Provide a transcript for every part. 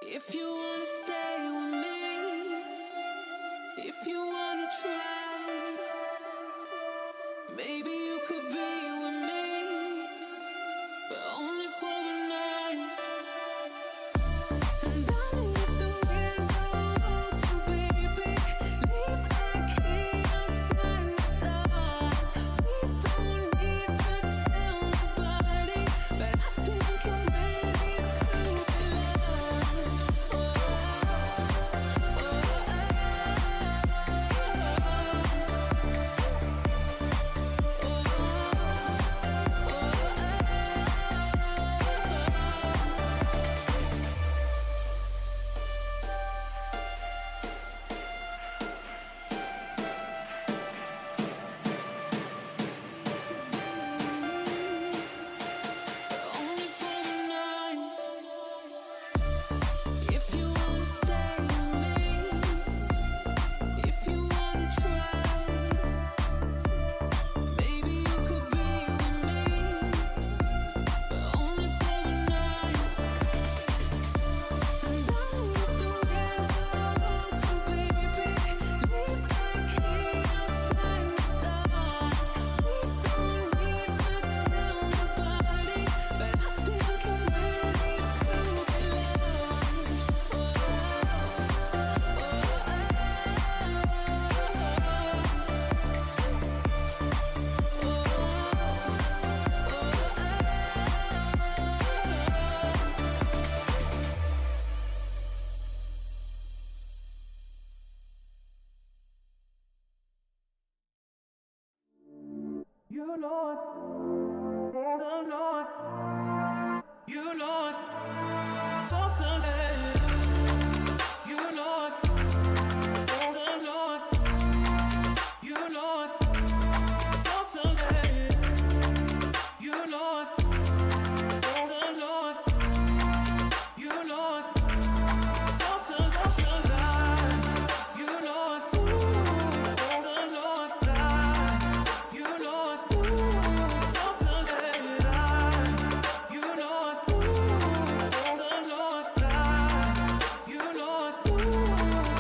If you wanna stay with me, if you wanna try, maybe you could be with me, but only for the night. And I'll leave the window open, baby. Leave that key outside the door. We don't need to tell nobody, but I think I'm ready to belong. Only for the night. If you wanna stay with me, if you wanna try, maybe you could be with me, but only for the night. And I'll leave the window open, baby. Leave that key outside the door. We don't need to tell nobody, but I think I'm ready to You know it, don't know it, you know it, for someday. You know it, don't know it, you know it, for someday. You know it, don't know it, you know it, for someday. You know it, don't know it, you know it, for someday. You know it, don't know it, you know it,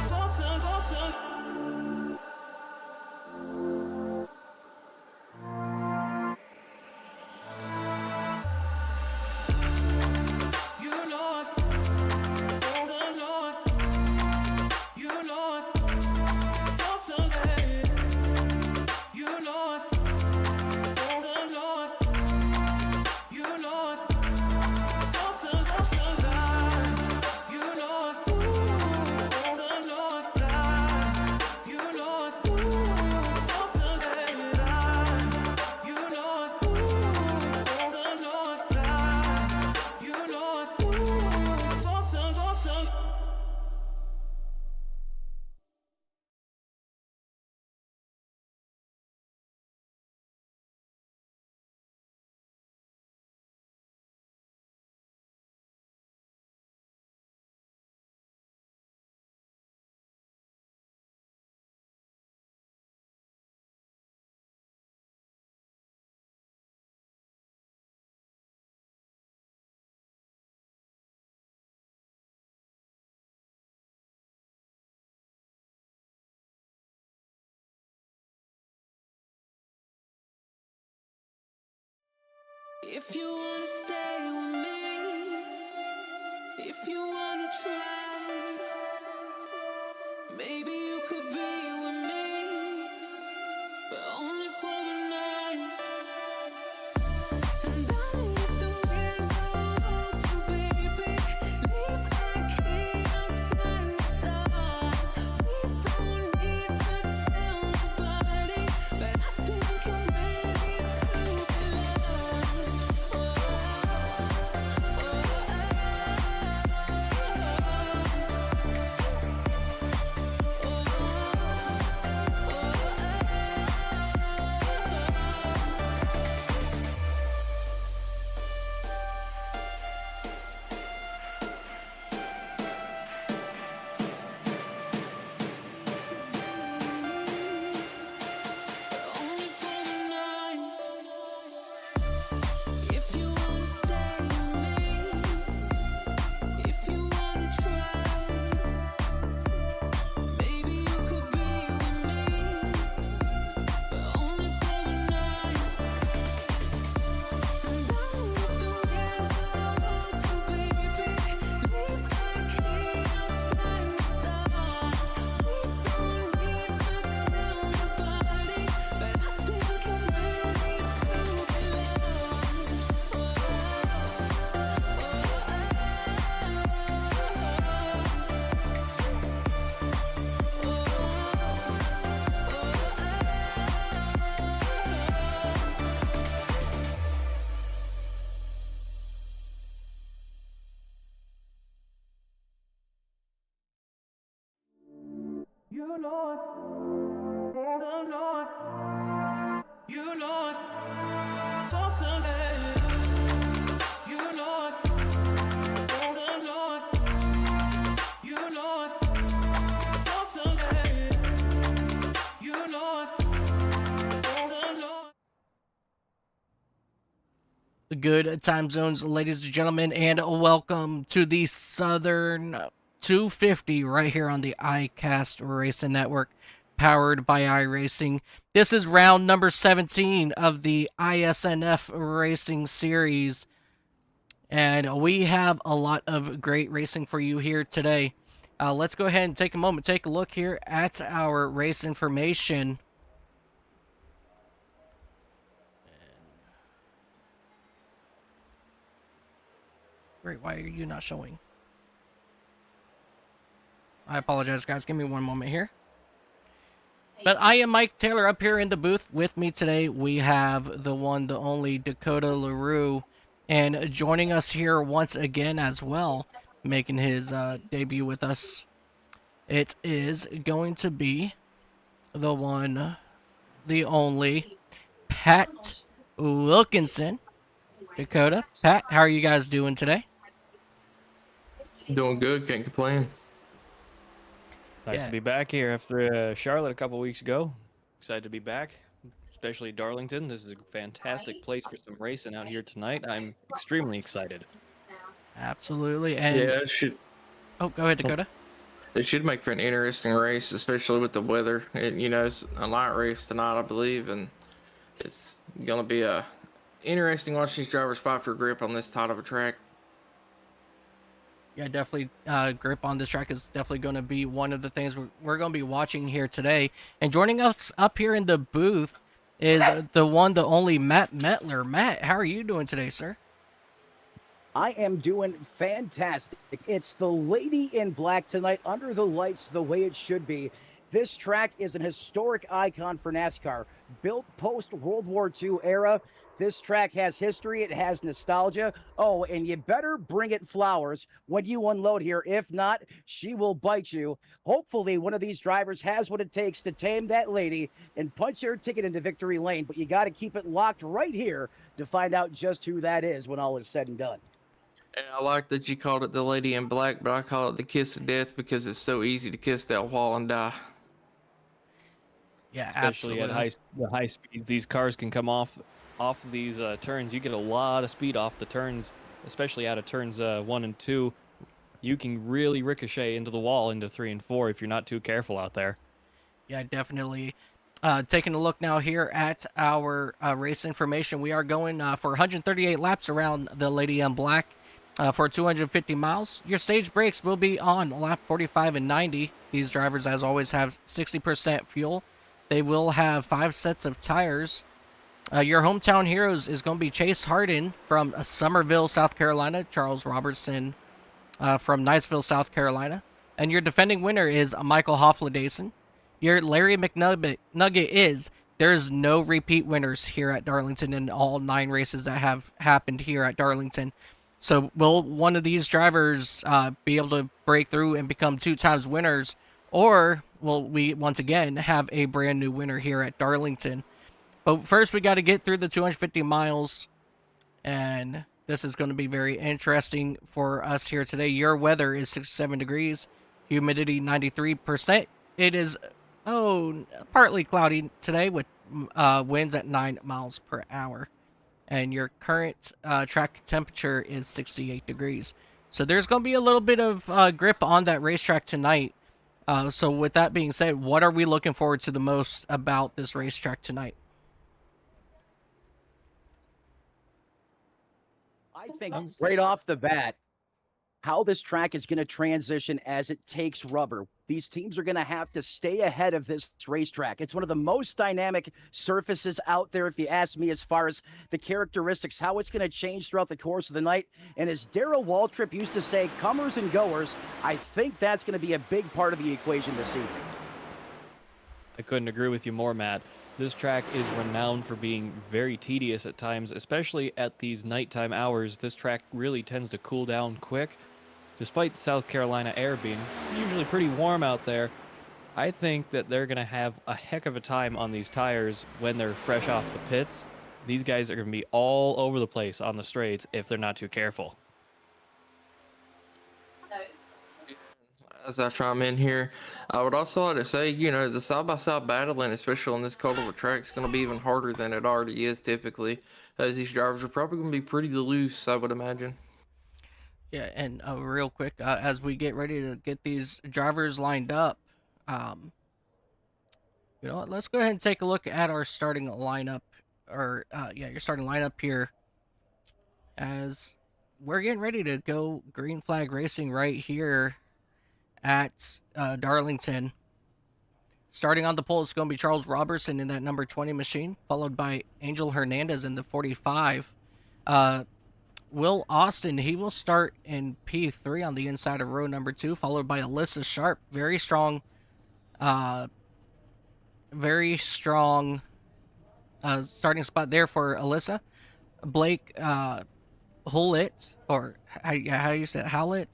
for some. You know it, don't know it, you know it, for someday. You know it, don't know it, you know it, for some. You know it, don't know it, you know it, for someday. You know it, don't know it, you know it, for some. If you wanna stay with me, if you wanna try, maybe you could be with me, but only for the night. And I'll leave the window open, baby. Leave that key outside the door. We don't need to tell nobody, but I think I'm ready to belong. Lord, the Lord, you Lord, for someday, you Lord, the Lord, you Lord, for someday, you Lord, the Lord. Good time zones, ladies and gentlemen, and welcome to the Southern 250 right here on the iCast Racing Network, powered by iRacing. This is round number 17 of the ISNF Racing Series, and we have a lot of great racing for you here today. Let's go ahead and take a moment, take a look here at our race information. Great, why are you not showing? I apologize, guys. Give me one moment here. But I am Mike Taylor up here in the booth. With me today, we have the one, the only Dakota LaRue. And joining us here once again as well, making his debut with us, it is going to be the one, the only, Pat Wilkinson. Dakota, Pat, how are you guys doing today? Doing good, can't complain. Nice Yeah. to be back here after Charlotte a couple weeks ago. Excited to be back, especially Darlington. This is a fantastic place for some racing out here tonight. I'm extremely excited. Absolutely. And Yeah, it should go ahead, Dakota. make for an interesting race, especially with the weather. It's a light race tonight, I believe, and it's gonna be interesting watching these drivers fight for grip on this tight of a track. Yeah, definitely. Grip on this track is definitely going to be one of the things we're going to be watching here today. And joining us up here in the booth is the one, the only Matt Metler. Matt, how are you doing today, sir? I am doing fantastic. It's the lady in black tonight, under the lights, the way it should be. This track is an historic icon for NASCAR. Built post-World War II era, this track has history, it has nostalgia. Oh, and you better bring it flowers when you unload here. If not, she will bite you. Hopefully, one of these drivers has what it takes to tame that lady and punch her ticket into victory lane. But you got to keep it locked right here to find out just who that is when all is said and done. And I like that you called it the Lady in Black, but I call it the Kiss of Death because it's so easy to kiss that wall and die. Yeah, Especially absolutely. at the high speeds, these cars can come off these turns. You get a lot of speed off the turns, especially out of turns 1 and 2. You can really ricochet into the wall into 3 and 4 if you're not too careful out there. Yeah, definitely. Taking a look now here at our race information, we are going for 138 laps around the Lady in Black for 250 miles. Your stage brakes will be on lap 45 and 90. These drivers, as always, have 60% fuel. They will have 5 sets of tires. Your hometown heroes is going to be Chase Harden from Somerville, South Carolina, Charles Robertson from Niceville, South Carolina, and your defending winner is Michael Hoffladason. Your Larry McNugget is there's no repeat winners here at Darlington in all 9 races that have happened here at Darlington. So will one of these drivers be able to break through and become 2 times winners, or will we once again have a brand new winner here at Darlington? But first, we got to get through the 250 miles, and this is going to be very interesting for us here today. Your weather is 67 degrees, humidity 93%. It is, partly cloudy today with winds at 9 miles per hour. And your current track temperature is 68 degrees. So there's going to be a little bit of grip on that racetrack tonight. So with that being said, what are we looking forward to the most about this racetrack tonight? I think right off the bat, how this track is going to transition as it takes rubber. These teams are going to have to stay ahead of this racetrack. It's one of the most dynamic surfaces out there, if you ask me, as far as the characteristics, how it's going to change throughout the course of the night. And as Darrell Waltrip used to say, comers and goers, I think that's going to be a big part of the equation this evening. I couldn't agree with you more, Matt. This track is renowned for being very tedious at times, especially at these nighttime hours. This track really tends to cool down quick. Despite South Carolina air being usually pretty warm out there, I think that they're going to have a heck of a time on these tires when they're fresh off the pits. These guys are going to be all over the place on the straights if they're not too careful. As I chime in here, I would also like to say, you know, the side-by-side battling, especially on this cold of a track, is going to be even harder than it already is typically, as these drivers are probably going to be pretty loose, I would imagine. Yeah, and real quick, as we get ready to get these drivers lined up, you know what, let's go ahead and take a look at our starting lineup, or your starting lineup here, as we're getting ready to go green flag racing right here at Darlington. Starting on the pole, it's going to be Charles Robertson in that number 20 machine, followed by Angel Hernandez in the 45. Will Austin, he will start in P3 on the inside of row number 2, followed by Alyssa Sharp. Very strong starting spot there for Alyssa. Blake Hewlett, or how you say it?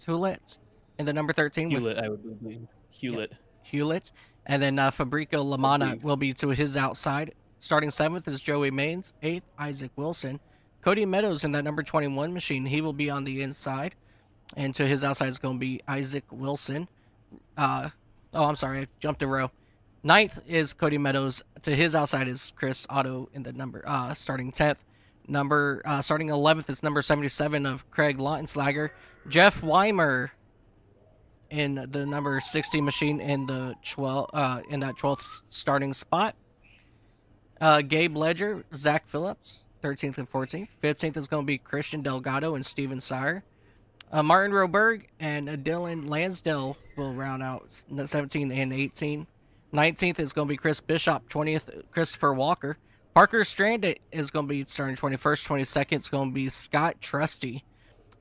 Hewlett in the number 13 with Hewlett, I would believe. Hewlett. Hewlett. And then Fabrico Lamana will be to his outside. Starting 7th is Joey Maines. 8th, Isaac Wilson. Cody Meadows in that number 21 machine. He will be on the inside. And to his outside is going to be Isaac Wilson. I'm sorry. I jumped a row. 9th is Cody Meadows. To his outside is Chris Otto in the number starting 10th. Starting 11th is number 77 of Craig Lautenslager. Jeff Weimer in the number 60 machine in the 12th starting spot. Gabe Ledger, Zach Phillips, 13th and 14th. 15th is going to be Christian Delgado and Steven Sire. Martin Roberg and Dylan Lansdale will round out 17 and 18. 19th is going to be Chris Bishop. 20th, Christopher Walker. Parker Strand is going to be starting 21st. 22nd is going to be Scott Trusty.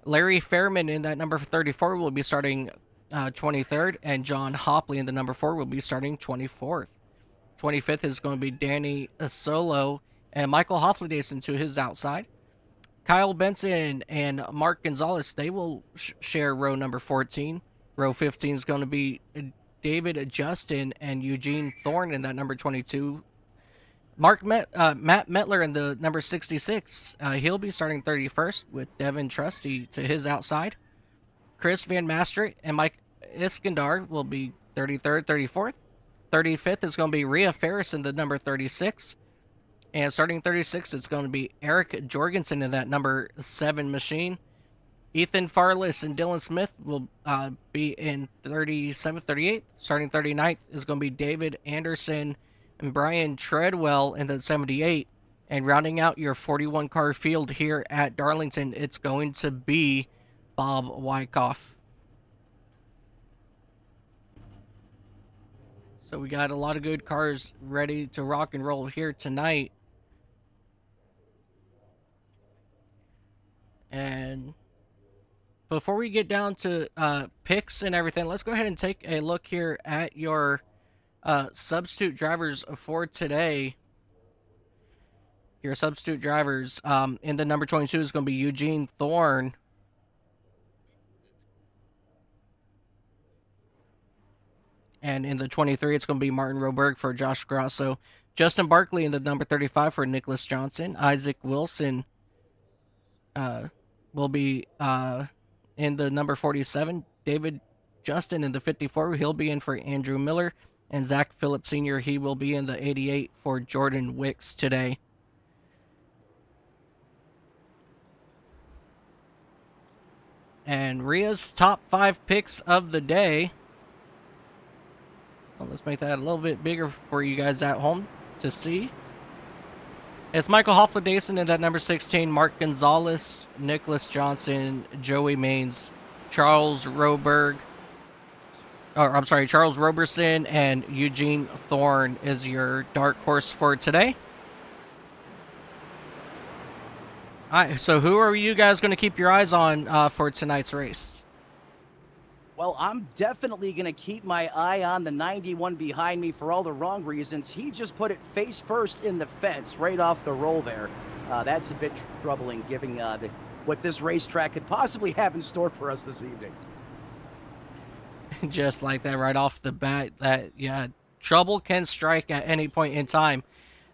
Larry Fairman in that number 34 will be starting 23rd, and John Hopley in the number 4 will be starting 24th. 25th is going to be Danny Solo and Michael Hofflidason to his outside. Kyle Benson and Mark Gonzalez, they will share row number 14. Row 15 is going to be David Justin and Eugene Thorne in that number 22. Matt Metler in the number 66. He'll be starting 31st with Devin Trusty to his outside. Chris Van Master and Mike Iskandar will be 33rd, 34th. 35th is going to be Rhea Ferris in the number 36. And starting 36th, it's going to be Eric Jorgensen in that number 7 machine. Ethan Farless and Dylan Smith will be in 37th, 38th. Starting 39th is going to be David Anderson and Brian Treadwell in the 78. And rounding out your 41 car field here at Darlington, it's going to be Bob Wyckoff. So we got a lot of good cars ready to rock and roll here tonight. And before we get down to picks and everything, let's go ahead and take a look here at your substitute drivers for today. Your substitute drivers in the number 22 is going to be Eugene Thorne. And in the 23, it's going to be Martin Roberg for Josh Grosso. Justin Barkley in the number 35 for Nicholas Johnson. Isaac Wilson will be in the number 47. David Justin in the 54. He'll be in for Andrew Miller. And Zach Phillips Sr., he will be in the 88 for Jordan Wicks today. And Rhea's top 5 picks of the day. Well, let's make that a little bit bigger for you guys at home to see. It's Michael Hofflidason in that number 16, Mark Gonzalez, Nicholas Johnson, Joey Maines, Charles Roberson, and Eugene Thorne is your dark horse for today. All right, so who are you guys going to keep your eyes on for tonight's race? Well, I'm definitely going to keep my eye on the 91 behind me for all the wrong reasons. He just put it face first in the fence right off the roll there. That's a bit troubling given what this racetrack could possibly have in store for us this evening. Just like that, right off the bat. That yeah, trouble can strike at any point in time.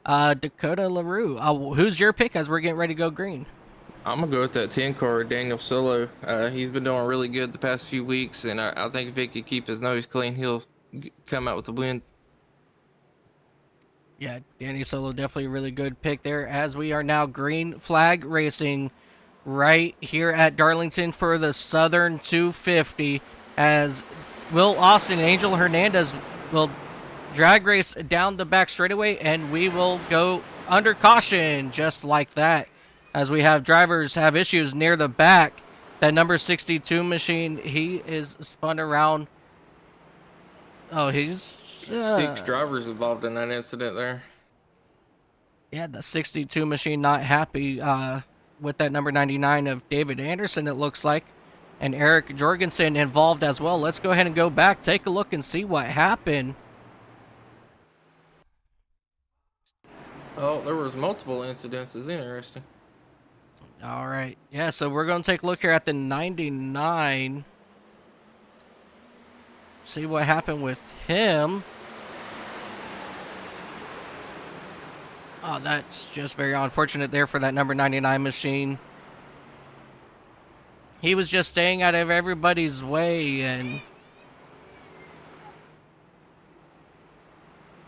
Dakota LaRue, who's your pick as we're getting ready to go green? I'm gonna go with that 10 car, Daniel Solo. He's been doing really good the past few weeks, and I think if he could keep his nose clean, he'll come out with the win. Yeah, Danny Solo, definitely a really good pick there. As we are now green flag racing right here at Darlington for the Southern 250, as Will Austin and Angel Hernandez will drag race down the back straightaway, and we will go under caution just like that. As we have drivers have issues near the back. That number 62 machine, he is spun around. Oh, he's 6 drivers involved in that incident there. yeah, the 62 machine not happy with that number 99 of David Anderson, it looks like. And Eric Jorgensen involved as well. Let's go ahead and go back, take a look, and see what happened. Oh, there was multiple incidences. Interesting. All right. Yeah, so we're going to take a look here at the 99. See what happened with him. Oh, that's just very unfortunate there for that number 99 machine. He was just staying out of everybody's way, and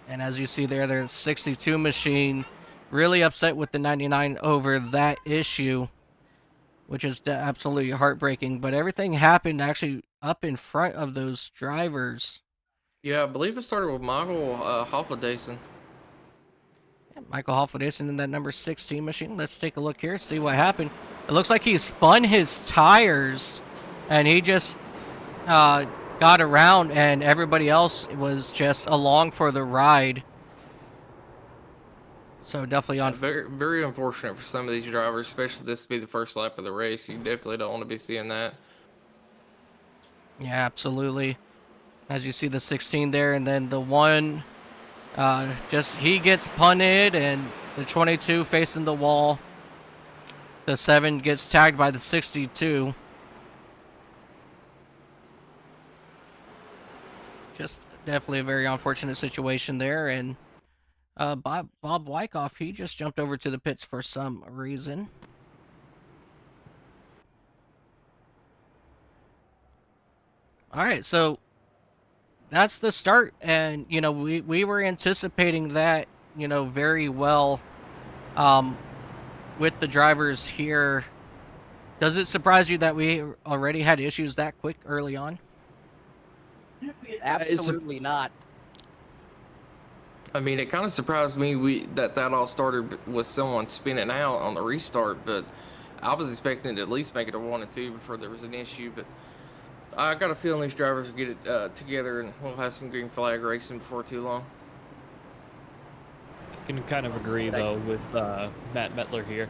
as you see there, the 62 machine really upset with the 99 over that issue, which is absolutely heartbreaking. But everything happened actually up in front of those drivers. Yeah, I believe it started with Michael Hoffadason. Yeah, Michael Hoffadason in that number 16 machine. Let's take a look here, see what happened. It looks like he spun his tires, and he just got around, and everybody else was just along for the ride. So definitely Very, very unfortunate for some of these drivers, especially this to be the first lap of the race. You definitely don't want to be seeing that. Yeah, absolutely. As you see the 16 there, and then the one, he gets punted, and the 22 facing the wall. The 7 gets tagged by the 62. Just definitely a very unfortunate situation there, and Bob Wyckoff, he just jumped over to the pits for some reason. All right, so that's the start, and we were anticipating that very well with the drivers here. Does it surprise you that we already had issues that quick early on? Absolutely not. I mean, it kind of surprised me that all started with someone spinning out on the restart, but I was expecting to at least make it a 1 and 2 before there was an issue. But I got a feeling these drivers will get it together, and we'll have some green flag racing before too long. I can kind of agree, though, with Matt Mettler here.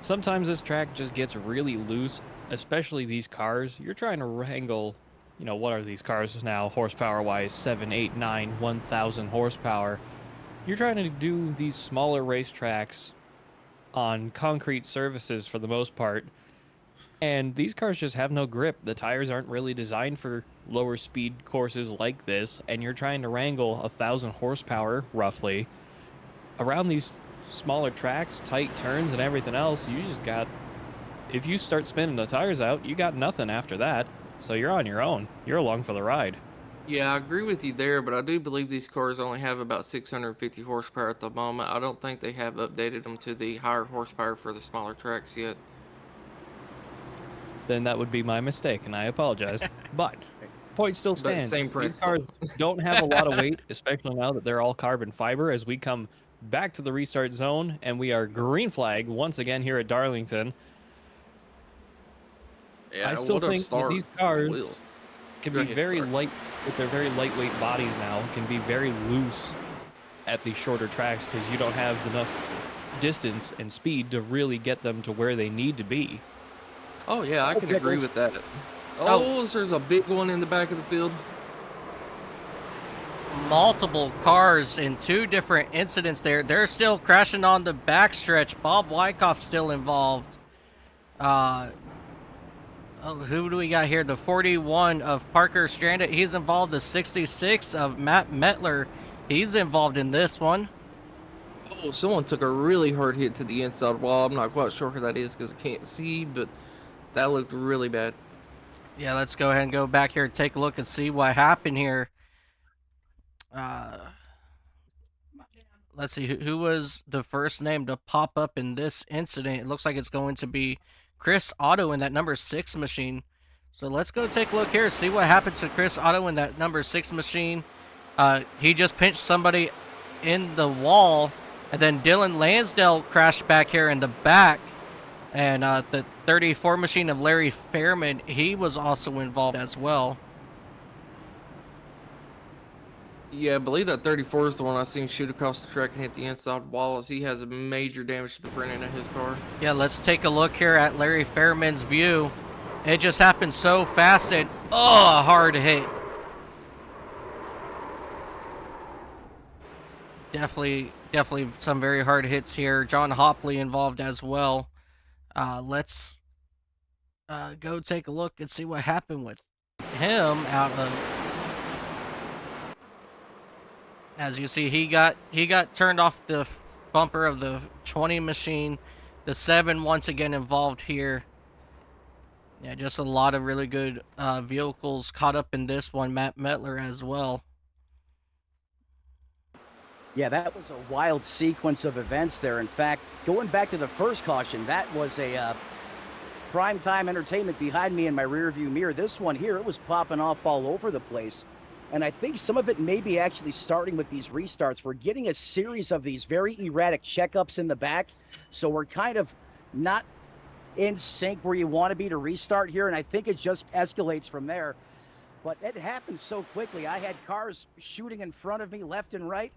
Sometimes this track just gets really loose, especially these cars. You're trying to wrangle, what are these cars now, horsepower-wise? 7, 8, 9, 1,000 horsepower. You're trying to do these smaller racetracks on concrete surfaces for the most part, and these cars just have no grip. The tires aren't really designed for lower speed courses like this, and you're trying to wrangle 1,000 horsepower, roughly, around these smaller tracks, tight turns, and everything else. You just got, if you start spinning the tires out, you got nothing after that. So you're on your own. You're along for the ride. Yeah, I agree with you there, but I do believe these cars only have about 650 horsepower at the moment. I don't think they have updated them to the higher horsepower for the smaller tracks yet. Then that would be my mistake, and I apologize. But point still But stands. same These principle. cars don't have a lot of weight, especially now that they're all carbon fiber. As we come back to the restart zone, and we are green flag once again here at Darlington. Yeah, I still what a think that start these for cars Will. can Go be ahead, very sorry. light, with their very lightweight bodies now, can be very loose at these shorter tracks because you don't have enough distance and speed to really get them to where they need to be. Oh, yeah, I can agree Pickles. with that. Oh. Oh, there's a big one in the back of the field. Multiple cars in 2 different incidents there. They're still crashing on the backstretch. Bob Wyckoff still involved. Oh, who do we got here? The 41 of Parker Stranded. He's involved. The 66 of Matt Metler. He's involved in this one. Oh, someone took a really hard hit to the inside wall. I'm not quite sure who that is because I can't see, but that looked really bad. Yeah, let's go ahead and go back here and take a look and see what happened here. Let's see, who was the first name to pop up in this incident? It looks like it's going to be Chris Otto in that number 6 machine. So let's go take a look here, see what happened to Chris Otto in that number 6 machine. He just pinched somebody in the wall, and then Dylan Lansdale crashed back here in the back. And the 34 machine of Larry Fairman, he was also involved as well. Yeah, I believe that 34 is the one I seen shoot across the track and hit the inside wall as he has a major damage to the front end of his car. Yeah, let's take a look here at Larry Fairman's view. It just happened so fast and, oh, hard hit. Definitely some very hard hits here. John Hopley involved as well. Let's go take a look and see what happened with him out of... As you see, he got turned off the bumper of the 20 machine. The 7 once again involved here. Yeah, just a lot of really good vehicles caught up in this one. Matt Metler as well. Yeah, that was a wild sequence of events there. In fact, going back to the first caution, that was a primetime entertainment behind me in my rearview mirror. This one here, it was popping off all over the place. And I think some of it may be actually starting with these restarts. We're getting a series of these very erratic checkups in the back. So we're kind of not in sync where you want to be to restart here. And I think it just escalates from there. But it happens so quickly. I had cars shooting in front of me left and right.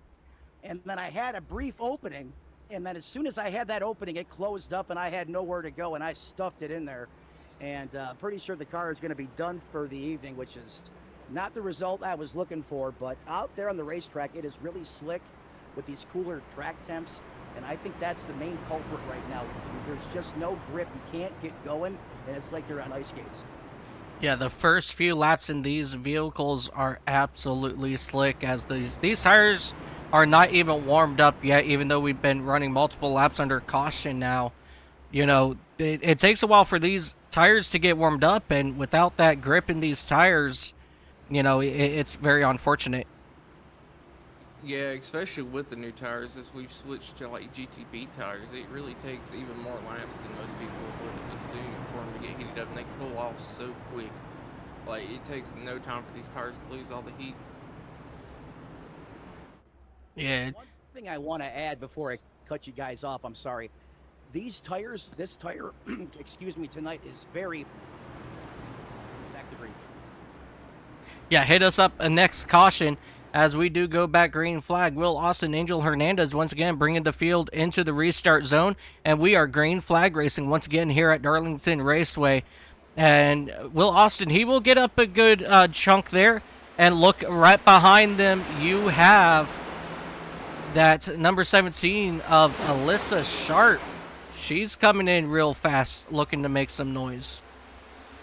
And then I had a brief opening. And then as soon as I had that opening, it closed up and I had nowhere to go. And I stuffed it in there. And pretty sure the car is going to be done for the evening, which is not the result I was looking for. But out there on the racetrack, it is really slick with these cooler track temps. And I think that's the main culprit right now. There's just no grip. You can't get going. And it's like you're on ice skates. Yeah, the first few laps in these vehicles are absolutely slick, as these tires are not even warmed up yet, even though we've been running multiple laps under caution now. You know, it takes a while for these tires to get warmed up, and without that grip in these tires, you know, it's very unfortunate. Yeah, especially with the new tires, as we've switched to like GTB tires, it really takes even more laps than most people would assume for them to get heated up, and they cool off so quick. Like, it takes no time for these tires to lose all the heat. Yeah. One thing I want to add before I cut you guys off, I'm sorry. These tires, this tire, excuse me, tonight is very back to green. Yeah, hit us up a next caution as we do go back green flag. Will Austin, Angel Hernandez once again bringing the field into the restart zone, and we are green flag racing once again here at Darlington Raceway. And Will Austin, he will get up a good chunk there, and look right behind them. You have that number 17 of Alyssa Sharp. She's coming in real fast, looking to make some noise.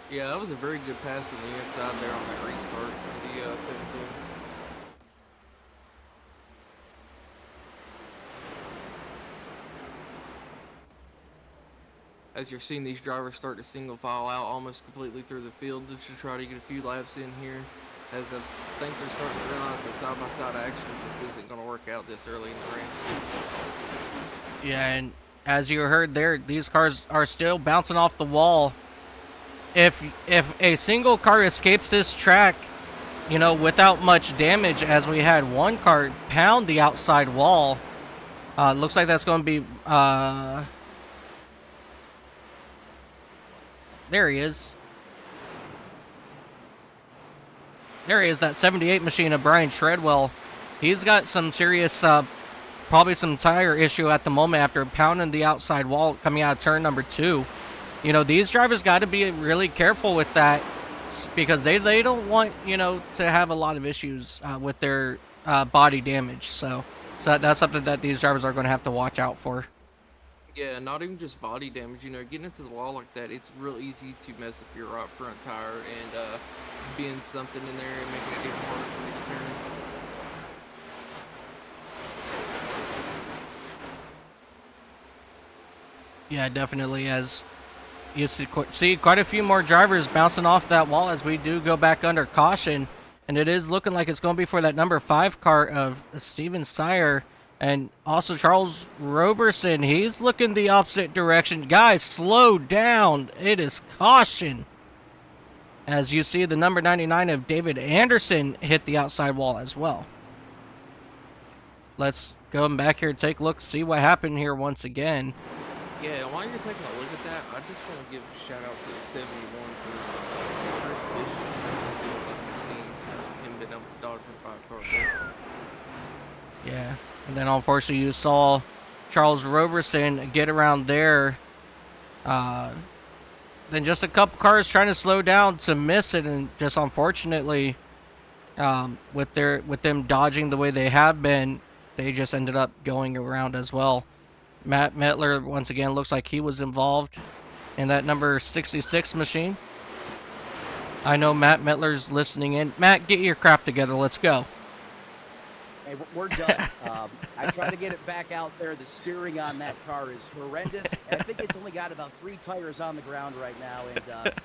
Yeah, that was a very good pass on the inside there on that restart from the 17. As you're seeing these drivers start to single file out almost completely through the field to try to get a few laps in here, as I think they're starting to realize that side-by-side action just isn't going to work out this early in the race. Yeah, and as you heard there, these cars are still bouncing off the wall. If a single car escapes this track, you know, without much damage, as we had one car pound the outside wall, looks like that's going to be... there he is. There he is, that 78 machine of Brian Treadwell. He's got some serious, probably some tire issue at the moment after pounding the outside wall coming out of turn number 2. You know, these drivers got to be really careful with that, because they don't want, you know, to have a lot of issues with their body damage. So that's something that these drivers are going to have to watch out for. Yeah, not even just body damage. You know, getting into the wall like that, it's real easy to mess up your right front tire and bend something in there and making it even harder for you to turn. Yeah, definitely. As you see quite a few more drivers bouncing off that wall as we do go back under caution. And it is looking like it's going to be for that number 5 car of Steven Sire and also Charles Roberson. He's looking the opposite direction. Guys, slow down. It is caution. As you see the number 99 of David Anderson hit the outside wall as well. Let's go back here and take a look, see what happened here once again. Yeah, and while you're taking a look at that, I just want to give a shout out to the 71 for Chris Bishop. It feels like you've seen him being able to dodge the 5 car there. Yeah, and then unfortunately you saw Charles Roberson get around there. Then just a couple cars trying to slow down to miss it, and just unfortunately, with them dodging the way they have been, they just ended up going around as well. Matt Metler once again looks like he was involved in that number 66 machine. I know Matt Metler's listening in. Matt, get your crap together. Let's go. Hey, we're done. I tried to get it back out there. The steering on that car is horrendous. And I think it's only got about 3 tires on the ground right now.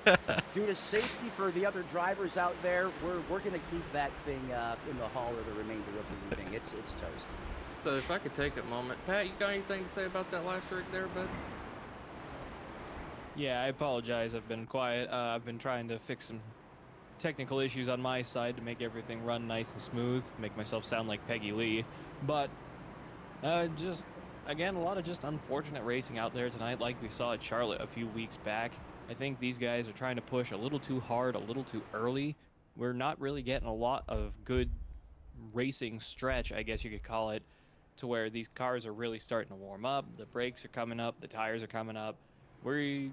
And due to safety for the other drivers out there, we're going to keep that thing in the hall or the remainder of the evening. It's toast. So if I could take a moment, Pat, you got anything to say about that last rig there, bud? Yeah, I apologize. I've been quiet. I've been trying to fix some technical issues on my side to make everything run nice and smooth, make myself sound like Peggy Lee. But just, again, a lot of just unfortunate racing out there tonight like we saw at Charlotte a few weeks back. I think these guys are trying to push a little too hard, a little too early. We're not really getting a lot of good racing stretch, I guess you could call it, to where these cars are really starting to warm up, the brakes are coming up, the tires are coming up. We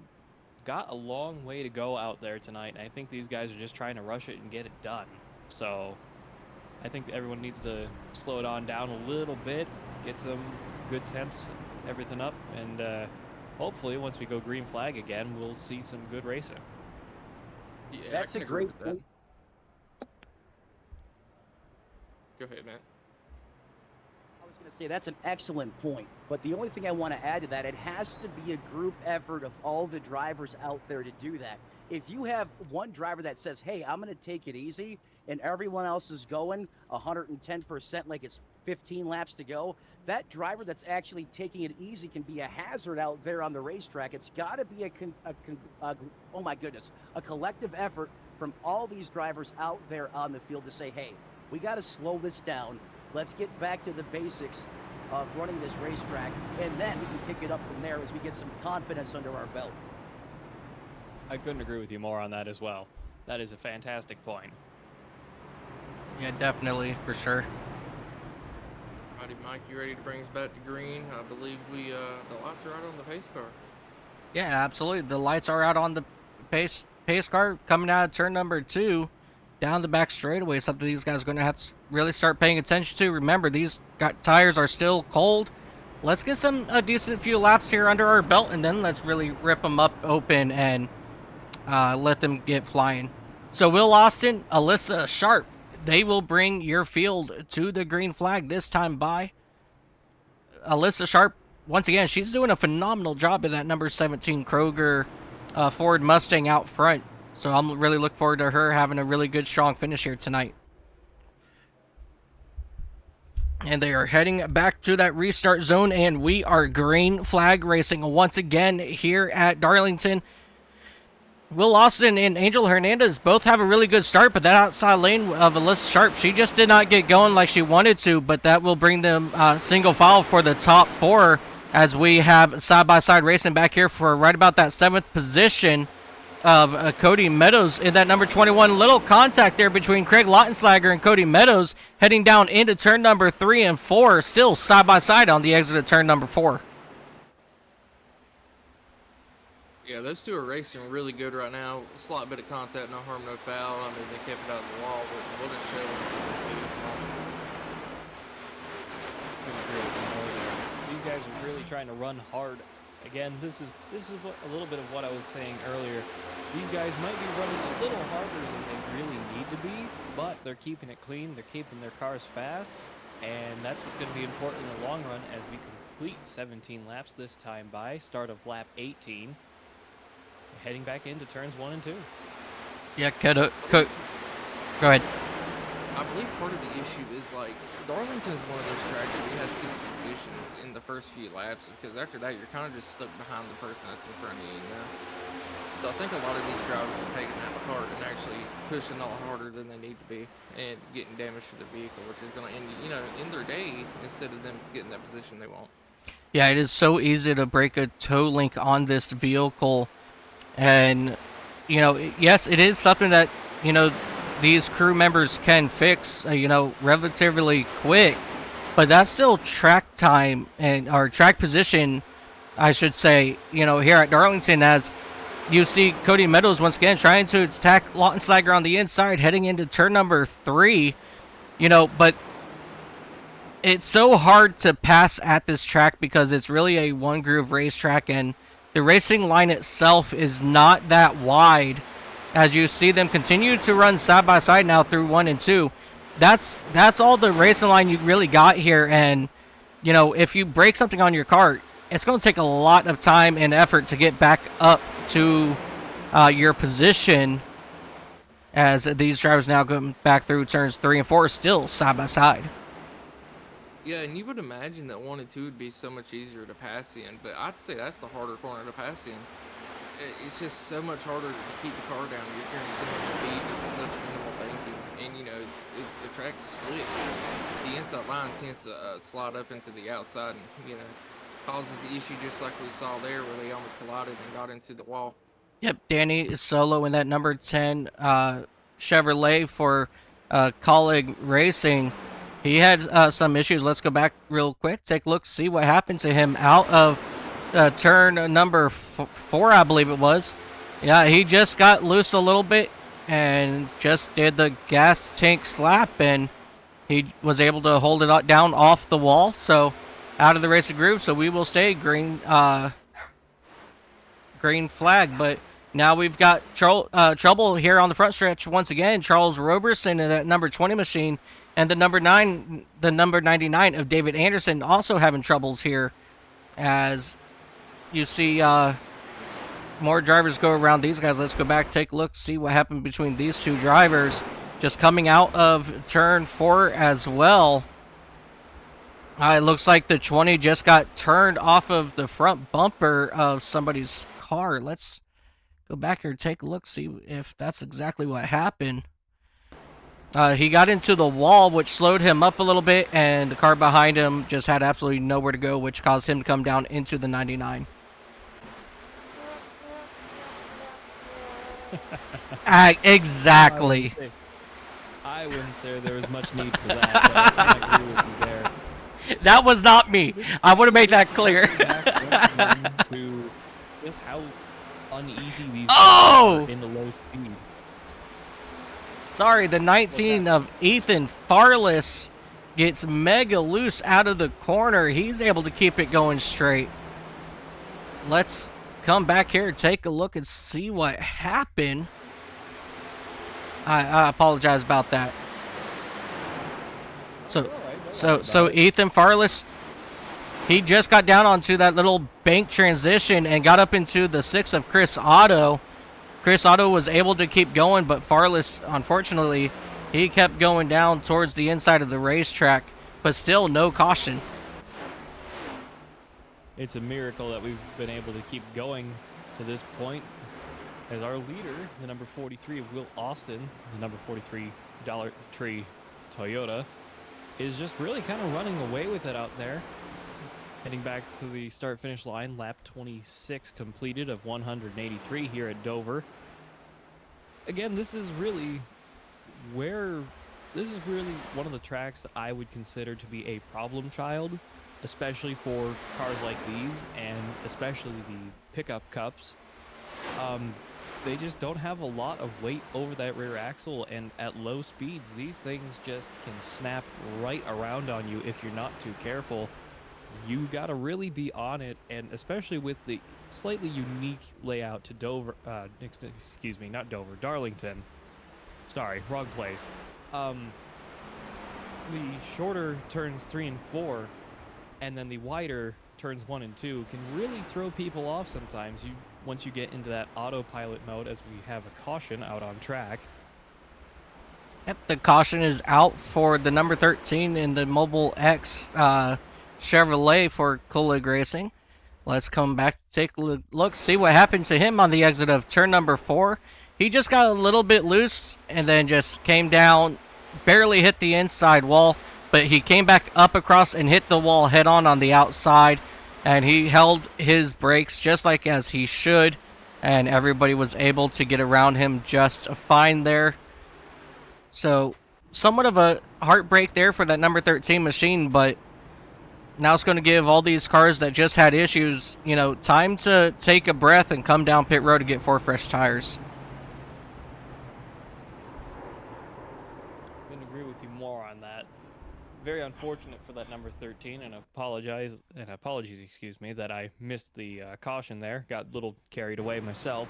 got a long way to go out there tonight, and I think these guys are just trying to rush it and get it done. So I think everyone needs to slow it on down a little bit, get some good temps, everything up, and hopefully once we go green flag again, we'll see some good racing. Yeah, That's I can a agree great with that. point. Go ahead, man. I was going to say that's an excellent point, but the only thing I want to add to that, it has to be a group effort of all the drivers out there to do that. If you have one driver that says, hey, I'm going to take it easy, and everyone else is going 110% like it's 15 laps to go, that driver that's actually taking it easy can be a hazard out there on the racetrack. It's got to be oh my goodness, a collective effort from all these drivers out there on the field to say, hey, we got to slow this down. Let's get back to the basics of running this racetrack, and then we can pick it up from there as we get some confidence under our belt. I couldn't agree with you more on that as well. That is a fantastic point. Yeah, definitely, for sure. Alrighty, Mike, you ready to bring us back to green? I believe the lights are out on the pace car. Yeah, absolutely. The lights are out on the pace car coming out of turn number 2 down the back straightaway. Something these guys are going to have to really start paying attention to. Remember, these tires are still cold. Let's get some decent few laps here under our belt, and then let's really rip them up open and let them get flying. So Will Austin, Alyssa Sharp, they will bring your field to the green flag this time by. Alyssa Sharp, once again, she's doing a phenomenal job in that number 17 Kroger Ford Mustang out front. So I'm really looking forward to her having a really good, strong finish here tonight. And they are heading back to that restart zone, and we are green flag racing once again here at Darlington. Will Austin and Angel Hernandez both have a really good start, but that outside lane of Alyssa Sharp, she just did not get going like she wanted to, but that will bring them single file for the top 4 as we have side-by-side racing back here for right about that 7th position of Cody Meadows in that number 21. Little contact there between Craig Lautenslager and Cody Meadows heading down into turn number 3 and 4, still side by side on the exit of turn number 4. Yeah, those two are racing really good right now. A slight bit of contact, no harm, no foul. I mean, they kept it out of the wall, but what a show Couldn't agree with you more there. These guys are really trying to run hard Again, this is a little bit of what I was saying earlier. These guys might be running a little harder than they really need to be, but they're keeping it clean. They're keeping their cars fast, and that's what's going to be important in the long run as we complete 17 laps this time by start of lap 18. Heading back into turns 1 and 2. Yeah, go ahead. I believe part of the issue is like Darlington is one of those tracks where you have to get to positions in the first few laps because after that you're kind of just stuck behind the person that's in front of you. So I think a lot of these drivers are taking that to heart and actually pushing a lot harder than they need to be and getting damage to their vehicle, which is going to end, in their day instead of them getting that position they want. Yeah, it is so easy to break a tow link on this vehicle. And, yes, it is something that, these crew members can fix, relatively quick. But that's still track time or track position, I should say, here at Darlington, as you see Cody Meadows once again trying to attack Lautenschlager on the inside, heading into turn number 3, but it's so hard to pass at this track because it's really a one-groove racetrack, and the racing line itself is not that wide. As you see them continue to run side by side now through 1 and 2, that's all the racing line you really got here. And if you break something on your car, it's going to take a lot of time and effort to get back up to your position. As these drivers now go back through turns 3 and 4, still side by side. Yeah, and you would imagine that 1 and 2 would be so much easier to pass in, but I'd say that's the harder corner to pass in. It's just so much harder to keep the car down. You're carrying so much speed with such minimal banking, and the track's slick. So the inside line tends to slide up into the outside, and causes the issue just like we saw there, where they almost collided and got into the wall. Yep, Danny is solo in that number 10 Chevrolet for Colleague Racing. He had some issues. Let's go back real quick, take a look, see what happened to him out of turn number 4, I believe it was. Yeah, he just got loose a little bit and just did the gas tank slap, and he was able to hold it down off the wall. So out of the racing group, so we will stay green flag. But now we've got trouble here on the front stretch once again. Charles Roberson in that number 20 machine, and the number 99 of David Anderson also having troubles here, as you see more drivers go around these guys. Let's go back, take a look, see what happened between these two drivers just coming out of turn 4 as well. It looks like the 20 just got turned off of the front bumper of somebody's car. Let's go back here, take a look, see if that's exactly what happened. He got into the wall, which slowed him up a little bit, and the car behind him just had absolutely nowhere to go, which caused him to come down into the 99. Exactly. I wouldn't say there was much need for that, but I can agree with you there. That was not me. I want to make that clear. To just how uneasy these Oh! are in the low speed. Sorry, the 19 of Ethan Farless gets mega loose out of the corner. He's able to keep it going straight. Let's come back here and take a look and see what happened. I apologize about that. So Ethan Farless, he just got down onto that little bank transition and got up into the 6 of Chris Otto. Chris Otto was able to keep going, but Farless, unfortunately, he kept going down towards the inside of the racetrack, but still no caution. It's a miracle that we've been able to keep going to this point, as our leader, the number 43 of Will Austin, the number 43 Dollar Tree Toyota, is just really kind of running away with it out there. Heading back to the start-finish line, lap 26 completed of 183 here at Dover. Again, this is really one of the tracks that I would consider to be a problem child, especially for cars like these, and especially the pickup cups. They just don't have a lot of weight over that rear axle, and at low speeds, these things just can snap right around on you if you're not too careful. you got to really be on it, and especially with the slightly unique layout to Dover, excuse me, not Dover, Darlington. Sorry, wrong place. The shorter turns 3 and 4, and then the wider turns 1 and 2 can really throw people off sometimes. Once you get into that autopilot mode, as we have a caution out on track. Yep, the caution is out for the number 13 in the Mobile X Chevrolet for Coolidge Racing. Let's come back, take a look, see what happened to him on the exit of turn number 4. He just got a little bit loose and then just came down, barely hit the inside wall, but he came back up across and hit the wall head on the outside, and he held his brakes just like as he should, and everybody was able to get around him just fine there. So, somewhat of a heartbreak there for that number 13 machine, but now it's going to give all these cars that just had issues, time to take a breath and come down pit road to get 4 fresh tires. Couldn't agree with you more on that. Very unfortunate for that number 13, and apologies, that I missed the caution there. Got a little carried away myself.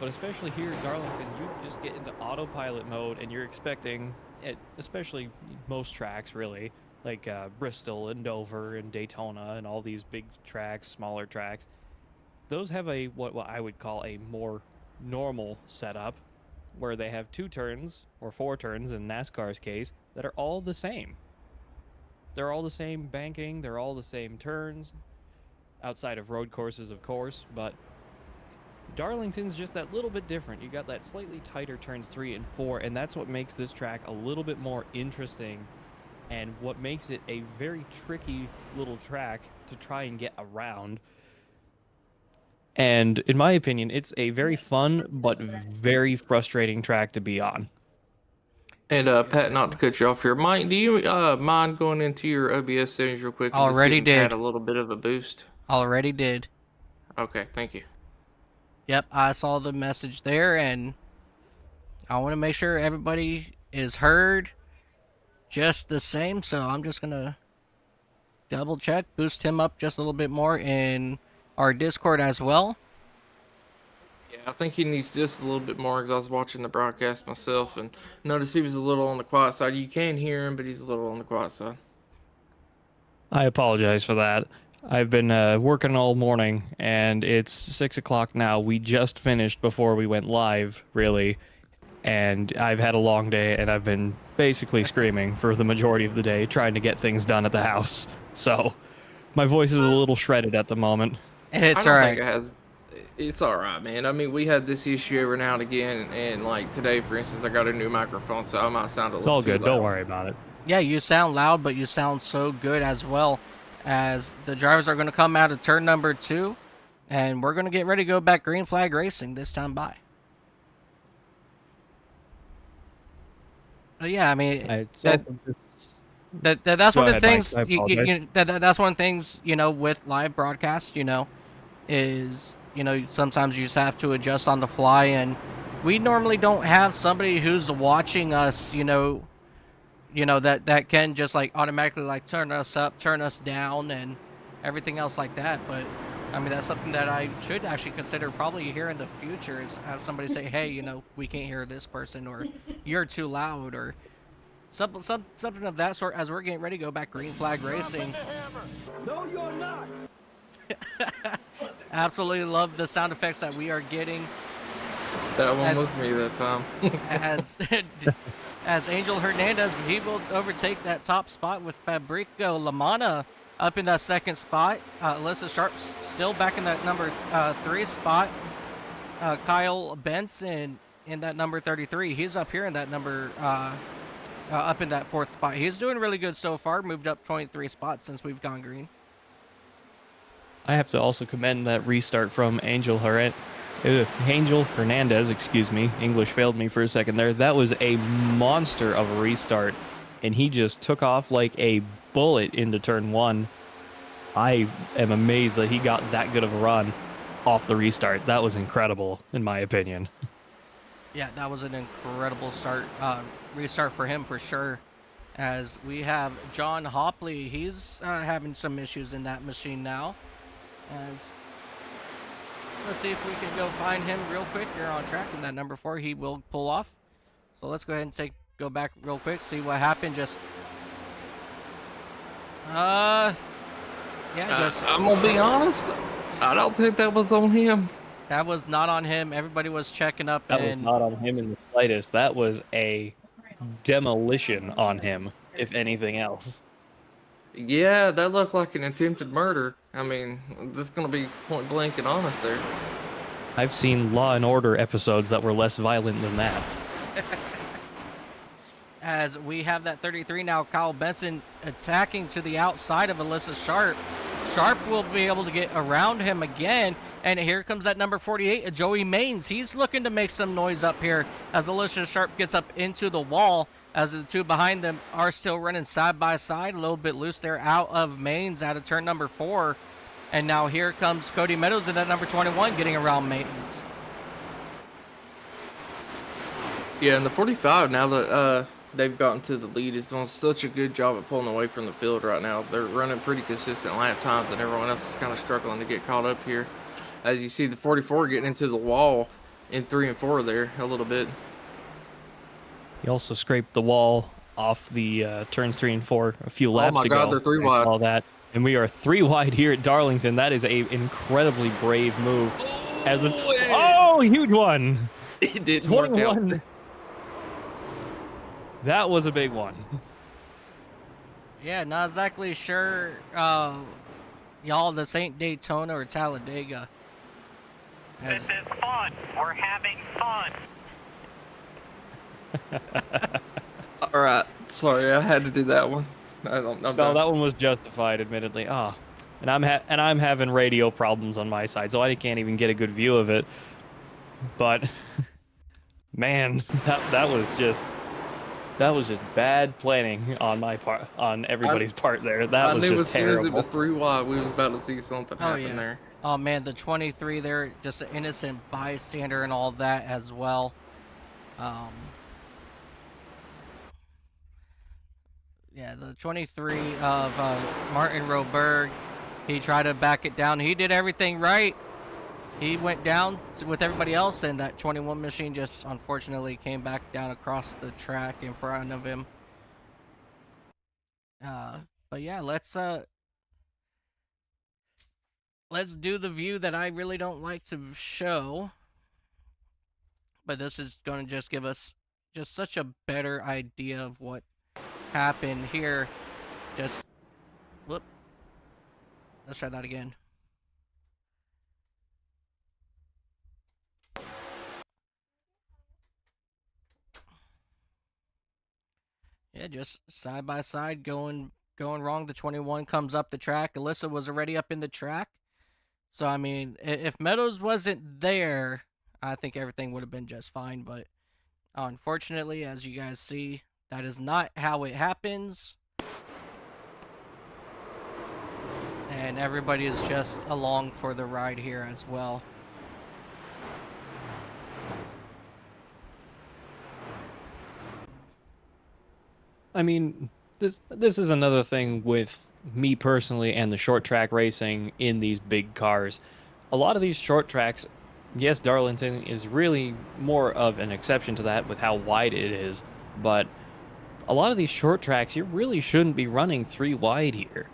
But especially here at Darlington, you just get into autopilot mode, and you're expecting, especially most tracks really, like Bristol and Dover and Daytona and all these big tracks, smaller tracks. Those have what I would call a more normal setup, where they have 2 turns, or 4 turns in NASCAR's case, that are all the same. They're all the same banking, they're all the same turns, outside of road courses, of course, but Darlington's just that little bit different. You got that slightly tighter turns 3 and 4, and that's what makes this track a little bit more interesting, and what makes it a very tricky little track to try and get around. And in my opinion, it's a very fun but very frustrating track to be on. And Pat, not to cut you off here, Mike, do you mind going into your OBS settings real quick? And Already just giving did. Pat a little bit of a boost. Already did. Okay, thank you. Yep, I saw the message there, and I want to make sure everybody is heard just the same, so I'm just going to double check, boost him up just a little bit more in our Discord as well. Yeah, I think he needs just a little bit more, because I was watching the broadcast myself and noticed he was a little on the quiet side. You can hear him, but he's a little on the quiet side. I apologize for that. I've been working all morning, and it's 6 o'clock now. We just finished before we went live, really, and I've had a long day, and I've been basically screaming for the majority of the day, trying to get things done at the house. So my voice is a little shredded at the moment. And it's I don't alright. think it has. It's all right, man. I mean, we had this issue every now and again, and like today, for instance, I got a new microphone, so I might sound a It's little all too good. loud. Don't worry about it. Yeah, you sound loud, but you sound so good as well, as the drivers are going to come out of turn number 2, and we're going to get ready to go back green flag racing this time by. Yeah, I mean, that's Go one of the ahead, Mike. things. I apologize. That's one of the things, with live broadcast. Is sometimes you just have to adjust on the fly, and we normally don't have somebody who's watching us. That can just like automatically like turn us up, turn us down, and everything else like that. But I mean, that's something that I should actually consider probably here in the future, is have somebody say, hey, we can't hear this person, or you're too loud, or something of that sort, as we're getting ready to go back green flag racing. No, you're not. Absolutely love the sound effects that we are getting That one As- was me that time. as Angel Hernandez, he will overtake that top spot with Fabrico Lamana up in that second spot. Alyssa Sharp's still back in that number 3 spot. Kyle Benson in that number 33. He's up here in that number, up in that 4th spot. He's doing really good so far. Moved up 23 spots since we've gone green. I have to also commend that restart from Angel Hernandez, excuse me. English failed me for a second there. That was a monster of a restart, and he just took off like a bullet into turn 1. I am amazed that he got that good of a run off the restart. That was incredible, in my opinion. Yeah, that was an incredible restart for him for sure. as we have John Hopley. He's having some issues in that machine now. As let's see if we can go find him real quick here on track in that number 4. He will pull off. So let's go ahead and go back real quick, see what happened. Just I'm gonna be honest. I don't think that was on him. that was not on him. Everybody was checking up, That was and not on him in the slightest. That was a demolition on him, if anything else. Yeah, that looked like an attempted murder. I mean, this is gonna be point blank and honest there. I've seen Law and Order episodes that were less violent than that. as we have that 33 now, Kyle Benson attacking to the outside of Alyssa Sharp. Sharp will be able to get around him again, and here comes that number 48, Joey Maines. He's looking to make some noise up here as Alyssa Sharp gets up into the wall, as the two behind them are still running side by side, a little bit loose there out of Maines out of turn number 4. And now here comes Cody Meadows in that number 21 getting around Maines. Yeah, and the 45 now that they've gotten to the lead is doing such a good job at pulling away from the field right now. They're running pretty consistent lap times, and everyone else is kind of struggling to get caught up here. As you see the 44 getting into the wall in 3 and 4 there a little bit. He also scraped the wall off the turns 3 and 4 a few laps ago. Oh my God, they're 3 I wide. saw that. And we are 3 wide here at Darlington. That is a incredibly brave move. As a huge one. It didn't work out. 21. That was a big one. Yeah, not exactly sure, y'all, this ain't Daytona or Talladega. This is fun. We're having fun. All right, sorry, I had to do that one. I'm No, done. that one was justified, admittedly. And I'm having radio problems on my side, so I can't even get a good view of it. But man, that was just bad planning on my part, on everybody's part there. That I was knew just as soon terrible. as it was 3 wide, we was about to see something Oh, happen yeah. there. Oh man, the 23 there, just an innocent bystander and all that as well. Yeah, the 23 of Martin Roberg, he tried to back it down. He did everything right. He went down with everybody else, and that 21 machine just unfortunately came back down across the track in front of him. But yeah, let's do the view that I really don't like to show. But this is going to just give us just such a better idea of what happened here. Whoop. Let's try that again. Yeah, just side by side going wrong. The 21 comes up the track. Alyssa was already up in the track. So, I mean, if Meadows wasn't there, I think everything would have been just fine. But unfortunately, as you guys see, that is not how it happens. And everybody is just along for the ride here as well. I mean, this is another thing with me personally and the short track racing in these big cars. A lot of these short tracks, yes, Darlington is really more of an exception to that with how wide it is, but a lot of these short tracks, you really shouldn't be running 3 wide here.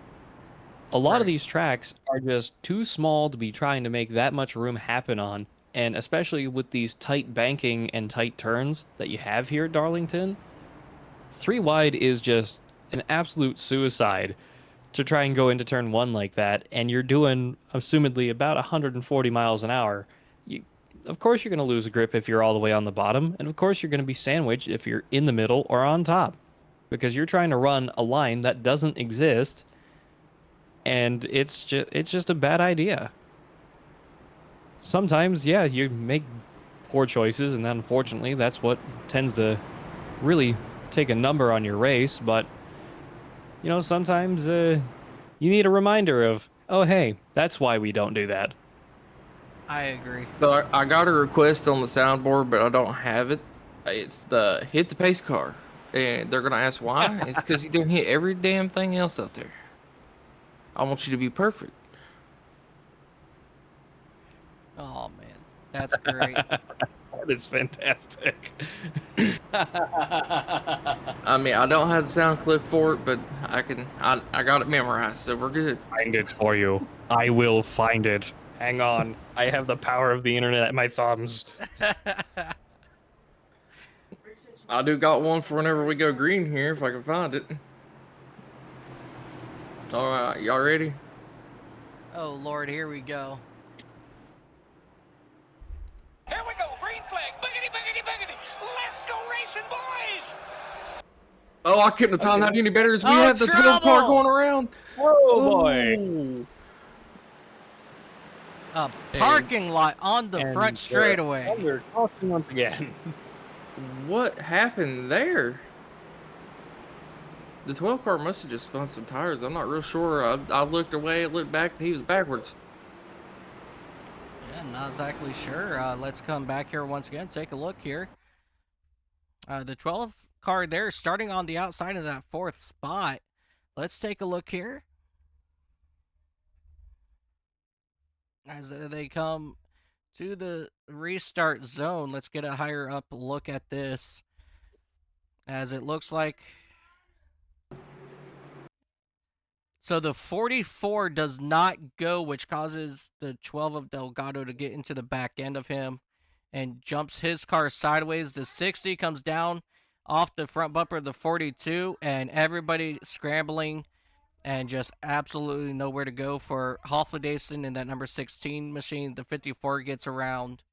A lot of these tracks are just too small to be trying to make that much room happen on, and especially with these tight banking and tight turns that you have here at Darlington, 3 wide is just an absolute suicide to try and go into turn 1 like that, and you're doing, assumedly, about 140 miles an hour. Of course you're going to lose a grip if you're all the way on the bottom, and of course you're going to be sandwiched if you're in the middle or on top, because you're trying to run a line that doesn't exist, and it's just a bad idea. Sometimes, yeah, you make poor choices, and then unfortunately that's what tends to really take a number on your race, but you know, sometimes you need a reminder of, oh hey, that's why we don't do that. I agree. So I got a request on the soundboard, but I don't have it. It's the hit the pace car. and they're gonna ask why. It's because you didn't hit every damn thing else out there. I want you to be perfect. Oh man, that's great. That is fantastic. I mean, I don't have the sound clip for it, but I got it memorized, so we're good. Find it for you. I will find it. Hang on. I have the power of the internet at my thumbs. I do got one for whenever we go green here, if I can find it. All right, y'all ready? Oh Lord, here we go. Here we go, green flag, biggity, biggity, biggity. Let's go racing, boys! Oh, I couldn't have timed that any better as we Oh, had the 12 car trouble! going around. Oh boy. Ooh. A parking lot on the front straightaway. We're talking once again. What happened there? The 12 car must have just spun some tires. I'm not real sure. I looked away, looked back, and he was backwards. Yeah, not exactly sure. Let's come back here once again. Take a look here. The 12 car there starting on the outside of that fourth spot. Let's take a look here. As they come to the restart zone, let's get a higher up look at this. As it looks like... So the 44 does not go, which causes the 12 of Delgado to get into the back end of him and jumps his car sideways. The 60 comes down off the front bumper of the 42, and everybody scrambling and just absolutely nowhere to go for Hoffledason in that number 16 machine. The 54 gets around.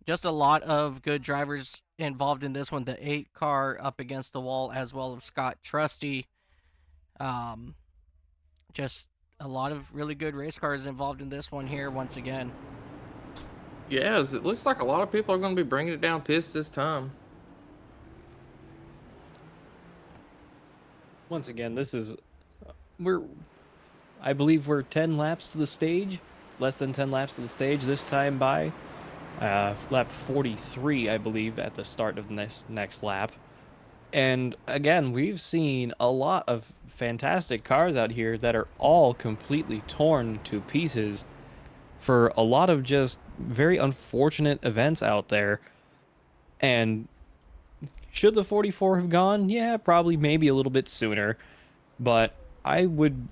Just a lot of good drivers involved in this one. The 8 car up against the wall, as well as Scott Trusty. Just a lot of really good race cars involved in this one here once again. Yeah, it looks like a lot of people are going to be bringing it down pissed this time. Once again, this is... I believe we're 10 laps to the stage. Less than 10 laps to the stage this time by. Lap 43, I believe, at the start of the next lap. And again, we've seen a lot of fantastic cars out here that are all completely torn to pieces for a lot of just very unfortunate events out there. And should the 44 have gone? Yeah, probably maybe a little bit sooner. But I would,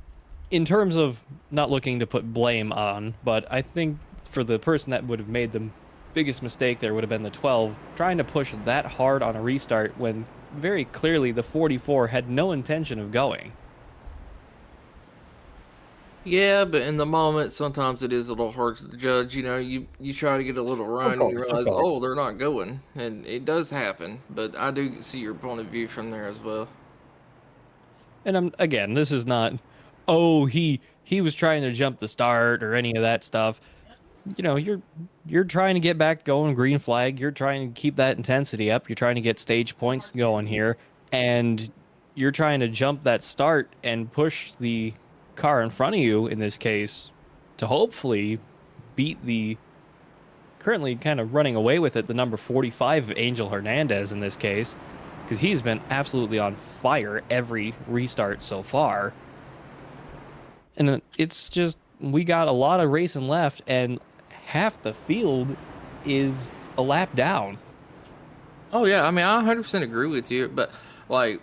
in terms of not looking to put blame on, but I think for the person that would have made the biggest mistake there would have been the 12, trying to push that hard on a restart when very clearly the 44 had no intention of going. Yeah, but in the moment, sometimes it is a little hard to judge. You know, you try to get a little run and you realize, oh, they're not going. And it does happen. But I do see your point of view from there as well. And again, this is not, oh, he was trying to jump the start or any of that stuff. You know, you're trying to get back going, green flag. You're trying to keep that intensity up. You're trying to get stage points going here. And you're trying to jump that start and push the car in front of you, in this case, to hopefully beat the currently kind of running away with it, the number 45, Angel Hernandez in this case, because he's been absolutely on fire every restart so far. And it's just, we got a lot of racing left, and half the field is a lap down. Oh, yeah. I mean, I 100% agree with you. But, like,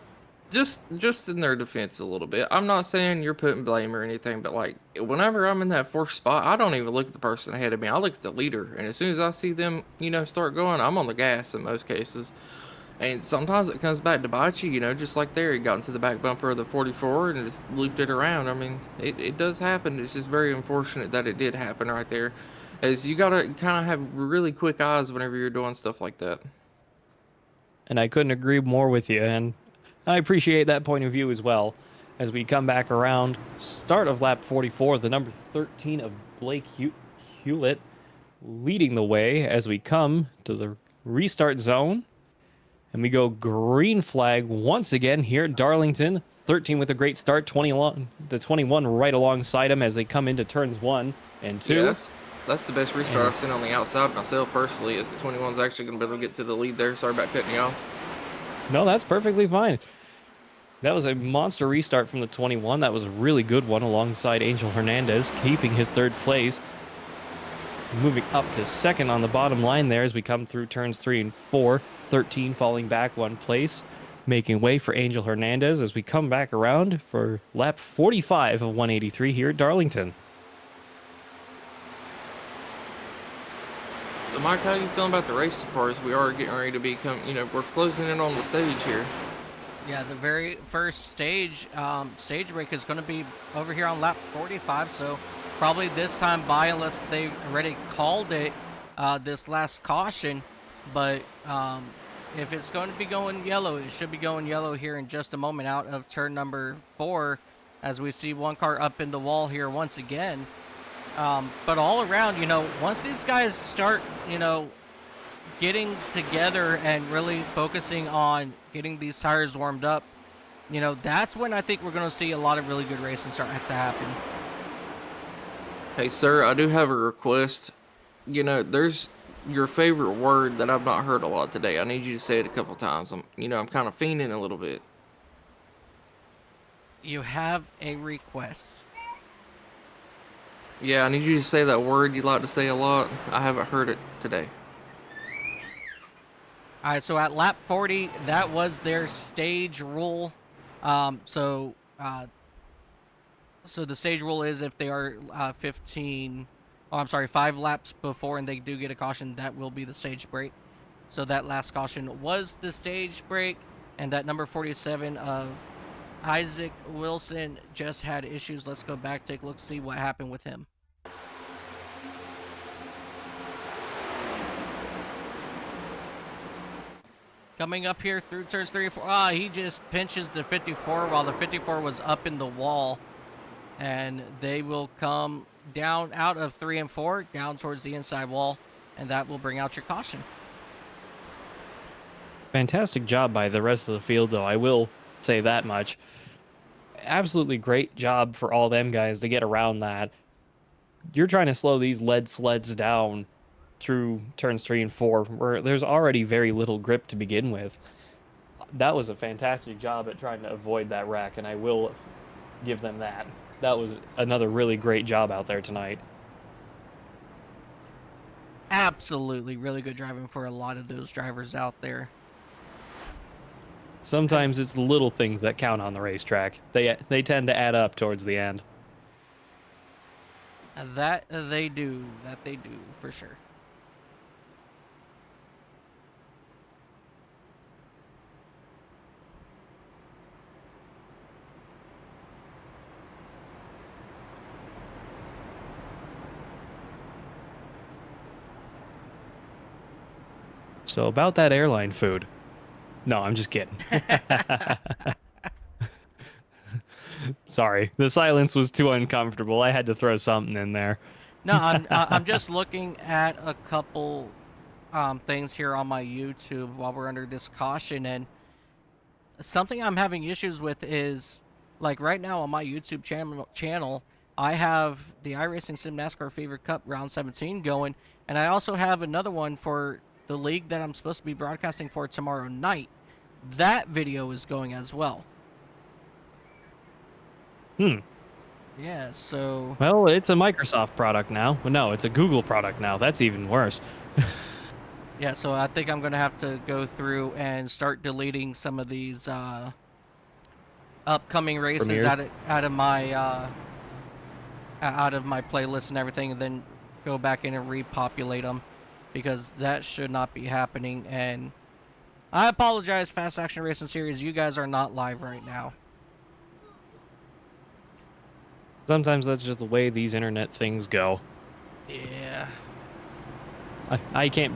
just in their defense a little bit, I'm not saying you're putting blame or anything, but, like, whenever I'm in that fourth spot, I don't even look at the person ahead of me. I look at the leader. And as soon as I see them, you know, start going, I'm on the gas in most cases. And sometimes it comes back to bite you, you know, just like there. He got into the back bumper of the 44 and just looped it around. I mean, it does happen. It's just very unfortunate that it did happen right there. As you got to kind of have really quick eyes whenever you're doing stuff like that. And I couldn't agree more with you. And I appreciate that point of view as well. As we come back around, start of lap 44, the number 13 of Blake Hewlett leading the way as we come to the restart zone. And we go green flag once again here at Darlington. 13 with a great start, 21 right alongside him as they come into turns 1 and 2. Yeah, that's the best restart I've seen on the outside myself personally, is the 21's actually going to be able to get to the lead there. Sorry about cutting you off. No, that's perfectly fine. That was a monster restart from the 21. That was a really good one alongside Angel Hernandez, keeping his third place. Moving up to second on the bottom line there as we come through turns 3 and 4. 13 falling back 1 place, making way for Angel Hernandez as we come back around for lap 45 of 183 here at Darlington. So, Mike, how you feeling about the race so far as we are getting ready to become, we're closing in on the stage here. Yeah, the very first stage break is going to be over here on lap 45, so probably this time by, unless they already called it this last caution. But if it's going to be going yellow, it should be going yellow here in just a moment out of turn number 4, as we see one car up in the wall here once again. But all around, once these guys start, getting together and really focusing on getting these tires warmed up, that's when I think we're going to see a lot of really good racing start to happen. Hey, sir, I do have a request. There's your favorite word that I've not heard a lot today. I need you to say it a couple times. I'm kind of fiending a little bit. You have a request. Yeah, I need you to say that word you like to say a lot. I haven't heard it today. All right, so at lap 40, that was their stage rule. So the stage rule is if they are 5 laps before and they do get a caution, that will be the stage break. So that last caution was the stage break, and that number 47 of Isaac Wilson just had issues. Let's go back, take a look, see what happened with him. Coming up here through turns 3 and 4. He just pinches the 54 while the 54 was up in the wall. And they will come down out of 3 and 4, down towards the inside wall, and that will bring out your caution. Fantastic job by the rest of the field, though. I will say that much. Absolutely great job for all them guys to get around that. You're trying to slow these lead sleds down through turns 3 and 4, where there's already very little grip to begin with. That was a fantastic job at trying to avoid that wreck, and I will give them that. That was another really great job out there tonight. Absolutely, really good driving for a lot of those drivers out there. Sometimes it's the little things that count on the racetrack. They tend to add up towards the end. That they do, for sure. So about that airline food. No, I'm just kidding. Sorry, the silence was too uncomfortable. I had to throw something in there. No, I'm just looking at a couple things here on my YouTube while we're under this caution, and something I'm having issues with is, like, right now on my YouTube channel, I have the iRacing Sim NASCAR Favorite Cup Round 17 going, and I also have another one for the league that I'm supposed to be broadcasting for tomorrow night. That video is going as well. Yeah, so... Well, it's a Microsoft product now. Well, no, it's a Google product now. That's even worse. Yeah, so I think I'm going to have to go through and start deleting some of these upcoming races out of my playlist and everything, and then go back in and repopulate them, because that should not be happening. And I apologize, Fast Action Racing Series, you guys are not live right now. Sometimes that's just the way these internet things go. Yeah. I can't...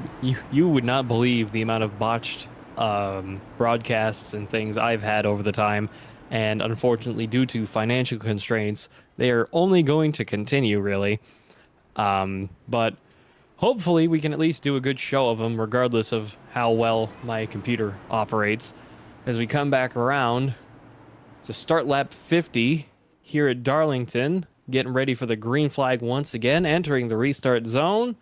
You would not believe the amount of botched broadcasts and things I've had over the time. And unfortunately, due to financial constraints, they are only going to continue, really. But hopefully we can at least do a good show of them, regardless of how well my computer operates. As we come back around to start lap 50 here at Darlington, getting ready for the green flag once again, entering the restart zone.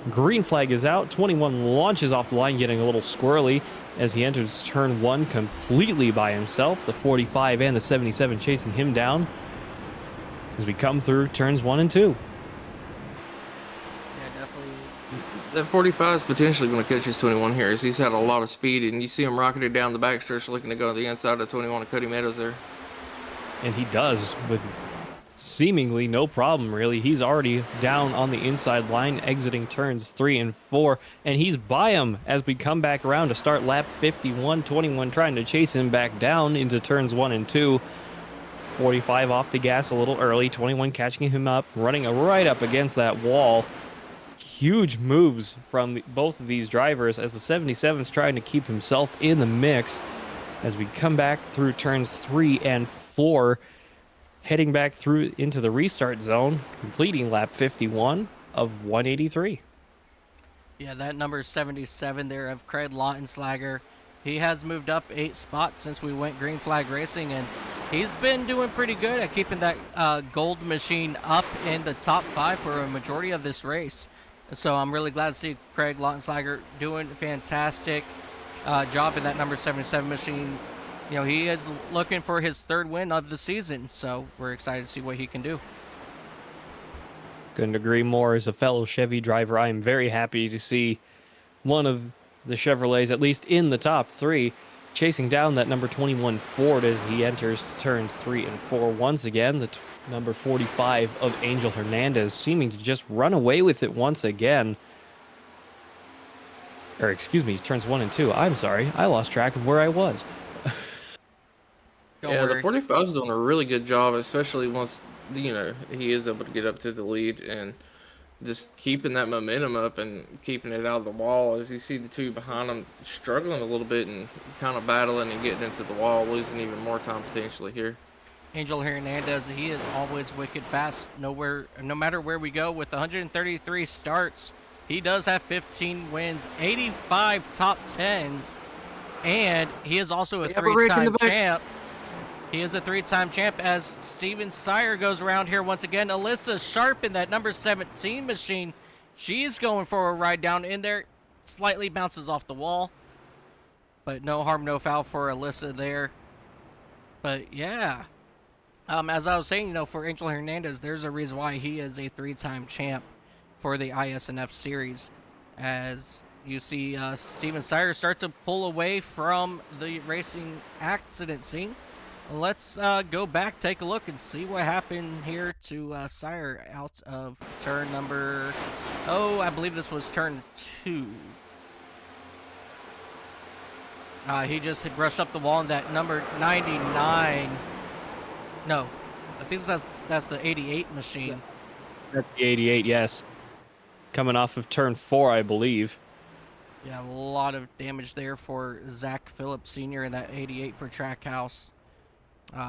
Green flag is out. 21 launches off the line, getting a little squirrely as he enters turn 1 completely by himself. The 45 and the 77 chasing him down as we come through turns 1 and 2. Yeah, definitely. That 45 is potentially going to catch his 21 here, as he's had a lot of speed, and you see him rocketed down the backstretch looking to go to the inside of 21 of Cody Meadows there. And he does with seemingly no problem, really. He's already down on the inside line, exiting turns 3 and 4, and he's by him as we come back around to start lap 51. 21 trying to chase him back down into turns 1 and 2. 45 off the gas a little early. 21 catching him up, running right up against that wall. Huge moves from both of these drivers as the 77's trying to keep himself in the mix as we come back through turns 3 and 4, heading back through into the restart zone, completing lap 51 of 183. Yeah, that number 77 there of Craig Lautenslager. He has moved up 8 spots since we went green flag racing, and he's been doing pretty good at keeping that gold machine up in the top 5 for a majority of this race. So I'm really glad to see Craig Lautenslager doing a fantastic job in that number 77 machine. You know, he is looking for his 3rd win of the season, so we're excited to see what he can do. Couldn't agree more. As a fellow Chevy driver, I am very happy to see one of the Chevrolets, at least in the top 3, chasing down that number 21 Ford as he enters turns 3 and 4 once again. The number 45 of Angel Hernandez seeming to just run away with it once again. Or excuse me, turns 1 and 2. I'm sorry, I lost track of where I was. Don't Yeah, worry. the 45 is doing a really good job, especially once, you know, he is able to get up to the lead and just keeping that momentum up and keeping it out of the wall. As you see the 2 behind him struggling a little bit and kind of battling and getting into the wall, losing even more time potentially here. Angel Hernandez, he is always wicked fast. No matter where we go, with 133 starts, he does have 15 wins, 85 top 10s, and he is also a 3-time champ. He is a 3-time champ as Steven Sire goes around here once again. Alyssa Sharp in that number 17 machine. She's going for a ride down in there. Slightly bounces off the wall. But no harm, no foul for Alyssa there. But yeah. As I was saying, you know, for Angel Hernandez, there's a reason why he is a 3-time champ for the ISNF series. As you see Steven Sire start to pull away from the racing accident scene. Let's go back, take a look, and see what happened here to Sire out of turn number... Oh, I believe this was turn 2. He just had brushed up the wall in that number 99. No, I think that's the 88 machine. That's the 88, yes. Coming off of turn 4, I believe. Yeah, a lot of damage there for Zach Phillips Sr. in that 88 for Trackhouse.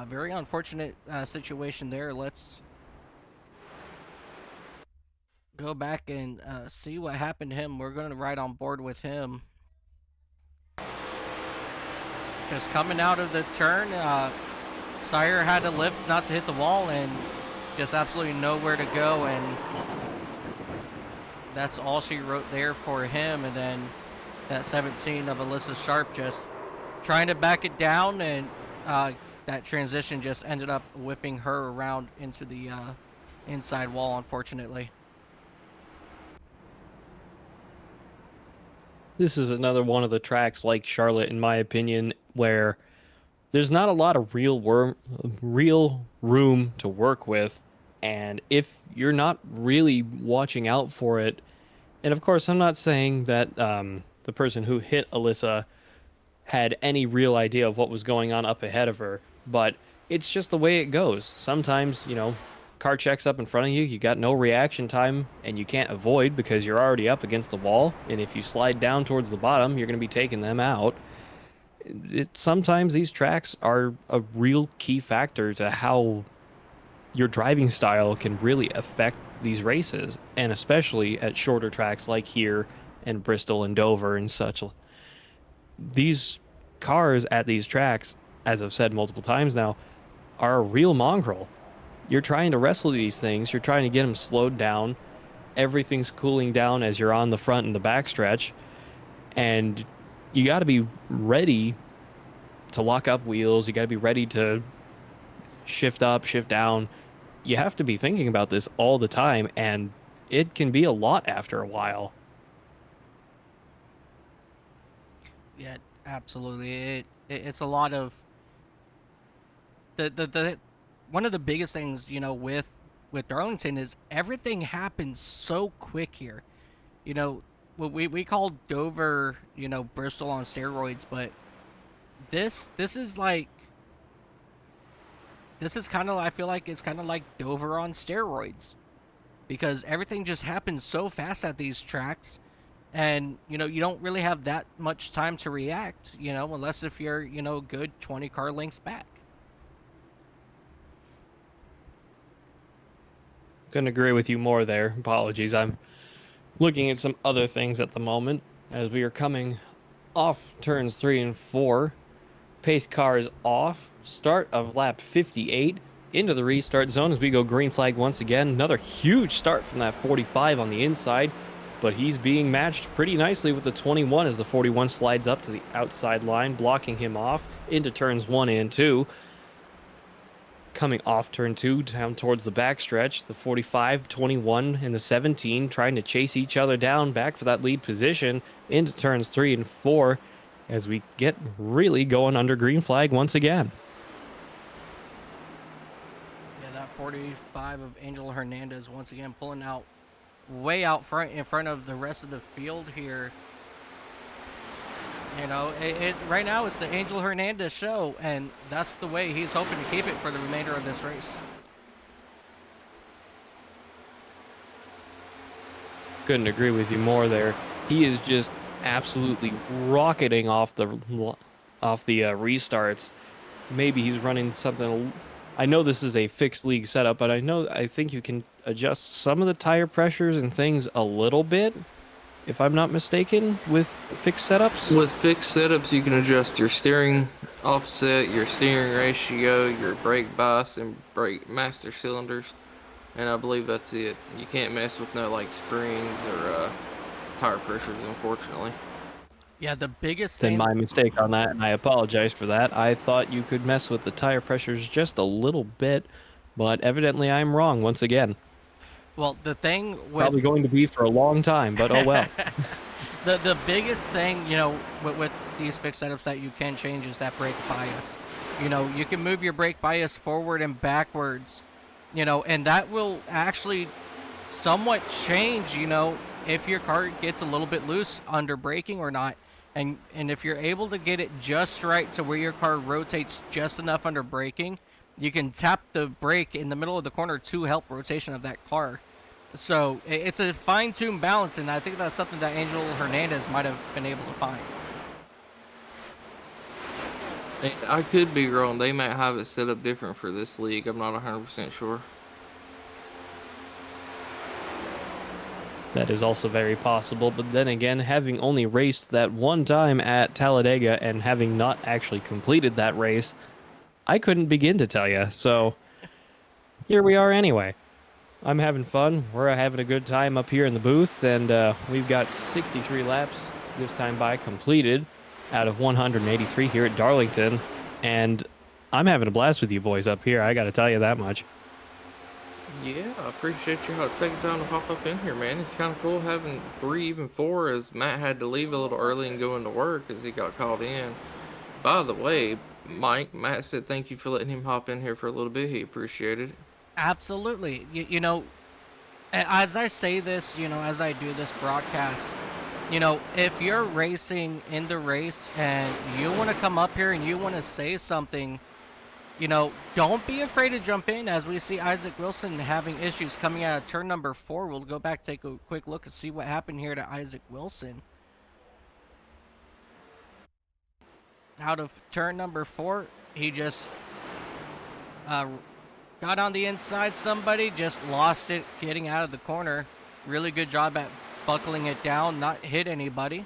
Very unfortunate situation there. Let's go back and see what happened to him. We're going to ride on board with him. Just coming out of the turn, Sire had to lift not to hit the wall and just absolutely nowhere to go. And that's all she wrote there for him. And then that 17 of Alyssa Sharp just trying to back it down, and that transition just ended up whipping her around into the inside wall, unfortunately. This is another one of the tracks like Charlotte, in my opinion, where there's not a lot of real room to work with. And if you're not really watching out for it, and of course, I'm not saying that the person who hit Alyssa had any real idea of what was going on up ahead of her, but it's just the way it goes. Sometimes, you know, car checks up in front of you, you got no reaction time, and you can't avoid because you're already up against the wall, and if you slide down towards the bottom, you're going to be taking them out. Sometimes these tracks are a real key factor to how your driving style can really affect these races, and especially at shorter tracks like here and Bristol and Dover and such. These cars at these tracks, as I've said multiple times now, are a real mongrel. You're trying to wrestle these things, you're trying to get them slowed down, everything's cooling down as you're on the front and the back stretch, and you got to be ready to lock up wheels. You got to be ready to shift up, shift down. You have to be thinking about this all the time, and it can be a lot after a while. Yeah, absolutely. It's a lot of the one of the biggest things, with Darlington is everything happens so quick here. You know, we call Dover, Bristol on steroids, but this is like this is kind of I feel like it's kind of like Dover on steroids because everything just happens so fast at these tracks. And, you don't really have that much time to react, unless if you're, good 20 car lengths back. Couldn't agree with you more there. Apologies. I'm looking at some other things at the moment as we are coming off turns 3 and 4. Pace car is off. Start of lap 58 into the restart zone as we go green flag once again. Another huge start from that 45 on the inside, but he's being matched pretty nicely with the 21 as the 41 slides up to the outside line, blocking him off into turns 1 and 2. Coming off turn 2 down towards the backstretch, the 45, 21, and the 17 trying to chase each other down back for that lead position into turns 3 and 4 as we get really going under green flag once again. Yeah, that 45 of Angel Hernandez once again pulling out way out front in front of the rest of the field here. Right now it's the Angel Hernandez show, and that's the way he's hoping to keep it for the remainder of this race. Couldn't agree with you more there. He is just absolutely rocketing off the restarts. Maybe he's running something. I know this is a fixed league setup, but I think you can adjust some of the tire pressures and things a little bit, if I'm not mistaken, with fixed setups. With fixed setups, you can adjust your steering offset, your steering ratio, your brake bias, and brake master cylinders. And I believe that's it. You can't mess with no like springs or tire pressures, unfortunately. Yeah, the biggest Then thing. my mistake on that, and I apologize for that. I thought you could mess with the tire pressures just a little bit, but evidently I'm wrong once again. Well, the thing with Probably going to be for a long time, but oh well. the biggest thing, with these fixed setups that you can change is that brake bias. You can move your brake bias forward and backwards, and that will actually somewhat change, if your car gets a little bit loose under braking or not. And if you're able to get it just right to where your car rotates just enough under braking, you can tap the brake in the middle of the corner to help rotation of that car. So it's a fine-tuned balance, and I think that's something that Angel Hernandez might have been able to find. I could be wrong. They might have it set up different for this league. I'm not 100% sure. That is also very possible, but then again, having only raced that one time at Talladega and having not actually completed that race, I couldn't begin to tell you. So here we are anyway. I'm having fun. We're having a good time up here in the booth, and we've got 63 laps this time by completed out of 183 here at Darlington, and I'm having a blast with you boys up here. I got to tell you that much. Yeah, I appreciate you taking time to pop up in here, man. It's kind of cool having 3, even 4, as Matt had to leave a little early and go into work as he got called in. By the way, Matt said thank you for letting him hop in here for a little bit. He appreciated it. Absolutely. As I say this, as I do this broadcast, if you're racing in the race and you want to come up here and you want to say something, don't be afraid to jump in. As we see Isaac Wilson having issues coming out of turn number 4. We'll go back, take a quick look and see what happened here to Isaac Wilson. Out of turn number 4, he just got on the inside. Somebody just lost it getting out of the corner. Really good job at buckling it down, not hit anybody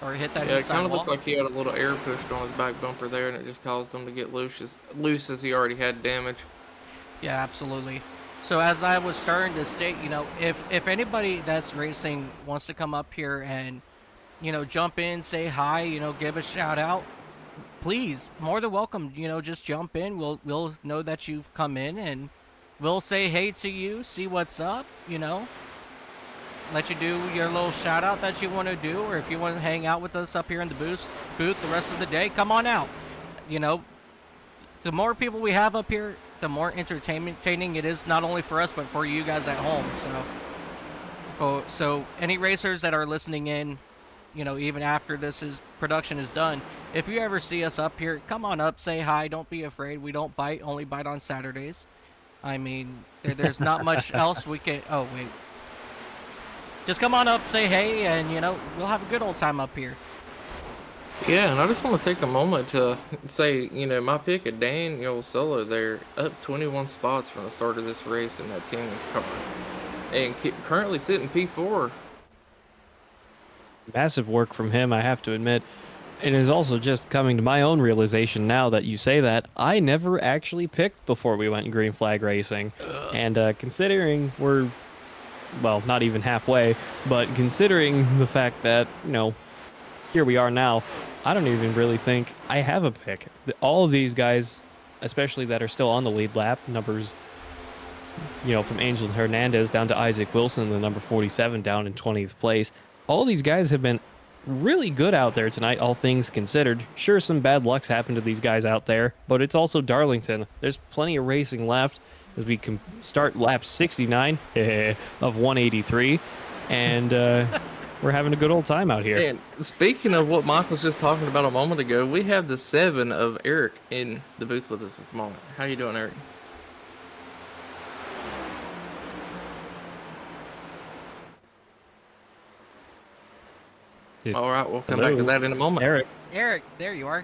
or hit that Yeah, it inside kind of wall. looked like he had a little air pushed on his back bumper there, and it just caused him to get loose as he already had damage. Yeah, absolutely. So as I was starting to state, if anybody that's racing wants to come up here and, jump in, say hi, give a shout out, please, more than welcome. Just jump in. We'll know that you've come in, and we'll say hey to you, see what's up. Let you do your little shout out that you want to do, or if you want to hang out with us up here in the booth the rest of the day, come on out. The more people we have up here, the more entertaining it is, not only for us but for you guys at home. So any racers that are listening in, even after production is done, if you ever see us up here, come on up, say hi, don't be afraid. We don't bite, only bite on Saturdays. I mean, there's not much else we can. Oh wait, just come on up, say hey, and we'll have a good old time up here. Yeah, and I just want to take a moment to say, my pick of Daniel Solo there, up 21 spots from the start of this race in that team car, and currently sitting P4. Massive work from him, I have to admit. It is also just coming to my own realization now that you say that, I never actually picked before we went green flag racing. And considering we're, well, not even halfway, but considering the fact that, here we are now, I don't even really think I have a pick. All of these guys, especially that are still on the lead lap, numbers, from Angel Hernandez down to Isaac Wilson, the number 47 down in 20th place. All these guys have been really good out there tonight, all things considered. Sure, some bad luck's happened to these guys out there, but it's also Darlington. There's plenty of racing left as we can start lap 69 of 183, and we're having a good old time out here. And speaking of what Mike was just talking about a moment ago, we have the 7 of Eric in the booth with us at the moment. How you doing, Eric? Dude, all right, we'll come back to that in a moment. Eric, there you are.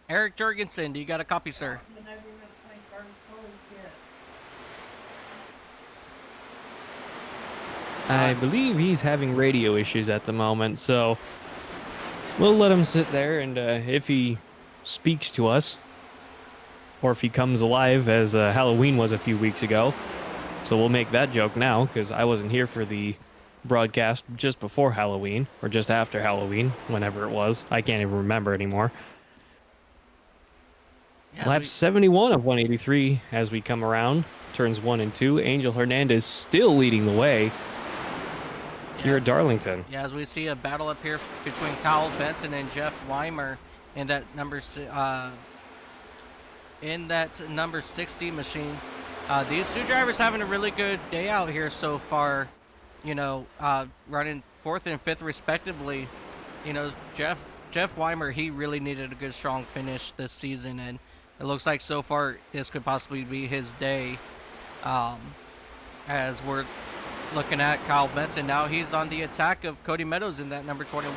Eric Jurgensen, do you got a copy, sir? I believe he's having radio issues at the moment, so we'll let him sit there, and if he speaks to us, or if he comes alive as Halloween was a few weeks ago, so we'll make that joke now, because I wasn't here for the broadcast just before Halloween, or just after Halloween, whenever it was. I can't even remember anymore. Yeah, Lap 71 of 183 as we come around. Turns 1 and 2. Angel Hernandez still leading the way here at Darlington. Yeah, as we see a battle up here between Kyle Benson and Jeff Weimer in that number 60 machine. These two drivers having a really good day out here so far. Running 4th and 5th respectively. Jeff Weimer, he really needed a good strong finish this season, and it looks like so far this could possibly be his day. As we're looking at Kyle Benson now, he's on the attack of Cody Meadows in that number 21.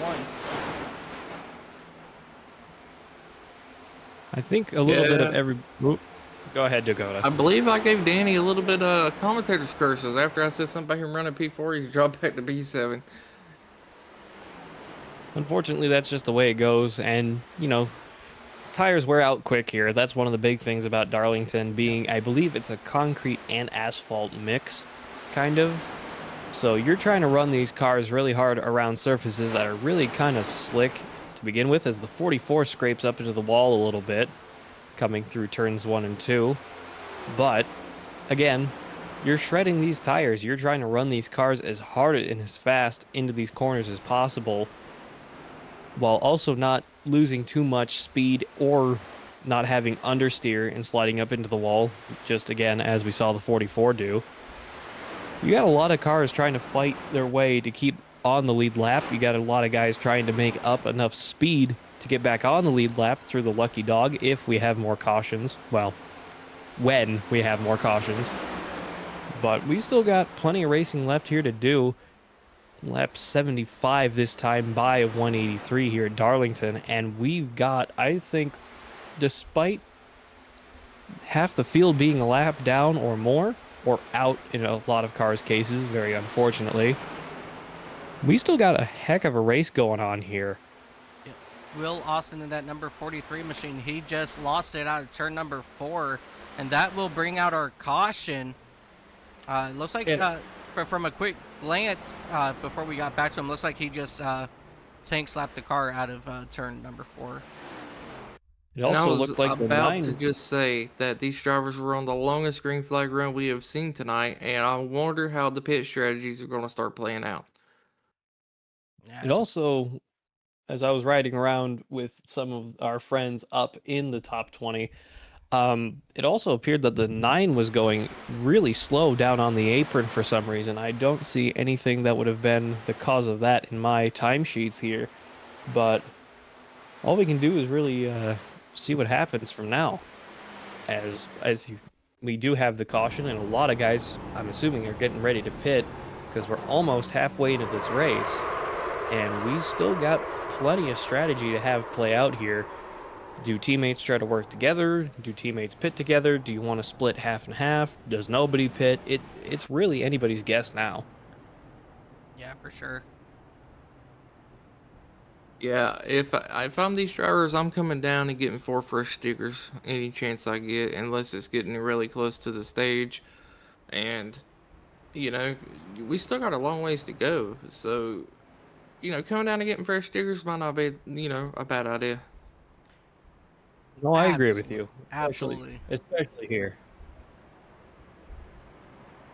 I think a little bit of every... Oop. Go ahead, Dakota. I believe I gave Danny a little bit of commentator's curses after I said something about him running P4. He dropped back to B7. Unfortunately, that's just the way it goes, and, tires wear out quick here. That's one of the big things about Darlington being, I believe it's a concrete and asphalt mix, kind of. So you're trying to run these cars really hard around surfaces that are really kind of slick to begin with, as the 44 scrapes up into the wall a little bit, coming through turns 1 and 2. But, again, you're shredding these tires. You're trying to run these cars as hard and as fast into these corners as possible, while also not losing too much speed or not having understeer and sliding up into the wall, just again, as we saw the 44 do. You got a lot of cars trying to fight their way to keep on the lead lap. You got a lot of guys trying to make up enough speed to get back on the lead lap through the lucky dog if we have more cautions. Well, when we have more cautions. But we still got plenty of racing left here to do. Lap 75 this time by of 183 here at Darlington. And we've got, I think, despite half the field being a lap down or more, or out in a lot of cars' cases, very unfortunately, we still got a heck of a race going on here. Will Austin in that number 43 machine, he just lost it out of turn number 4 and that will bring out our caution. It looks like from a quick glance before we got back to him, looks like he just tank slapped the car out of turn number 4. It And I also was looked like the about 9. to just say that these drivers were on the longest green flag run we have seen tonight, and I wonder how the pit strategies are going to start playing out. Yeah, It also, as I was riding around with some of our friends up in the top 20, it also appeared that the 9 was going really slow down on the apron for some reason. I don't see anything that would have been the cause of that in my timesheets here, but all we can do is really see what happens from now. We do have the caution, and a lot of guys, I'm assuming, are getting ready to pit because we're almost halfway into this race, and we still got plenty of strategy to have play out here. Do teammates try to work together? Do teammates pit together? Do you want to split half and half? Does nobody pit? It's really anybody's guess now. yeah, for sure. Yeah, if I'm these drivers, I'm coming down and getting 4 fresh stickers any chance I get, unless it's getting really close to the stage. And, you know, we still got a long ways to go. So, you know, coming down and getting fresh stickers might not be, you know, a bad idea. No, I agree with you. Absolutely. Especially here.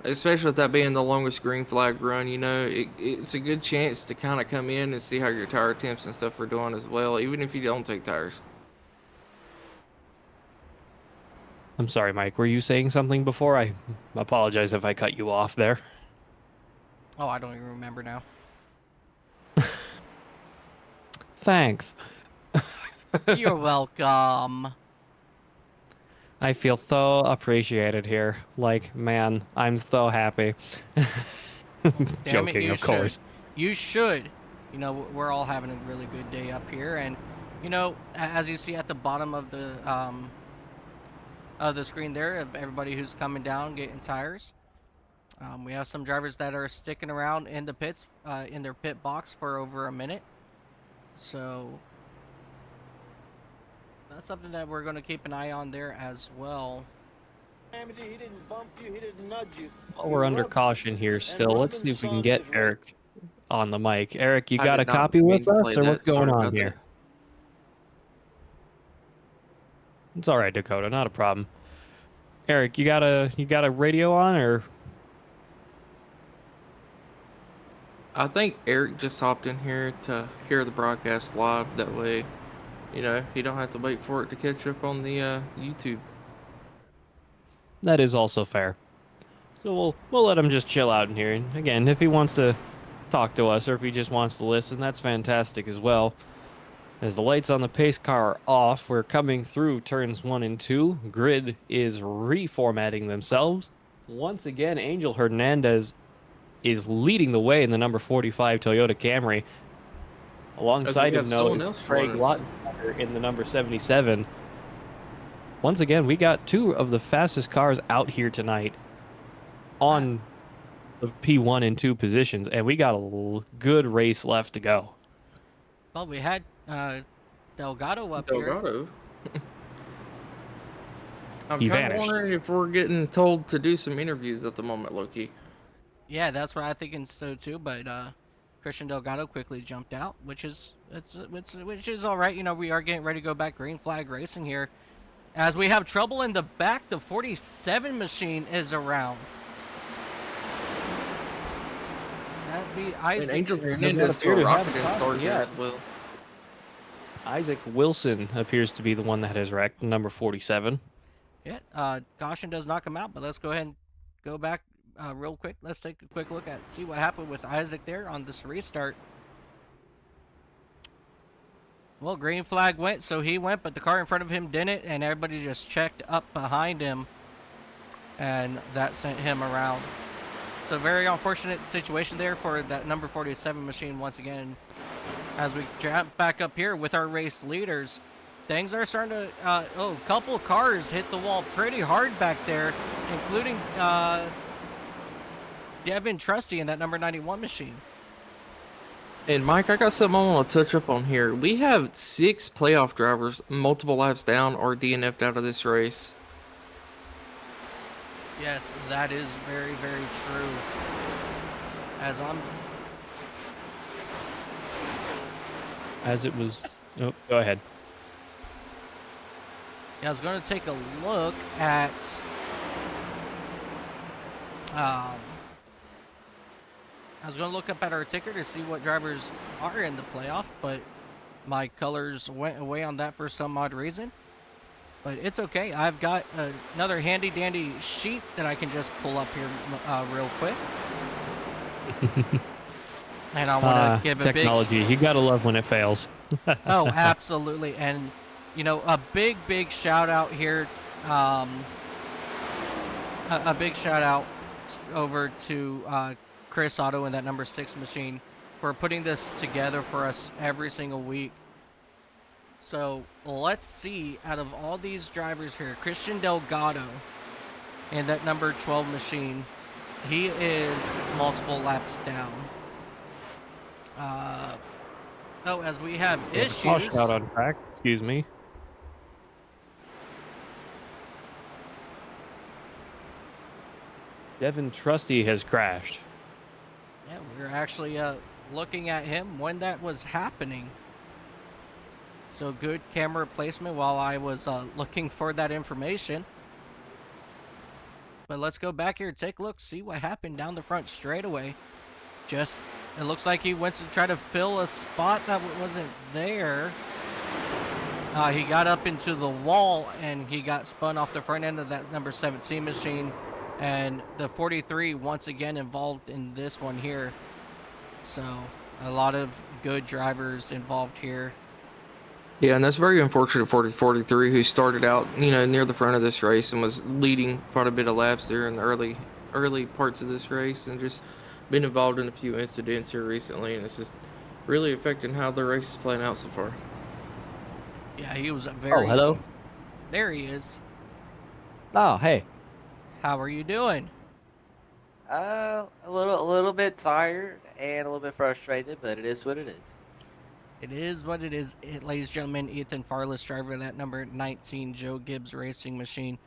Especially with that being the longest green flag run, you know, it's a good chance to kind of come in and see how your tire temps and stuff are doing as well, even if you don't take tires. I'm sorry, Mike. Were you saying something before? I apologize if I cut you off there. Oh, I don't even remember now. Thanks. You're welcome. I feel so appreciated here. Like, man, I'm so happy. Damn Joking, it, you of course. You should. You know, we're all having a really good day up here, and you know, as you see at the bottom of the screen there of everybody who's coming down getting tires. We have some drivers that are sticking around in the pits, in their pit box for over a minute. So that's something that we're going to keep an eye on there as well. He didn't bump you, he didn't nudge you. While we're under caution here still, let's see if we can get Eric on the mic. Eric, you got a copy with us, or what's going on here? It's all right, Dakota, not a problem. Eric, you got a radio on, or? I think Eric just hopped in here to hear the broadcast live. That way, you know, he don't have to wait for it to catch up on the YouTube. That is also fair. So we'll let him just chill out in here. And again, if he wants to talk to us or if he just wants to listen, that's fantastic as well. As the lights on the pace car are off, we're coming through turns 1 and 2. Grid is reformatting themselves. Once again, Angel Hernandez is leading the way in the number 45 Toyota Camry. Alongside him, Craig Lautenschlager in the number 77. Once again, we got 2 of the fastest cars out here tonight on the P1 and 2 positions, and we got a good race left to go. Well, we had Delgado up here. Delgado? I'm He kind of vanished. wondering if we're getting told to do some interviews at the moment, Loki. Yeah, that's what I think so too. But Christian Delgado quickly jumped out, which is all right. You know, we are getting ready to go back green flag racing here, as we have trouble in the back. The 47 machine is around. That'd be Isaac. And Angel Doesn't Hernandez appear to have rocketed a start there yet. as well. Isaac Wilson appears to be the one that has wrecked, number 47. Yeah, caution does knock him out, but let's go ahead and go back real quick. Let's take a quick look at see what happened with Isaac there on this restart. Well, green flag went, so he went, but the car in front of him didn't, and everybody just checked up behind him, and that sent him around. So very unfortunate situation there for that number 47 machine once again. As we jump back up here with our race leaders, things are starting to, a couple cars hit the wall pretty hard back there, including Devin Trusty in that number 91 machine. And Mike, I got something I want to touch up on here. We have 6 playoff drivers multiple laps down or DNF'd out of this race. Yes, that is very, very true. As I'm As it was. Oh, go ahead. Yeah, I was going to take a look at I was going to look up at our ticker to see what drivers are in the playoff, but my colors went away on that for some odd reason. But it's okay. I've got another handy dandy sheet that I can just pull up here real quick. And I want to give a big technology. You gotta love when it fails. Oh, absolutely. And, you know, a big shout out here. A big shout out over to Chris Otto and that number 6 machine for putting this together for us every single week. So let's see, out of all these drivers here, Christian Delgado and that number 12 machine, he is multiple laps down. As we have issues. Caution out on track. Excuse me. Devin Trusty has crashed. Yeah, we were actually looking at him when that was happening. So good camera placement while I was looking for that information. But let's go back here and take a look, see what happened down the front straightaway. It looks like he went to try to fill a spot that wasn't there. He got up into the wall and he got spun off the front end of that number 17 machine. And the 43 once again involved in this one here. So a lot of good drivers involved here. Yeah, and that's very unfortunate for the 43, who started out, near the front of this race and was leading quite a bit of laps there in the early parts of this race, and just been involved in a few incidents here recently, and it's just really affecting how the race is playing out so far. Yeah, he was very... Oh, hello. There he is. Oh, hey. How are you doing? A little bit tired and a little bit frustrated, but it is what it is. It is what it is, ladies and gentlemen. Ethan Farless, driver of that number 19 Joe Gibbs Racing Machine.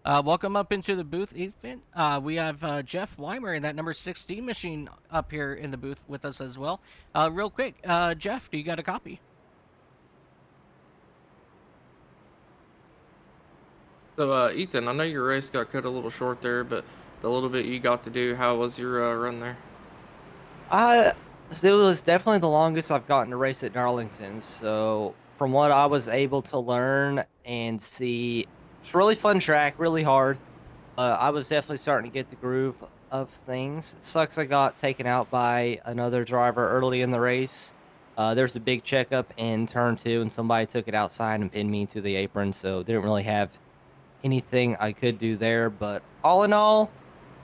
Welcome up into the booth, Ethan. We have Jeff Weimer in that number 16 machine up here in the booth with us as well. Real quick, Jeff, do you got a copy? So, Ethan, I know your race got cut a little short there, but the little bit you got to do, how was your run there? It was definitely the longest I've gotten to race at Darlington. So from what I was able to learn and see, it's a really fun track, really hard. I was definitely starting to get the groove of things. It sucks I got taken out by another driver early in the race. There's a big checkup in turn 2, and somebody took it outside and pinned me to the apron, so didn't really have anything I could do there. But all in all,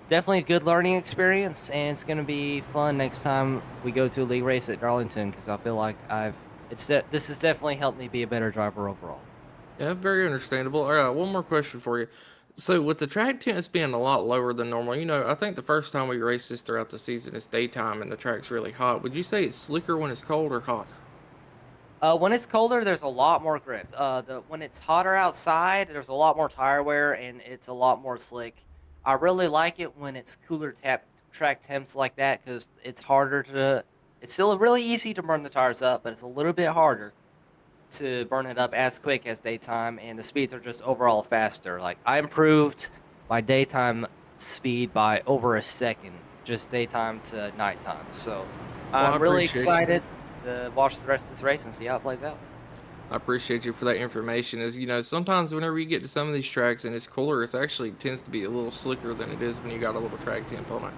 definitely a good learning experience, and it's going to be fun next time we go to a league race at Darlington, because I feel like this has definitely helped me be a better driver overall. Yeah, very understandable. All right, one more question for you. So with the track temps being a lot lower than normal, I think the first time we race this throughout the season is daytime and the track's really hot. Would you say it's slicker when it's cold or hot? When it's colder, there's a lot more grip. When it's hotter outside, there's a lot more tire wear, and it's a lot more slick. I really like it when it's cooler track temps like that, because it's still really easy to burn the tires up, but it's a little bit harder to burn it up as quick as daytime, and the speeds are just overall faster. Like, I improved my daytime speed by over a second, just daytime to nighttime. So Well, I I'm really appreciate excited to watch the rest of this race and see how it plays out. I appreciate you for that information. As sometimes whenever you get to some of these tracks and it's cooler, it actually tends to be a little slicker than it is when you got a little track temp on it.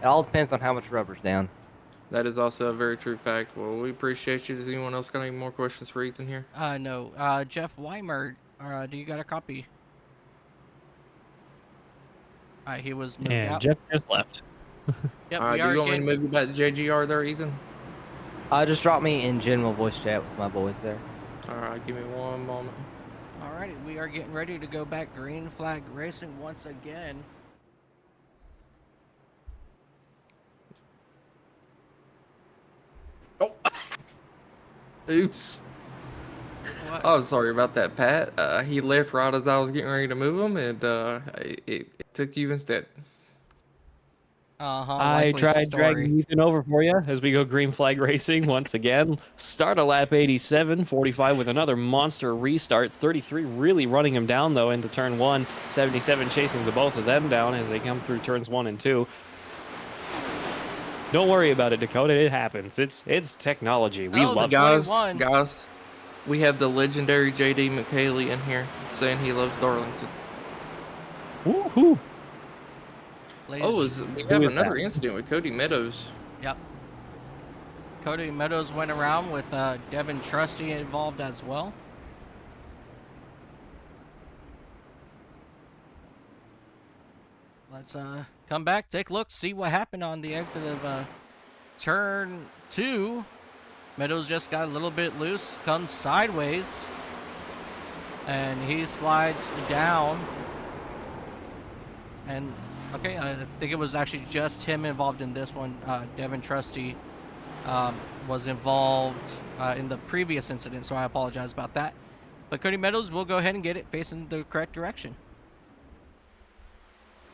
It all depends on how much rubber's down. That is also a very true fact. Well, we appreciate you. Does anyone else got any more questions for Ethan here? No. Jeff Weimer, do you got a copy? He was moved And out. Jeff just left. Yep, All right, do you want me to move you back to JGR there, Ethan? Just drop me in general voice chat with my boys there. All right, give me one moment. Alrighty, we are getting ready to go back green flag racing once again. Oh, oops. What? Oh, sorry about that, Pat. He left right as I was getting ready to move him, and it took you instead. I tried dragging Ethan over for you as we go green flag racing once again. Start a lap 87, 45 with another monster restart. 33 really running him down, though, into turn 1. 77 chasing the both of them down as they come through turns 1 and 2. Don't worry about it, Dakota. It happens. It's technology. We Oh, the love Guys, 21. guys, we have the legendary JD McHaley in here saying he loves Darlington. Woohoo! Ladies Oh, and- we have is another that? incident with Cody Meadows. Yep. Cody Meadows went around with Devin Trusty involved as well. Let's come back, take a look, see what happened on the exit of turn 2. Meadows just got a little bit loose, comes sideways, and he slides down. And okay, I think it was actually just him involved in this one. Devin Trusty was involved in the previous incident, so I apologize about that. But Cody Meadows will go ahead and get it facing the correct direction.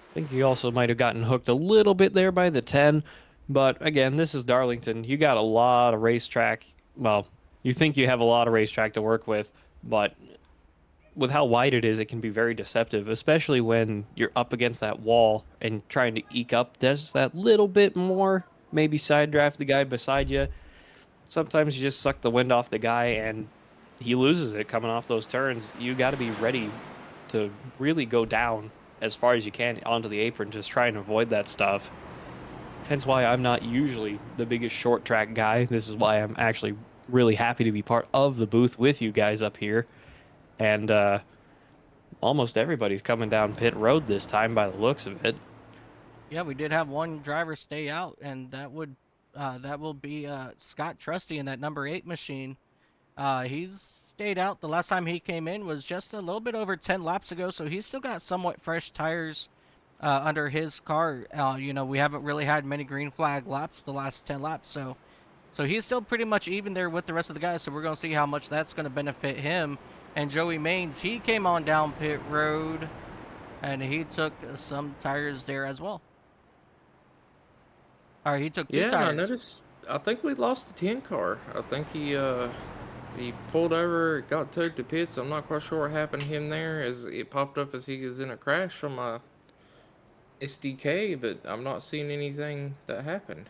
I think he also might have gotten hooked a little bit there by the 10. But again, this is Darlington. You got a lot of racetrack. Well, you think you have a lot of racetrack to work with, but with how wide it is, it can be very deceptive, especially when you're up against that wall and trying to eke up just that little bit more, maybe side draft the guy beside you. Sometimes you just suck the wind off the guy and he loses it coming off those turns. You got to be ready to really go down as far as you can onto the apron, just try and avoid that stuff. Hence why I'm not usually the biggest short track guy. This is why I'm actually really happy to be part of the booth with you guys up here. And almost everybody's coming down pit road this time by the looks of it. Yeah, we did have one driver stay out, and that will be Scott Trusty in that number 8 machine. He's stayed out. The last time he came in was just a little bit over 10 laps ago, so he's still got somewhat fresh tires under his car. You know, we haven't really had many green flag laps the last 10 laps, so he's still pretty much even there with the rest of the guys, so we're going to see how much that's going to benefit him. And Joey Maines, he came on down pit road, and he took some tires there as well. All right, he took 2 Yeah, tires. I noticed. I think we lost the 10 car. I think he pulled over, got towed to pits. I'm not quite sure what happened to him there, as it popped up as he was in a crash from my SDK, but I'm not seeing anything that happened.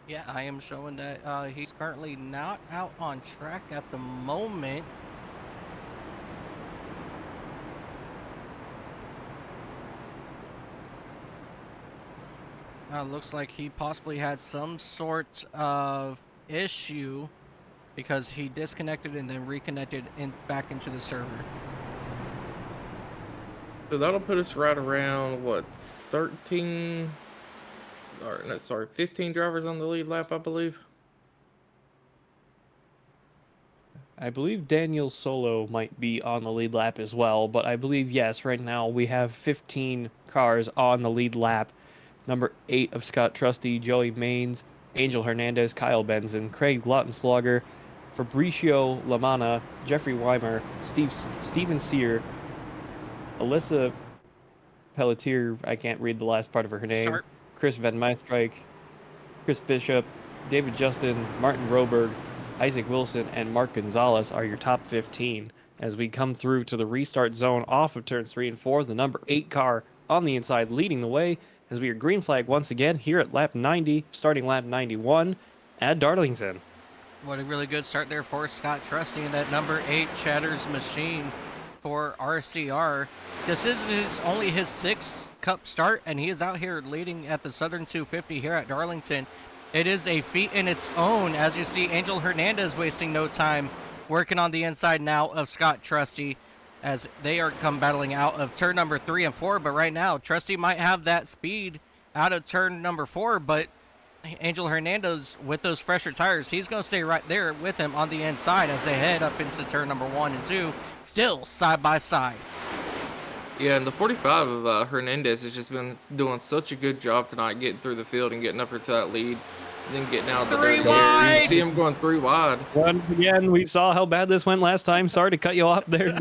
Yeah, I am showing that he's currently not out on track at the moment. Looks like he possibly had some sort of issue because he disconnected and then reconnected back into the server. So that'll put us right around, what, 13... Or, no, sorry, 15 drivers on the lead lap, I believe. I believe Daniel Solo might be on the lead lap as well, but I believe, yes, right now we have 15 cars on the lead lap. Number 8 of Scott Trusty, Joey Maines, Angel Hernandez, Kyle Benson, Craig Lawton-Slugger, Fabricio Lamana, Jeffrey Weimer, Steven Sear, Alyssa Pelletier, I can't read the last part of her name, Sharp. Chris Van Maestryk, Chris Bishop, David Justin, Martin Roberg, Isaac Wilson, and Mark Gonzalez are your top 15. As we come through to the restart zone off of turns 3 and 4, the number 8 car on the inside leading the way as we are green flag once again here at lap 90, starting lap 91 at Darlington. What a really good start there for Scott Trusty in that number 8 Chatters machine for RCR. This is only his 6th Cup start, and he is out here leading at the Southern 250 here at Darlington. It is a feat in its own, as you see Angel Hernandez wasting no time working on the inside now of Scott Trusty as they are come battling out of turn number 3 and 4. But right now, Trusty might have that speed out of turn number 4, but Angel Hernandez, with those fresher tires, he's going to stay right there with him on the inside as they head up into turn number 1 and 2, still side by side. Yeah, and the 45 of Hernandez has just been doing such a good job tonight getting through the field and getting up into that lead. then getting out of the Three dirt here. wide! You see him going 3 wide. Once again, we saw how bad this went last time. Sorry to cut you off there.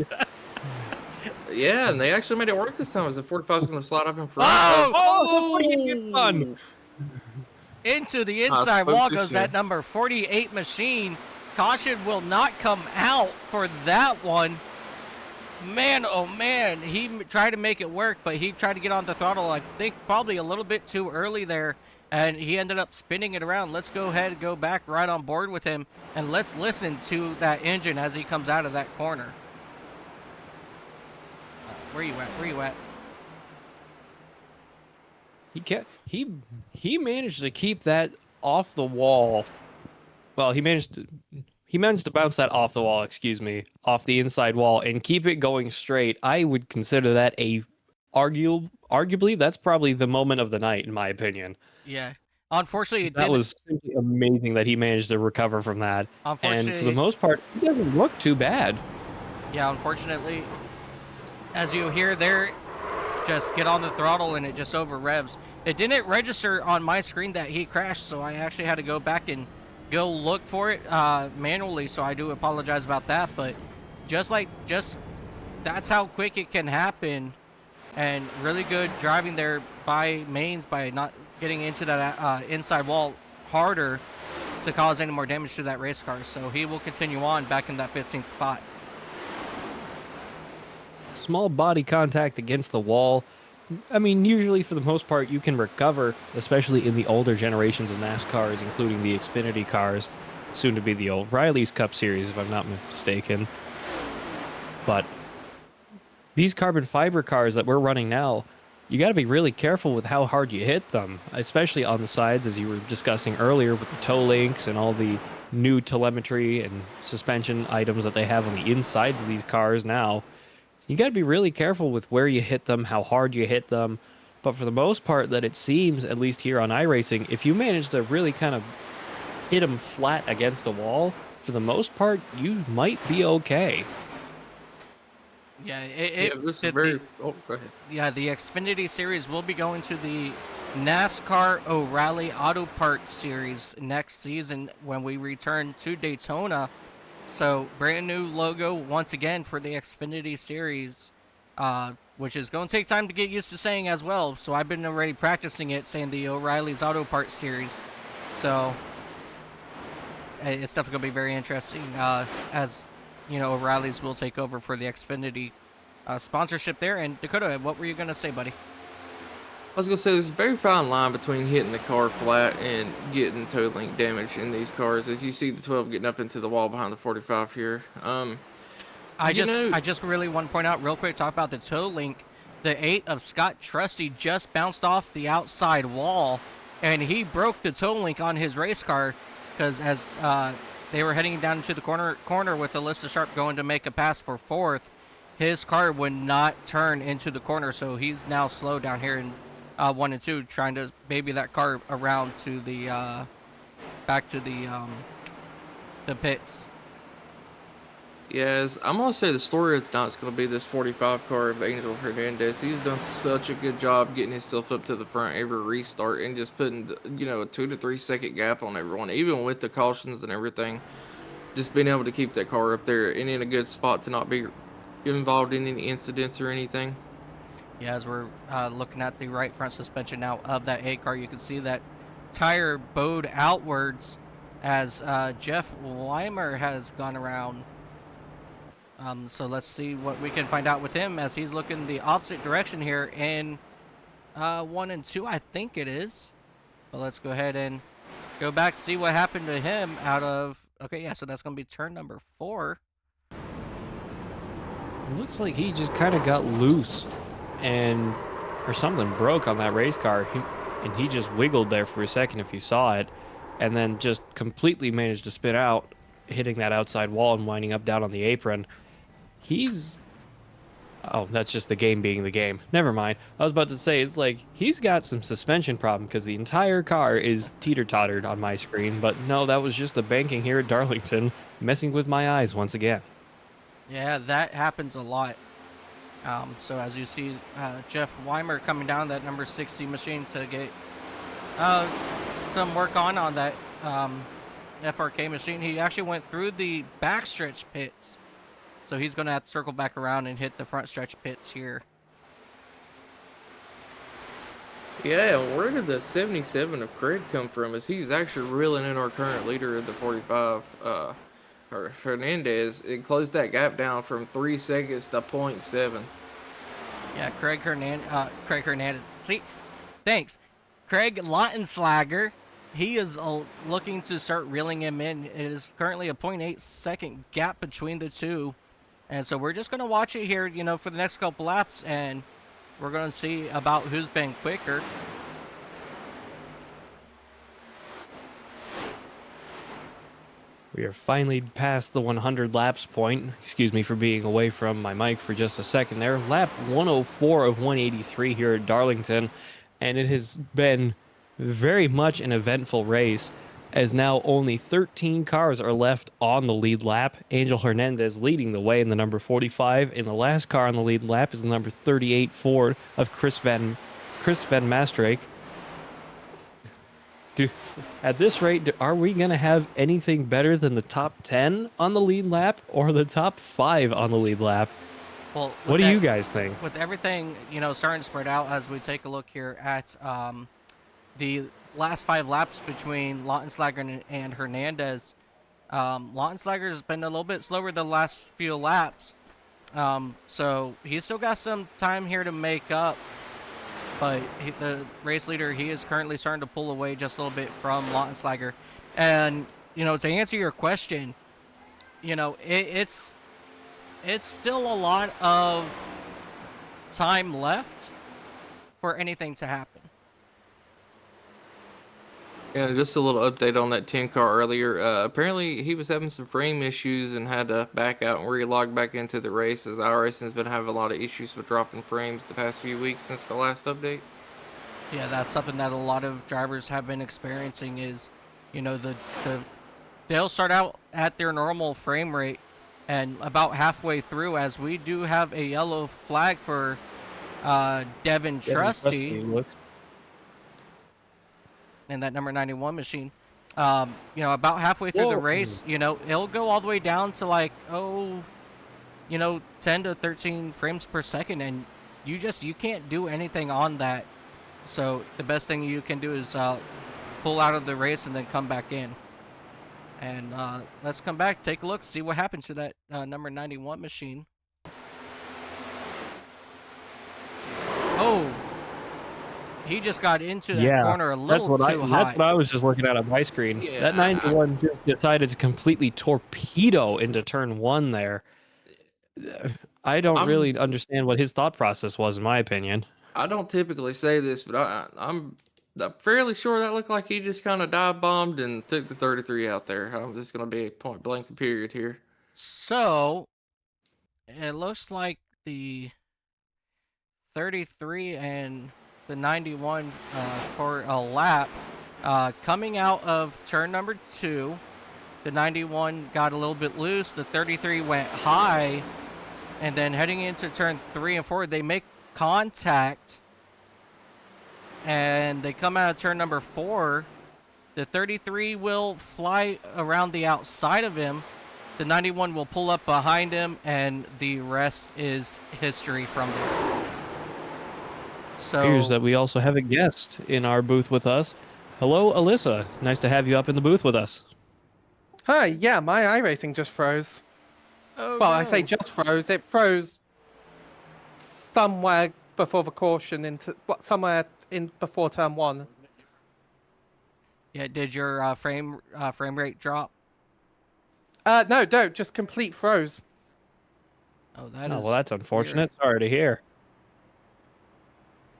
Yeah, and they actually made it work this time. As the 45 is going to slide up in front. Oh! What are you getting on? Into the I inside spoke wall too goes soon. that number 48 machine. Caution will not come out for that one. Man, oh man, he tried to make it work, but he tried to get on the throttle, I think, probably a little bit too early there, and he ended up spinning it around. Let's go ahead and go back right on board with him, and let's listen to that engine as he comes out of that corner. Where you at? Where you at? He managed to keep that off the wall. Well, he managed to bounce that off the wall, excuse me, off the inside wall and keep it going straight. I would consider that arguably that's probably the moment of the night in my opinion. Yeah. Unfortunately, it That didn't. was simply amazing that he managed to recover from that. And for the Unfortunately, most part, he doesn't look too bad. yeah, unfortunately, as you hear there, just get on the throttle and it just over revs. It didn't register on my screen that he crashed, so I actually had to go back and go look for it manually, so I do apologize about that. But just that's how quick it can happen, and really good driving there by Mains by not getting into that inside wall harder to cause any more damage to that race car. So he will continue on back in that 15th spot. Small body contact against the wall. I mean, usually for the most part, you can recover, especially in the older generations of NASCARs, including the Xfinity cars, soon to be the O'Reilly's Cup Series, if I'm not mistaken. But these carbon fiber cars that we're running now, you got to be really careful with how hard you hit them, especially on the sides, as you were discussing earlier, with the toe links and all the new telemetry and suspension items that they have on the insides of these cars now. You got to be really careful with where you hit them, how hard you hit them. But for the most part, that it seems, at least here on iRacing, if you manage to really kind of hit them flat against a wall, for the most part, you might be okay. Yeah, This is very. Oh, go ahead. Yeah, the Xfinity Series will be going to the NASCAR O'Reilly Auto Parts Series next season when we return to Daytona. So, brand new logo once again for the Xfinity Series, which is going to take time to get used to saying as well. So, I've been already practicing it, saying the O'Reilly's Auto Parts Series. So, it's definitely going to be very interesting as, you know, O'Reilly's will take over for the Xfinity sponsorship there. And Dakota, what were you going to say, buddy? I was gonna say there's a very fine line between hitting the car flat and getting toe link damage in these cars. As you see the 12 getting up into the wall behind the 45 here. I just really want to point out real quick, talk about the toe link. The 8 of Scott Trusty just bounced off the outside wall, and he broke the toe link on his race car because as they were heading down into the corner with Alyssa Sharp going to make a pass for 4th, his car would not turn into the corner, so he's now slow down here in 1 and 2, trying to baby that car around to the back to the pits. Yes, I'm gonna say the story of tonight is gonna be this 45 car of Angel Hernandez. He's done such a good job getting himself up to the front every restart and just putting, you know, a 2 to 3 second gap on everyone, even with the cautions and everything. Just being able to keep that car up there and in a good spot to not be involved in any incidents or anything. Yeah, as we're looking at the right front suspension now of that 8 car, you can see that tire bowed outwards as Jeff Weimer has gone around. So let's see what we can find out with him as he's looking the opposite direction here in 1 and 2, I think it is. But let's go ahead and go back, see what happened to him out of... Okay, yeah, so that's going to be turn number 4. It looks like he just kind of got loose or something broke on that race car. He just wiggled there for a second if you saw it, and then just completely managed to spin out, hitting that outside wall and winding up down on the apron. Oh, that's just the game being the game. Never mind. I was about to say, it's like he's got some suspension problem because the entire car is teeter-tottered on my screen, but no, that was just the banking here at Darlington messing with my eyes once again. Yeah, that happens a lot. So as you see, Jeff Weimer coming down that number 60 machine to get some work on that FRK machine. He actually went through the backstretch pits. So he's going to have to circle back around and hit the front stretch pits here. Yeah, where did the 77 of Craig come from? Is he's actually reeling in our current leader of the 45, or Hernandez. It closed that gap down from 3 seconds to 0.7. Yeah, Craig Hernandez. See, thanks. Craig Lautenslager. He is looking to start reeling him in. It is currently a 0.8 second gap between the two. And so we're just going to watch it here, you know, for the next couple laps, and we're going to see about who's been quicker. We are finally past the 100 laps point. Excuse me for being away from my mic for just a second there. Lap 104 of 183 here at Darlington. And it has been very much an eventful race, as now only 13 cars are left on the lead lap. Angel Hernandez leading the way in the number 45. And the last car on the lead lap is the number 38 Ford of Chris Van Maastricht. At this rate, are we going to have anything better than the top 10 on the lead lap or the top 5 on the lead lap? Well, What do you guys think? With everything, you know, starting to spread out as we take a look here at the last 5 laps between Lautenslager and Hernandez, Lautenslager's been a little bit slower the last few laps, so he's still got some time here to make up. But the race leader, he is currently starting to pull away just a little bit from Lautenslager. And, you know, to answer your question, you know, it's still a lot of time left for anything to happen. Yeah, just a little update on that 10 car earlier. Apparently, he was having some frame issues and had to back out and relog back into the race, as iRacing's been having a lot of issues with dropping frames the past few weeks since the last update. Yeah, that's something that a lot of drivers have been experiencing is, you know, they'll start out at their normal frame rate, and about halfway through, as we do have a yellow flag for Devin Trusty. And that number 91 machine, you know, about halfway through the race, you know, it'll go all the way down to like, 10 to 13 frames per second, and you can't do anything on that. So the best thing you can do is pull out of the race and then come back in. And let's come back, take a look, see what happens to that number 91 machine. Oh. He just got into that corner a little too high. That's what I was just looking at on my screen. Yeah, that 91 just decided to completely torpedo into turn 1 there. I don't really understand what his thought process was, in my opinion. I don't typically say this, but I'm fairly sure that looked like he just kind of dive bombed and took the 33 out there. I'm just going to be a point blank period here. So, it looks like the 33 and the 91 for a lap. Coming out of turn number 2, the 91 got a little bit loose. The 33 went high, and then heading into turn 3 and 4, they make contact, and they come out of turn number 4. The 33 will fly around the outside of him. The 91 will pull up behind him, and the rest is history from there. So, Here's that we also have a guest in our booth with us. Hello, Alyssa. Nice to have you up in the booth with us. Hi, yeah, my iRacing just froze. oh, Well, no. I say just froze. It froze somewhere before the caution somewhere in before turn 1. Yeah, did your frame rate drop? No, don't. Just complete froze. Oh, that Oh, is well, that's unfortunate. Sorry to hear.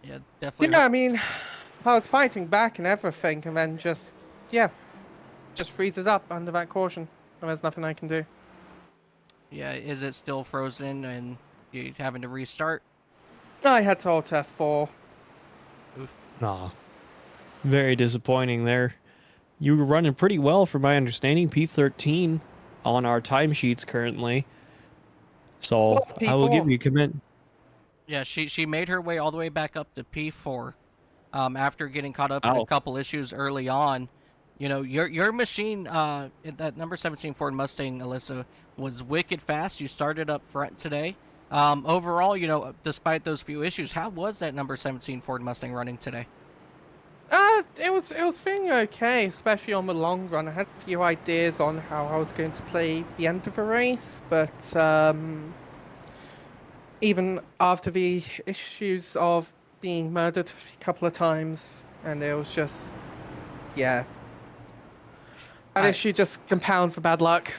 Yeah, definitely. Yeah, I mean, I was fighting back and everything, and then just freezes up under that caution, and there's nothing I can do. Yeah, is it still frozen and you having to restart? I had to alt F4. Oof. Aw. Very disappointing there. You were running pretty well, from my understanding, P13 on our timesheets currently. So What's I will give P4? you commit. Yeah, she made her way all the way back up to P4. after getting caught up in a couple issues early on. You know, your machine, that number 17 Ford Mustang, Alyssa, was wicked fast. You started up front today. Overall, you know, despite those few issues, how was that number 17 Ford Mustang running today? It was feeling okay, especially on the long run. I had a few ideas on how I was going to play the end of the race, but even after the issues of being murdered a couple of times, and it was just, yeah, that issue just compounds the bad luck.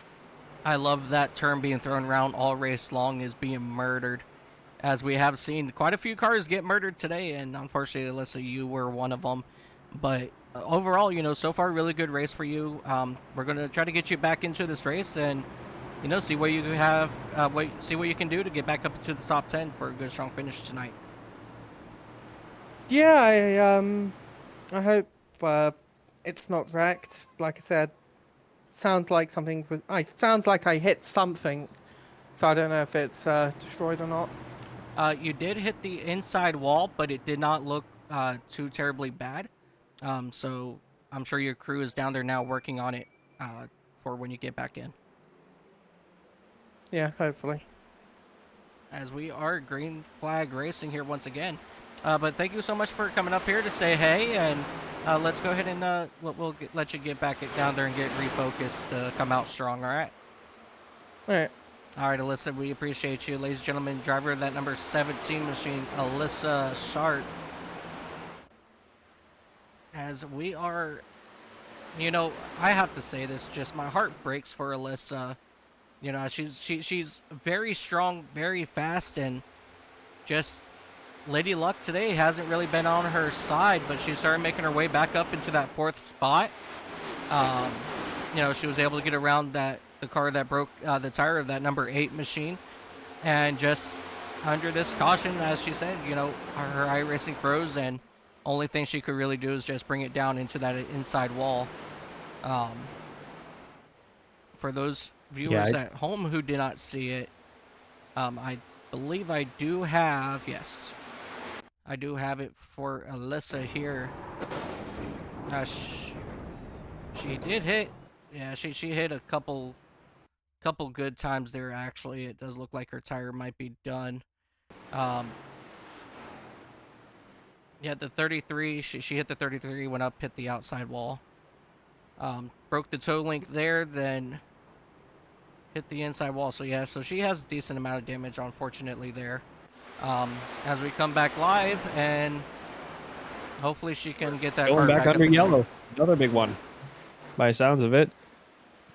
I love that term being thrown around all race long, is being murdered, as we have seen quite a few cars get murdered today, and unfortunately, Alyssa, you were one of them. But overall, you know, so far, really good race for you. We're going to try to get you back into this race and, you know, see what you have, see what you can do to get back up to the top 10 for a good, strong finish tonight. Yeah, I hope it's not wrecked. Like I said, sounds like something was. Sounds like I hit something, so I don't know if it's destroyed or not. You did hit the inside wall, but it did not look too terribly bad. So I'm sure your crew is down there now working on it for when you get back in. Yeah, hopefully. As we are green flag racing here once again. But thank you so much for coming up here to say hey, and let's go ahead and let you get back down there and get refocused to come out strong, all right? All right. All right, Alyssa, we appreciate you. Ladies and gentlemen, driver of that number 17 machine, Alyssa Sharp. As we are, you know, I have to say this, just my heart breaks for Alyssa. You know, she's very strong, very fast, and just Lady Luck today hasn't really been on her side, but she started making her way back up into that 4th spot. You know, she was able to get around the car that broke the tire of that number 8 machine, and just under this caution, as she said, you know, her iRacing froze, and only thing she could really do is just bring it down into that inside wall. For those viewers at home who did not see it, I believe I do have, yes, I do have it for Alyssa here. She did hit, yeah, she hit a couple good times there, actually. It does look like her tire might be done. Yeah, the 33, she hit the 33, went up, hit the outside wall. Broke the toe link there, then hit the inside wall. So yeah, so she has a decent amount of damage, unfortunately, there. As we come back live, and hopefully she can get that car Going back under yellow. Another big one, by sounds of it.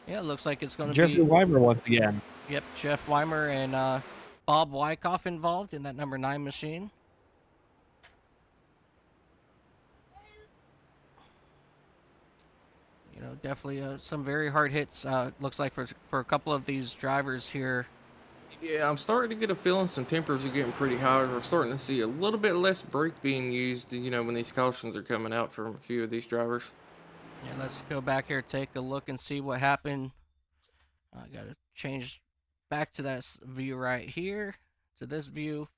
Yeah, it looks like it's going to be Jeffrey Weimer once again. Yep, Jeff Weimer and Bob Wyckoff involved in that number 9 machine. You know, definitely some very hard hits. Looks like for a couple of these drivers here. Yeah, I'm starting to get a feeling some tempers are getting pretty high. We're starting to see a little bit less brake being used, you know, when these cautions are coming out from a few of these drivers. Yeah, let's go back here, take a look and see what happened. I got to change back to that view right here, to this view.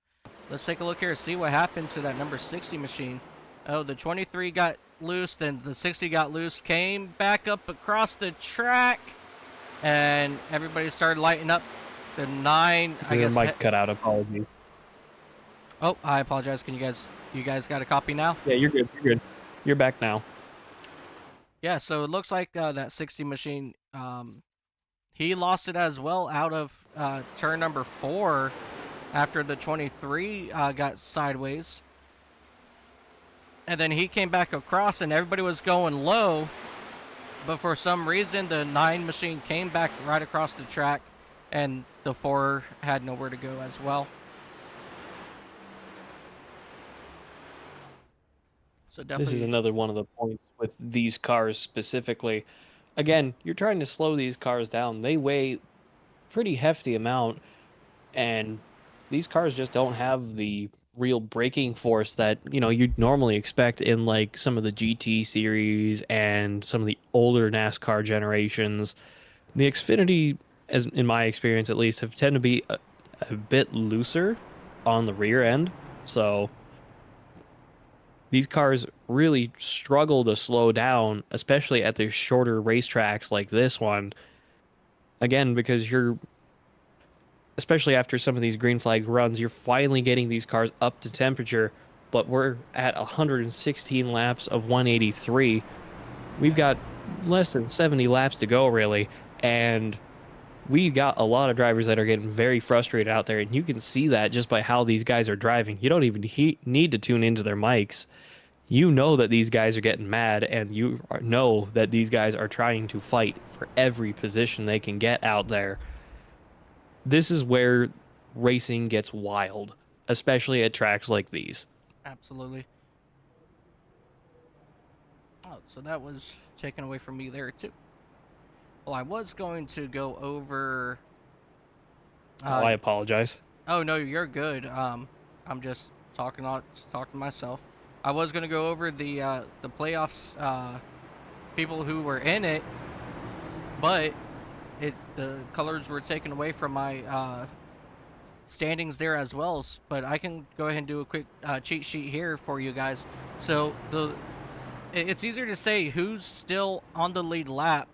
Let's take a look here and see what happened to that number 60 machine. Oh, the 23 got loose, then the 60 got loose, came back up across the track, and everybody started lighting up. The 9, I guess. Your mic cut out. Apologies. Oh, I apologize. Can you guys got a copy now? Yeah, you're good. You're good. You're back now. Yeah, so it looks like that 60 machine, he lost it as well out of turn number 4 after the 23 got sideways. And then he came back across and everybody was going low, but for some reason the 9 machine came back right across the track, and the 4 had nowhere to go as well. So definitely, This is another one of the points with these cars specifically. Again, you're trying to slow these cars down. They weigh pretty hefty amount, and these cars just don't have the real braking force that, you know, you'd normally expect in like some of the GT series and some of the older NASCAR generations. The Xfinity, as in my experience at least, have tended to be a bit looser on the rear end. So these cars really struggle to slow down, especially at the shorter racetracks like this one. Again, because especially after some of these green flag runs, you're finally getting these cars up to temperature, but we're at 116 laps of 183. We've got less than 70 laps to go, really, and we got a lot of drivers that are getting very frustrated out there, and you can see that just by how these guys are driving. You don't even need to tune into their mics. You know that these guys are getting mad, and you know that these guys are trying to fight for every position they can get out there. This is where racing gets wild, especially at tracks like these. Absolutely. Oh, so that was taken away from me there too. Well, I was going to go over. I apologize. Oh no, you're good. I'm just talking to myself. I was gonna go over the playoffs, people who were in it, but the colors were taken away from my standings there as well. But I can go ahead and do a quick cheat sheet here for you guys. So it's easier to say who's still on the lead lap,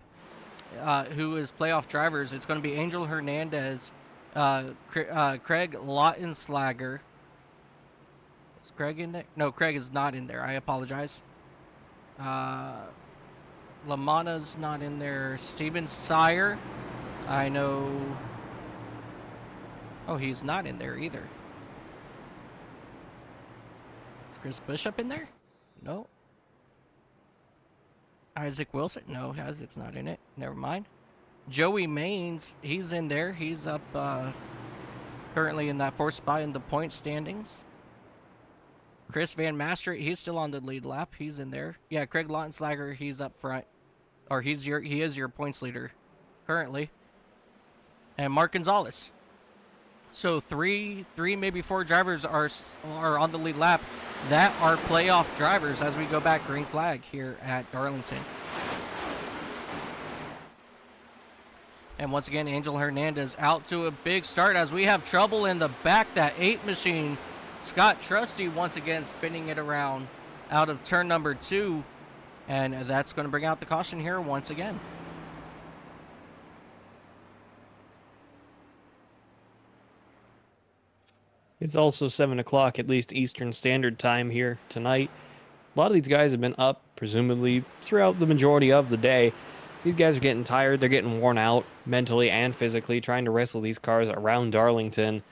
who is playoff drivers. It's going to be Angel Hernandez, Craig Lautenslager. Is Craig in there? No, Craig is not in there. I apologize. Lamana's not in there. Steven Sire. I know. Oh, he's not in there either. Is Chris Bishop in there? No. Isaac Wilson? No, Isaac's not in it. Never mind. Joey Maines, he's in there. He's up currently in that fourth spot in the point standings. Chris Van Master, he's still on the lead lap. He's in there. Yeah, Craig Lautenslager, he's up front. Or he is your points leader currently. And Mark Gonzalez. So three, maybe four drivers are on the lead lap that are playoff drivers as we go back green flag here at Darlington. And once again, Angel Hernandez out to a big start as we have trouble in the back. That 8 machine, Scott Trusty once again spinning it around out of turn number 2. And that's going to bring out the caution here once again. It's also 7 o'clock, at least Eastern Standard Time here tonight. A lot of these guys have been up, presumably, throughout the majority of the day. These guys are getting tired. They're getting worn out mentally and physically, trying to wrestle these cars around Darlington.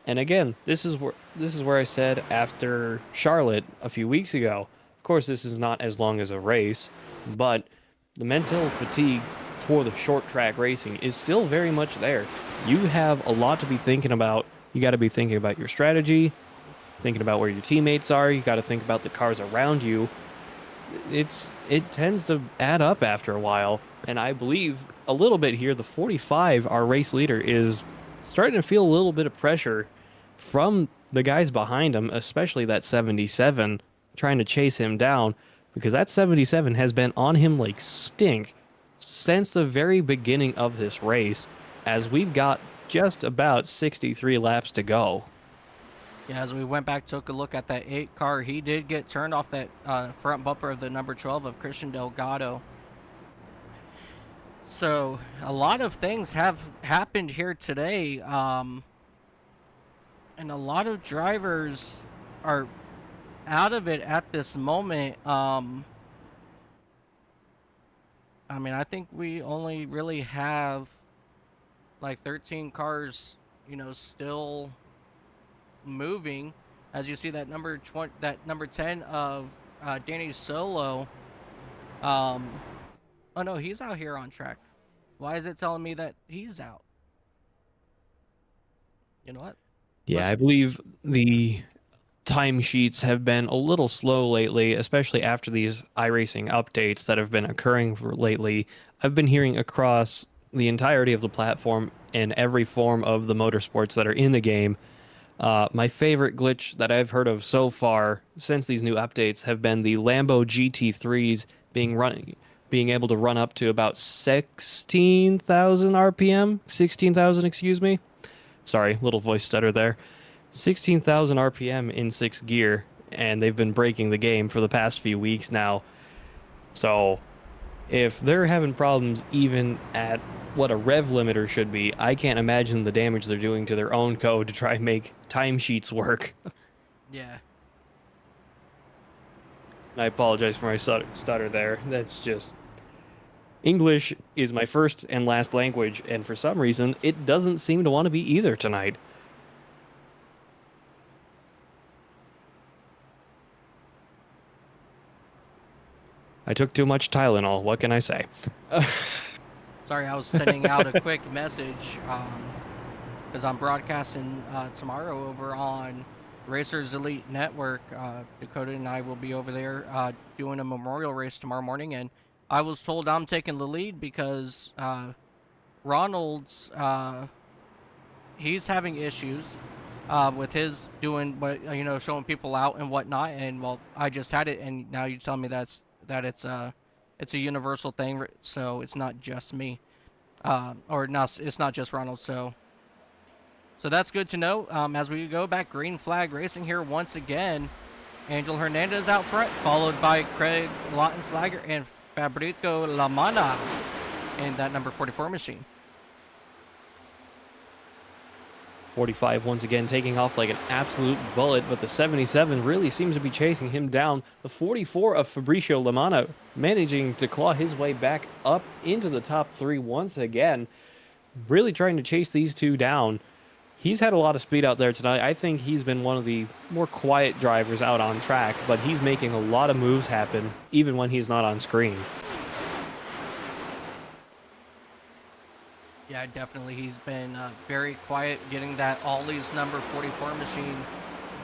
And again, this is where I said after Charlotte a few weeks ago, of course, this is not as long as a race, but the mental fatigue for the short track racing is still very much there. You have a lot to be thinking about. You got to be thinking about your strategy, thinking about where your teammates are. You got to think about the cars around you. It tends to add up after a while, and I believe a little bit here. The 45, our race leader, is starting to feel a little bit of pressure from the guys behind him, especially that 77, trying to chase him down, because that 77 has been on him like stink since the very beginning of this race, as we've got just about 63 laps to go. Yeah, as we went back, took a look at that 8 car, he did get turned off that front bumper of the number 12 of Christian Delgado. So a lot of things have happened here today, and a lot of drivers are out of it at this moment. I mean, I think we only really have like 13 cars, still moving. As you see that number 10 of Danny Solo. Oh no, he's out here on track. Why is it telling me that he's out? You know what? Yeah, I believe the timesheets have been a little slow lately, especially after these iRacing updates that have been occurring lately. I've been hearing across the entirety of the platform and every form of the motorsports that are in the game. My favorite glitch that I've heard of so far since these new updates have been the Lambo GT3s being able to run up to about 16,000 RPM. 16,000, excuse me. Sorry, little voice stutter there. 16,000 RPM in 6th gear. and they've been breaking the game for the past few weeks now. So if they're having problems even at what a rev limiter should be, I can't imagine the damage they're doing to their own code to try and make timesheets work. Yeah. I apologize for my stutter there. That's just... English is my first and last language, and for some reason, it doesn't seem to want to be either tonight. I took too much Tylenol, what can I say? Sorry, I was sending out a quick message because I'm broadcasting tomorrow over on Racers Elite Network. Dakota and I will be over there doing a memorial race tomorrow morning, and I was told I'm taking the lead because Ronald's he's having issues with his doing what showing people out and whatnot, and well, I just had it, and now you tell me that it's a universal thing, so it's not just me, or not, it's not just Ronald. So that's good to know. As we go back, green flag racing here once again. Angel Hernandez out front, followed by Craig Lautenslager and Fabrico Lamana in that number 44 machine. 45 once again taking off like an absolute bullet, but the 77 really seems to be chasing him down. The 44 of Fabricio Lamana managing to claw his way back up into the top three once again, really trying to chase these two down. He's had a lot of speed out there tonight. I think he's been one of the more quiet drivers out on track, but he's making a lot of moves happen even when he's not on screen. Yeah, definitely. He's been very quiet, getting that Ollie's number 44 machine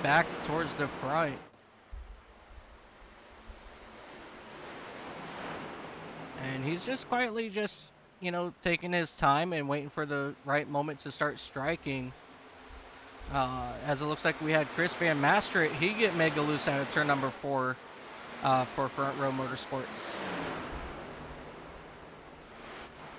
back towards the front. And he's just quietly taking his time and waiting for the right moment to start striking. As it looks like we had Chris Van Mastert, he get mega loose out of turn number 4 for Front Row Motorsports.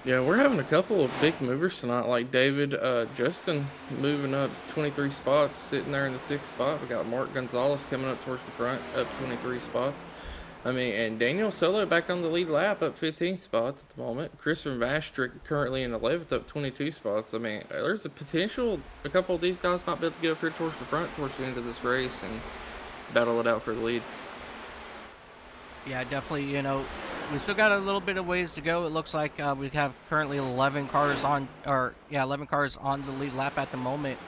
Yeah, we're having a couple of big movers tonight, like David Justin moving up 23 spots, sitting there in the 6th spot. We got Mark Gonzalez coming up towards the front, up 23 spots. And Daniel Solo back on the lead lap, up 15 spots at the moment. Chris Van Mastert currently in 11th, up 22 spots. There's a potential a couple of these guys might be able to get up here towards the front towards the end of this race and battle it out for the lead. Yeah, definitely. We still got a little bit of ways to go. It looks like we have currently 11 cars on the lead lap at the moment.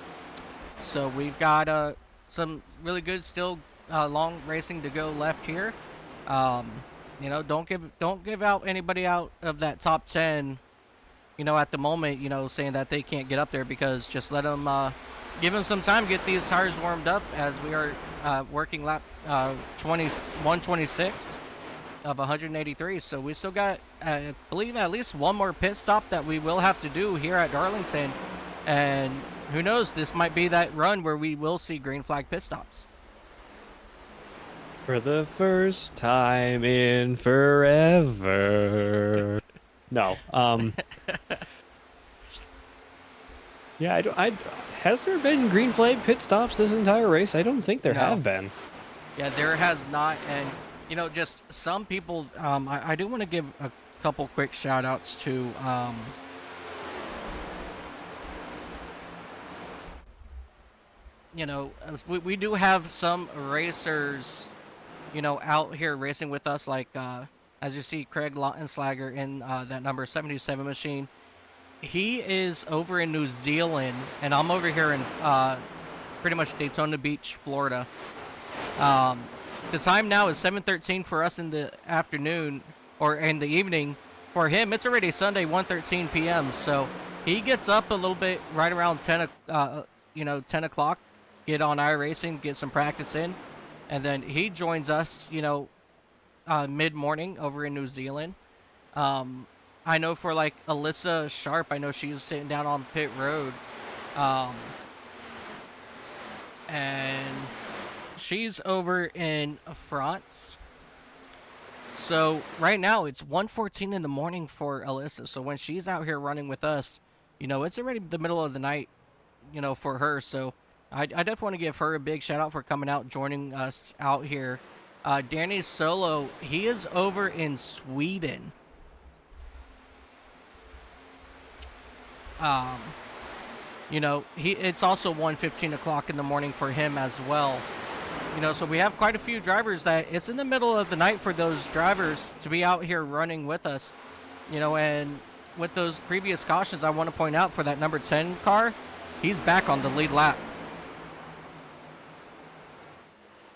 So we've got some really good still long racing to go left here. Don't give out anybody out of that top 10. At the moment, saying that they can't get up there, because just let them give them some time, get these tires warmed up as we are working lap 126 of 183. So we still got, I believe, at least one more pit stop that we will have to do here at Darlington, and who knows, this might be that run where we will see green flag pit stops. For the first time in forever. No. Yeah, has there been green flag pit stops this entire race? I don't think there have been. Yeah, there has not. And, just some people, I do want to give a couple quick shout outs to, we do have some racers, out here racing with us, like, as you see, Craig Lautenslager in that number 77 machine. He is over in New Zealand, and I'm over here in pretty much Daytona Beach, Florida. The time now is 7:13 for us in the afternoon, or in the evening. For him, it's already Sunday, 1:13 p.m. So he gets up a little bit right around 10 o'clock, get on iRacing, get some practice in, and then he joins us, mid-morning over in New Zealand. I know for like Alyssa Sharp, I know she's sitting down on pit road, and she's over in France. So right now it's 1:14 in the morning for Alyssa. So when she's out here running with us, it's already the middle of the night, for her. So I definitely want to give her a big shout out for coming out, joining us out here. Danny Solo, he is over in Sweden. It's also 1:15 o'clock in the morning for him as well. So we have quite a few drivers that it's in the middle of the night for those drivers to be out here running with us. And with those previous cautions, I want to point out for that number 10 car, he's back on the lead lap.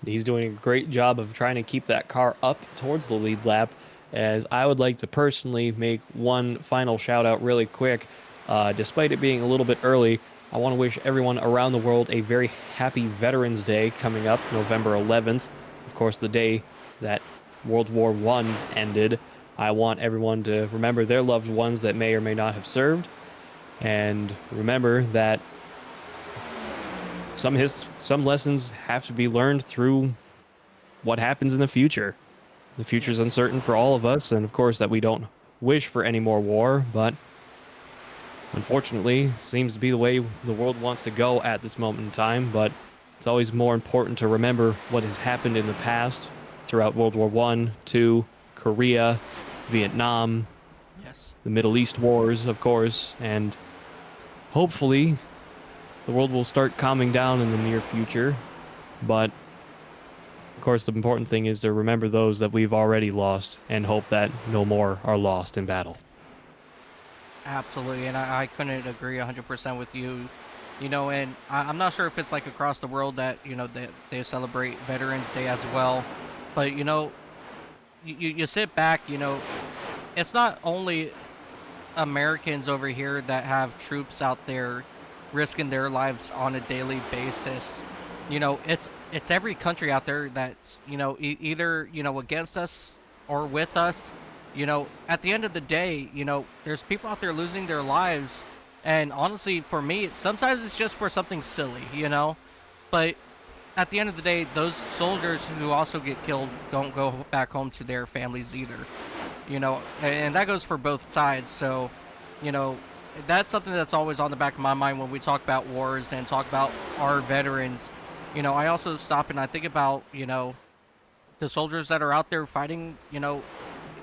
He's doing a great job of trying to keep that car up towards the lead lap, as I would like to personally make one final shout out really quick. Despite it being a little bit early, I want to wish everyone around the world a very happy Veterans Day coming up November 11th. Of course, the day that World War I ended. I want everyone to remember their loved ones that may or may not have served, and remember that some lessons have to be learned through what happens in the future. The future's uncertain for all of us, and of course that we don't wish for any more war, but unfortunately seems to be the way the world wants to go at this moment in time. But it's always more important to remember what has happened in the past throughout World War I, II, Korea, Vietnam, the Middle East wars, of course, and hopefully the world will start calming down in the near future. But of course, the important thing is to remember those that we've already lost and hope that no more are lost in battle. Absolutely, and I couldn't agree 100% with you. And I'm not sure if it's like across the world that, they celebrate Veterans Day as well. But, you sit back, it's not only Americans over here that have troops out there risking their lives on a daily basis. It's every country out there that's, either, against us or with us. At the end of the day, there's people out there losing their lives. And honestly, for me, sometimes it's just for something silly, But at the end of the day, those soldiers who also get killed don't go back home to their families either. And that goes for both sides. So, that's something that's always on the back of my mind when we talk about wars and talk about our veterans. I also stop and I think about, the soldiers that are out there fighting,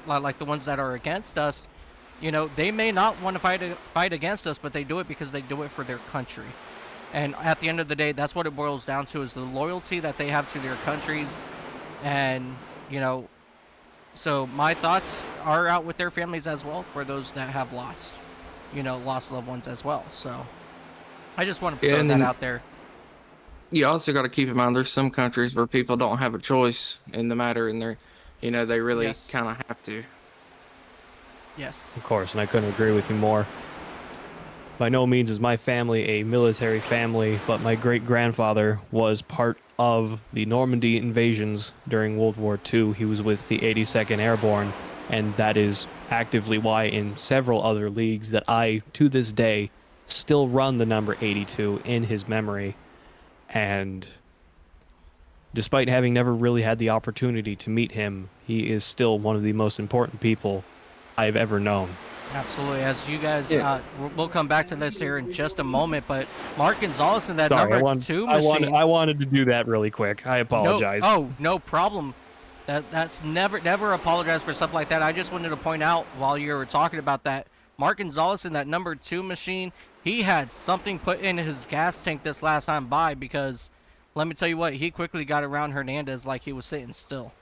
like the ones that are against us. They may not want to fight against us, but they do it because they do it for their country. And at the end of the day, that's what it boils down to, is the loyalty that they have to their countries. And, so my thoughts are out with their families as well, for those that have lost loved ones as well. So I just want to throw that out there. You also got to keep in mind there's some countries where people don't have a choice in the matter, and they're, they really kind of have to. Yes. Of course, and I couldn't agree with you more. By no means is my family a military family, but my great-grandfather was part of the Normandy invasions during World War II. He was with the 82nd Airborne, and that is actively why in several other leagues that I, to this day, still run the number 82 in his memory. And despite having never really had the opportunity to meet him, he is still one of the most important people I've ever known. Absolutely. As you guys, we'll come back to this here in just a moment, but Mark Gonzalez in that Sorry, number 2 machine. I wanted to do that really quick. I apologize. No problem. That's never apologize for stuff like that. I just wanted to point out while you were talking about that, Mark Gonzalez in that number 2 machine, he had something put in his gas tank this last time by, because let me tell you what, he quickly got around Hernandez like he was sitting still.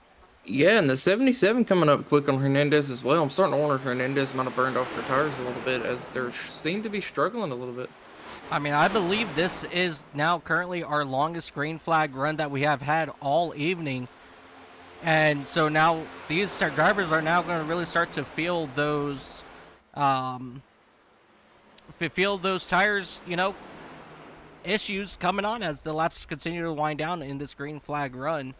Yeah, and the 77 coming up quick on Hernandez as well. I'm starting to wonder if Hernandez might have burned off their tires a little bit, as they seem to be struggling a little bit. I mean, I believe this is now currently our longest green flag run that we have had all evening. And so now these drivers are now going to really start to feel those tires, issues coming on as the laps continue to wind down in this green flag run.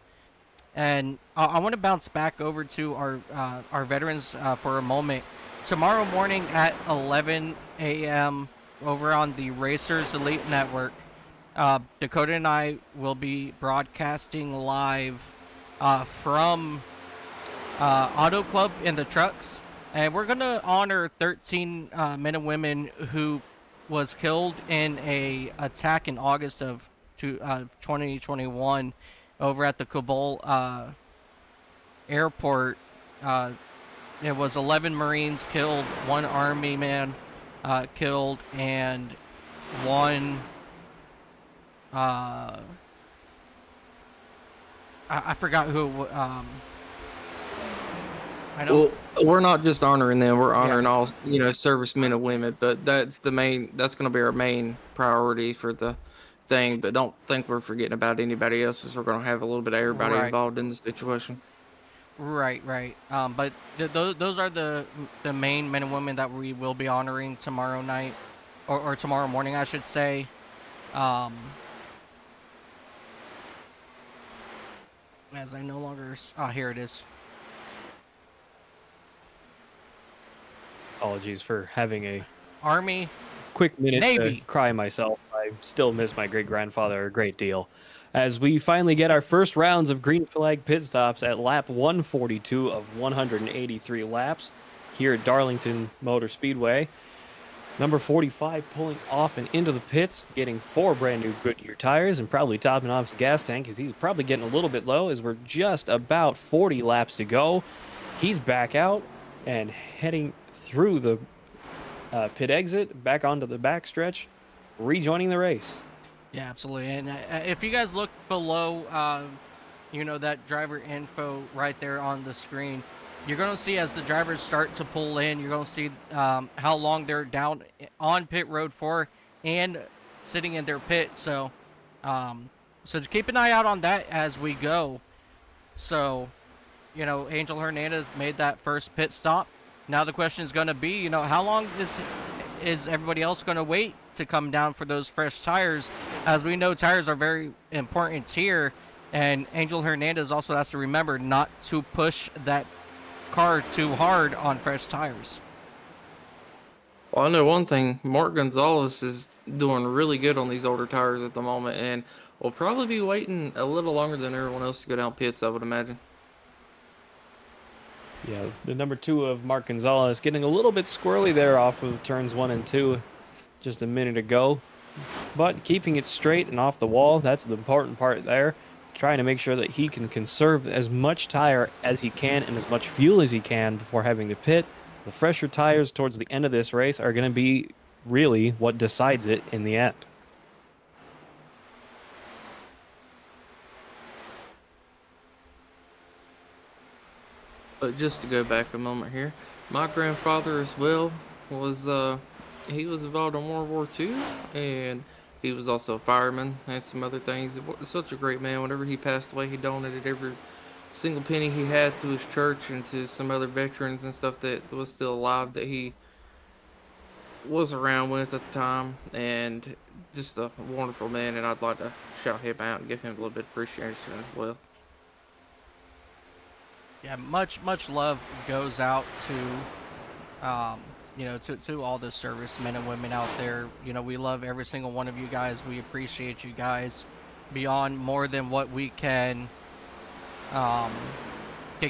And I want to bounce back over to our veterans for a moment. Tomorrow morning at 11 a.m. over on the Racers Elite Network, Dakota and I will be broadcasting live from Auto Club in the trucks. And we're going to honor 13 men and women who was killed in a attack in August of 2021 over at the Kabul airport. It was 11 Marines killed, 1 Army man killed, and 1 I forgot who. I know. Well, we're not just honoring them; we're honoring all servicemen and women. But that's the main. That's going to be our main priority for the thing. But don't think we're forgetting about anybody else. As we're going to have a little bit of everybody Right. involved in the situation. Right. But those are the main men and women that we will be honoring tomorrow night, or tomorrow morning, I should say. As I no longer. Here it is. Apologies for having a Army. quick minute Navy. to cry myself. I still miss my great-grandfather a great deal. As we finally get our first rounds of green flag pit stops at lap 142 of 183 laps here at Darlington Motor Speedway. Number 45 pulling off and into the pits, getting 4 brand new Goodyear tires and probably topping off his gas tank because he's probably getting a little bit low as we're just about 40 laps to go. He's back out and heading through the pit exit, back onto the backstretch, rejoining the race. Yeah, absolutely. And if you guys look below, that driver info right there on the screen, you're going to see as the drivers start to pull in, you're going to see how long they're down on pit road for and sitting in their pit. So to keep an eye out on that as we go. So, Angel Hernandez made that first pit stop. Now the question is going to be, how long is everybody else going to wait to come down for those fresh tires? As we know, tires are very important here, and Angel Hernandez also has to remember not to push that car too hard on fresh tires. Well, I know one thing. Mark Gonzalez is doing really good on these older tires at the moment, and will probably be waiting a little longer than everyone else to go down pits, I would imagine. Yeah, the number 2 of Mark Gonzalez getting a little bit squirrely there off of turns 1 and 2 just a minute ago. But keeping it straight and off the wall, that's the important part there. Trying to make sure that he can conserve as much tire as he can and as much fuel as he can before having to pit. The fresher tires towards the end of this race are going to be really what decides it in the end. But just to go back a moment here, my grandfather as well was he was involved in World War II, and he was also a fireman and some other things. Such a great man. Whenever he passed away, he donated every single penny he had to his church and to some other veterans and stuff that was still alive that he was around with at the time. And just a wonderful man, and I'd like to shout him out and give him a little bit of appreciation as well. Yeah, much love goes out to, to all the servicemen and women out there. We love every single one of you guys. We appreciate you guys beyond more than what we can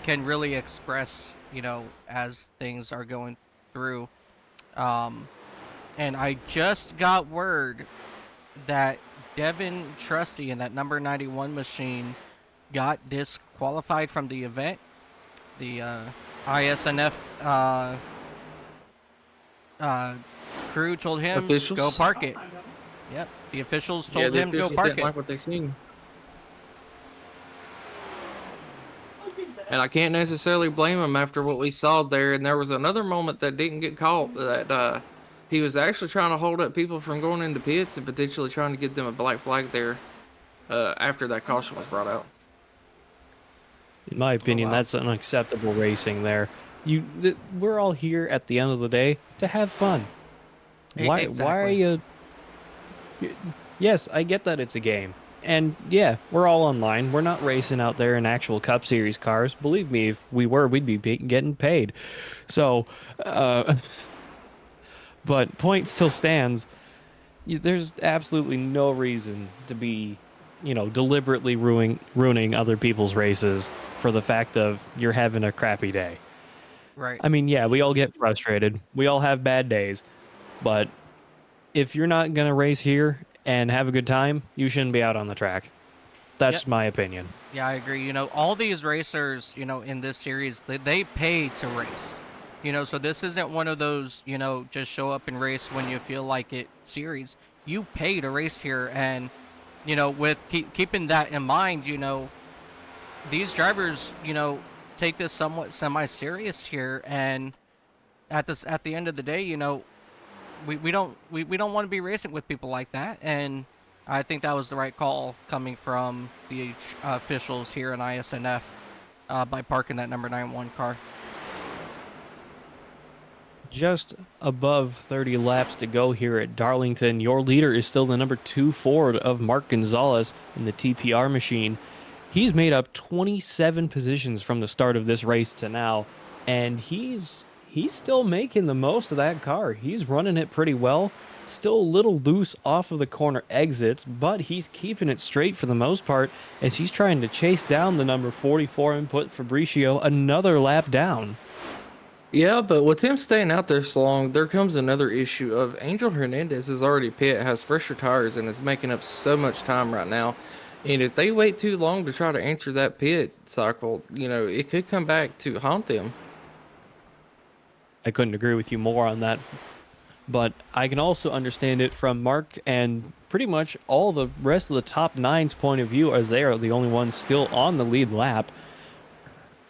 really express, as things are going through. And I just got word that Devin Trusty in that number 91 machine got disqualified from the event. The ISNF crew told him, Officials? go park it. Yep, the officials told him, go park didn't it. like what they seen. And I can't necessarily blame him after what we saw there. And there was another moment that didn't get caught that he was actually trying to hold up people from going into pits and potentially trying to get them a black flag there after that caution was brought out. In my opinion, that's unacceptable racing there. We're all here at the end of the day to have fun. Why are you... Yes, I get that it's a game. And yeah, we're all online. We're not racing out there in actual Cup Series cars. Believe me, if we were, we'd be getting paid. So, but point still stands. There's absolutely no reason to be, deliberately ruining other people's races for the fact of you're having a crappy day. Right. I mean, yeah, we all get frustrated. We all have bad days. But if you're not going to race here and have a good time, you shouldn't be out on the track. That's Yep. my opinion. Yeah, I agree. You know, all these racers, you know, in this series, they pay to race. You know, so this isn't one of those, you know, just show up and race when you feel like it series. You pay to race here, and you know, with keeping that in mind, you know, these drivers, you know, take this somewhat semi-serious here, and at the end of the day, you know, we don't want to be racing with people like that, and I think that was the right call coming from the officials here in ISNF by parking that number 91 car. Just above 30 laps to go here at Darlington. Your leader is still the number 2 Ford of Mark Gonzalez in the TPR machine. He's made up 27 positions from the start of this race to now, and he's still making the most of that car. He's running it pretty well. Still a little loose off of the corner exits, but he's keeping it straight for the most part as he's trying to chase down the number 44 and put Fabricio another lap down. Yeah, but with him staying out there so long, there comes another issue of Angel Hernandez is already pit, has fresher tires, and is making up so much time right now. And if they wait too long to try to answer that pit cycle, you know, it could come back to haunt them. I couldn't agree with you more on that. But I can also understand it from Mark and pretty much all the rest of the top 9's point of view, as they are the only ones still on the lead lap.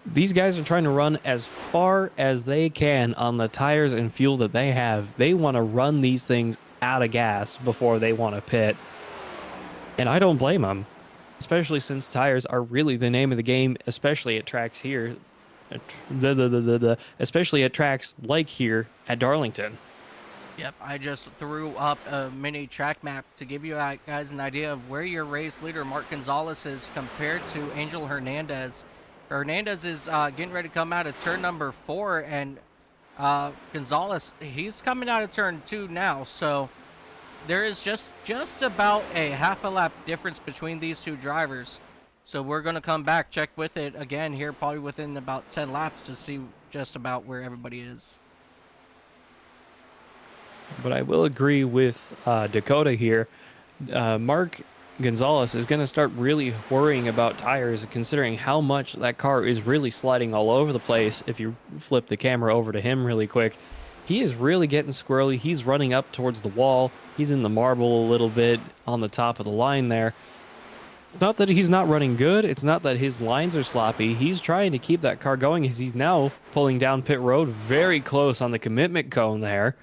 These guys are trying to run as far as they can on the tires and fuel that they have. They want to run these things out of gas before they want to pit. And I don't blame them, especially since tires are really the name of the game, especially at tracks here. Especially at tracks like here at Darlington. Yep, I just threw up a mini track map to give you guys an idea of where your race leader, Mark Gonzalez, is compared to Angel Hernandez. Hernandez is getting ready to come out of turn number 4, and Gonzalez, he's coming out of turn 2 now. So there is just about a half a lap difference between these two drivers. So we're going to come back, check with it again here, probably within about 10 laps to see just about where everybody is. But I will agree with Dakota here. Mark Gonzalez is going to start really worrying about tires, considering how much that car is really sliding all over the place. If you flip the camera over to him really quick, he is really getting squirrely. He's running up towards the wall. He's in the marble a little bit on the top of the line there. It's not that he's not running good. It's not that his lines are sloppy. He's trying to keep that car going as he's now pulling down pit road very close on the commitment cone there.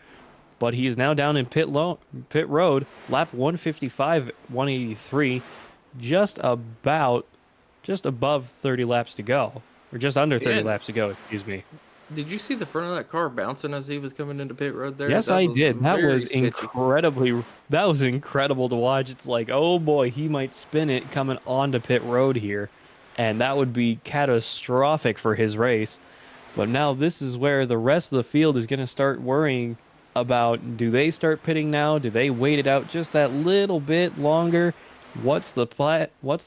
But he is now down in pit road, lap 155, 183, just above 30 laps to go, or just under 30 laps to go, excuse me. Did you see the front of that car bouncing as he was coming into pit road there? Yes, That I was did. That very was sketchy. that was incredible to watch. It's like, oh boy, he might spin it coming onto pit road here, and that would be catastrophic for his race. But now this is where the rest of the field is going to start worrying about, do they start pitting now? Do they wait it out just that little bit longer? What's the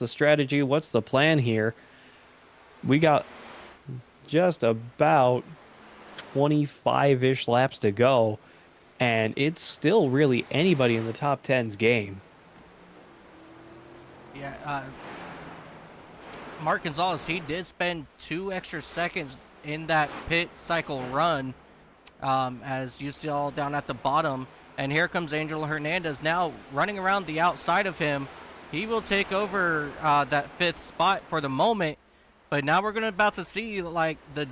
strategy? What's the plan here? We got just about 25-ish laps to go, and it's still really anybody in the top 10's game. Yeah, Mark Gonzalez, he did spend 2 extra seconds in that pit cycle run, as you see all down at the bottom. And here comes Angel Hernandez now running around the outside of him. He will take over that 5th spot for the moment. But now we're about to see like the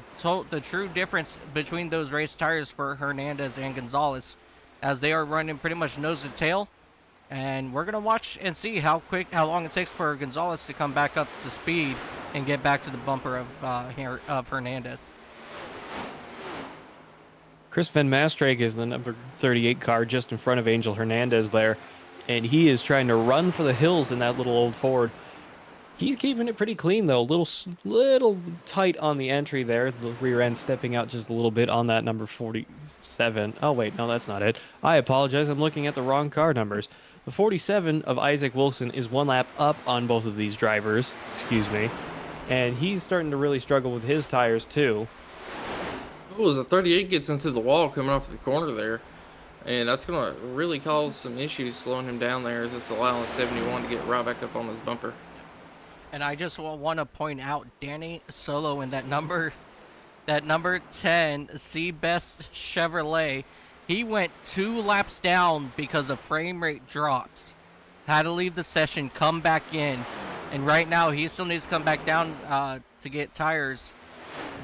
true difference between those race tires for Hernandez and Gonzalez, as they are running pretty much nose to tail. And we're gonna watch and see how long it takes for Gonzalez to come back up to speed and get back to the bumper of Hernandez. Chris Van Mastrake is the number 38 car just in front of Angel Hernandez there, and he is trying to run for the hills in that little old Ford. He's keeping it pretty clean, though. Little tight on the entry there. The rear end stepping out just a little bit on that number 47. Oh, wait, no, that's not it. I apologize. I'm looking at the wrong car numbers. The 47 of Isaac Wilson is 1 lap up on both of these drivers. Excuse me. And he's starting to really struggle with his tires, too. Oh, as the 38 gets into the wall coming off the corner there, And that's going to really cause some issues slowing him down there, as it's allowing 71 to get right back up on his bumper. And I just want to point out Danny Solo in that number 10 C-Best Chevrolet. He went 2 laps down because of frame rate drops. Had to leave the session, come back in. And right now, he still needs to come back down to get tires.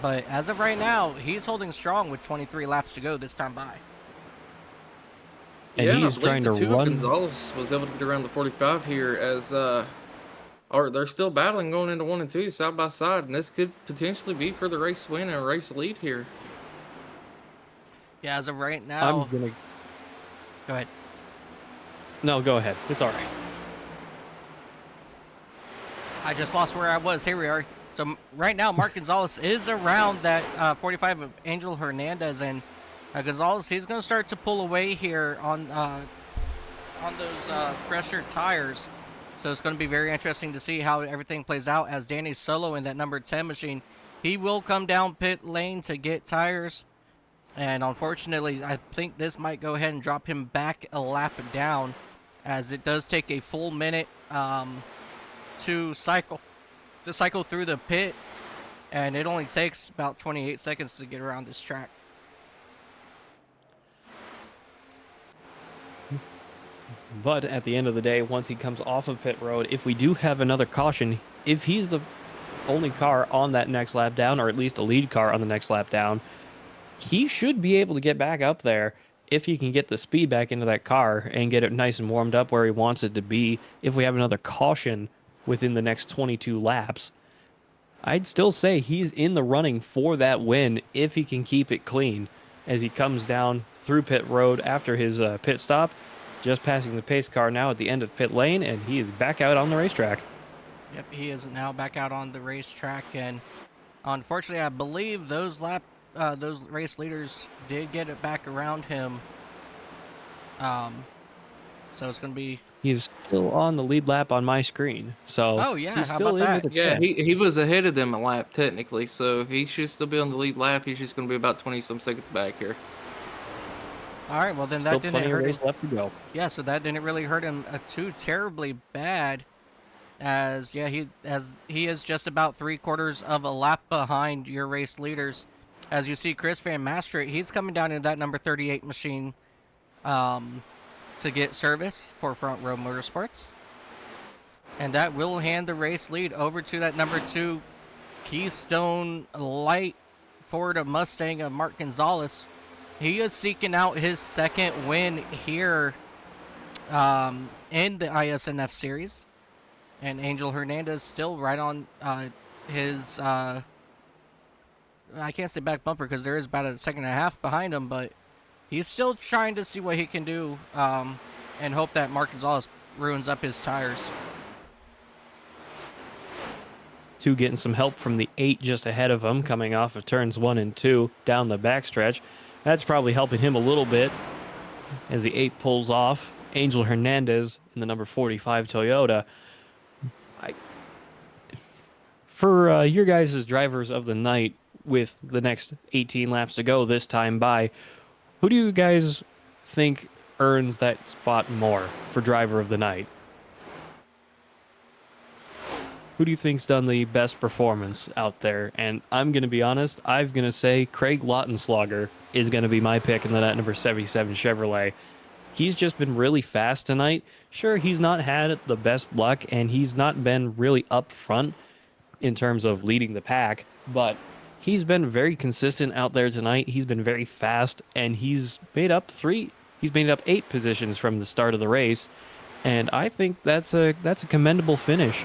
But as of right now, he's holding strong with 23 laps to go this time by. And yeah, he's I believe trying the to two run. Gonzalez was able to get around the 45 here, as or they're still battling going into 1 and 2 side by side, and this could potentially be for the race win and a race lead here. Yeah, as of right now... I'm gonna. Go ahead. No, go ahead. It's all right. I just lost where I was. Here we are. So right now, Mark Gonzalez is around that 45 of Angel Hernandez, and Gonzalez, he's going to start to pull away here on those fresher tires. So it's going to be very interesting to see how everything plays out, as Danny Solo in that number 10 machine, he will come down pit lane to get tires. And unfortunately, I think this might go ahead and drop him back a lap down, as it does take a full minute to cycle through the pits, and it only takes about 28 seconds to get around this track. But at the end of the day, once he comes off of pit road, if we do have another caution, if he's the only car on that next lap down, or at least the lead car on the next lap down, he should be able to get back up there if he can get the speed back into that car and get it nice and warmed up where he wants it to be. If we have another caution within the next 22 laps, I'd still say he's in the running for that win if he can keep it clean as he comes down through pit road after his pit stop, just passing the pace car now at the end of pit lane, and he is back out on the racetrack. Yep, he is now back out on the racetrack, and unfortunately, I believe those race leaders did get it back around him. So it's going to be... He's still on the lead lap on my screen, so oh yeah, he's how still about in that? with a Yeah, chance. he was ahead of them a lap technically, so he should still be on the lead lap. He's just going to be about 20-some seconds back here. All right, well then Still that didn't plenty of hurt race him. left to go. Yeah, so that didn't really hurt him too terribly bad, as yeah, he is just about 3/4 of a lap behind your race leaders. As you see, Chris Van Mastert, he's coming down in that number 38 machine to get service for Front Row Motorsports, and that will hand the race lead over to that number 2 Keystone Light Ford Mustang of Mark Gonzalez. He is seeking out his second win here in the ISNF series. And Angel Hernandez still right on his, I can't say back bumper because there is about a second and a half behind him, but he's still trying to see what he can do and hope that Mark Gonzalez ruins up his tires. 2 getting some help from the 8 just ahead of him, coming off of turns 1 and 2 down the backstretch. That's probably helping him a little bit as the 8 pulls off. Angel Hernandez in the number 45 Toyota. For your guys' drivers of the night, with the next 18 laps to go this time by, who do you guys think earns that spot more for driver of the night? Who do you think's done the best performance out there? And I'm going to be honest, I'm going to say Craig Lautenschlager is going to be my pick in the number 77 Chevrolet. He's just been really fast tonight. Sure, he's not had the best luck, and he's not been really up front in terms of leading the pack, but he's been very consistent out there tonight. He's been very fast, and he's made up 8 positions from the start of the race, and I think that's a commendable finish.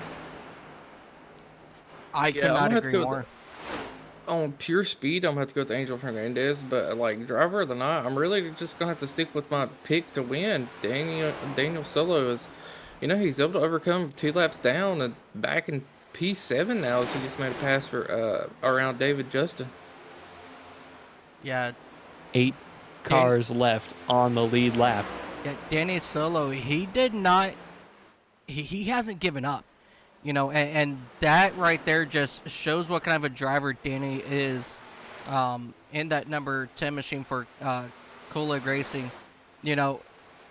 I could not agree more. On pure speed, I'm gonna have to go with Angel Hernandez, but like driver of the night, I'm really just gonna have to stick with my pick to win. Daniel Solo is, he's able to overcome 2 laps down and back in P7 now, so he just made a pass for around David Justin. Yeah. 8 cars left on the lead lap. Yeah, Danny Solo, he did not. He hasn't given up. And that right there just shows what kind of a driver Danny is in that number 10 machine for Colig Racing. you know,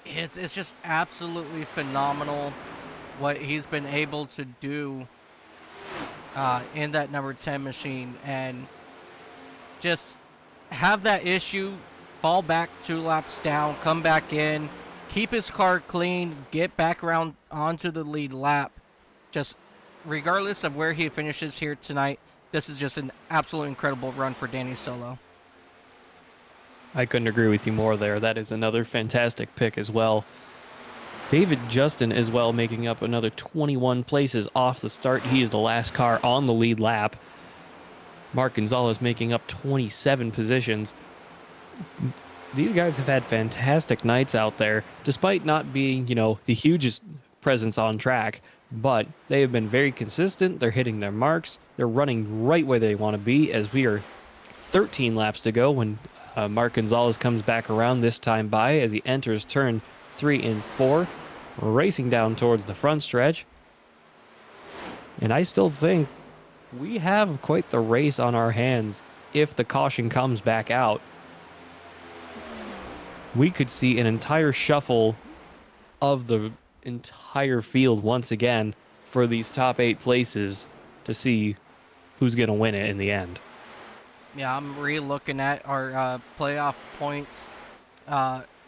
it's just absolutely phenomenal what he's been able to do in that number 10 machine, and just have that issue, fall back 2 laps down, come back in, keep his car clean, get back around onto the lead lap. Just regardless of where he finishes here tonight, this is just an absolute incredible run for Danny Solo. I couldn't agree with you more there. That is another fantastic pick as well. David Justin as well, making up another 21 places off the start. He is the last car on the lead lap. Mark Gonzalez making up 27 positions. These guys have had fantastic nights out there, despite not being, the hugest presence on track. But they have been very consistent. They're hitting their marks. They're running right where they want to be, as we are 13 laps to go when Mark Gonzalez comes back around this time by as he enters turn 3 and 4, racing down towards the front stretch. And I still think we have quite the race on our hands if the caution comes back out. We could see an entire shuffle of the entire field once again for these top 8 places to see who's going to win it in the end. Yeah, I'm re-looking at our playoff points.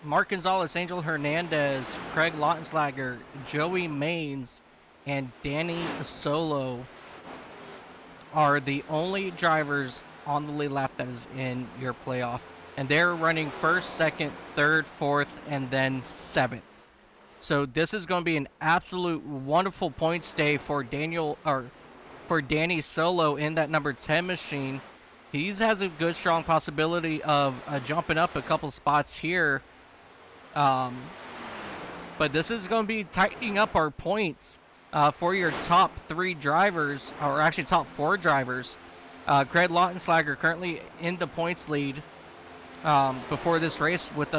Mark Gonzalez, Angel Hernandez, Craig Lautenslager, Joey Maines, and Danny Solo are the only drivers on the lead lap that is in your playoff. And they're running first, second, third, fourth, and then 7th. So this is going to be an absolute wonderful points day for Danny Solo in that number 10 machine. He has a good, strong possibility of jumping up a couple spots here. But this is going to be tightening up our points for your top 3 drivers, or actually top 4 drivers. Craig Lautenslager currently in the points lead before this race with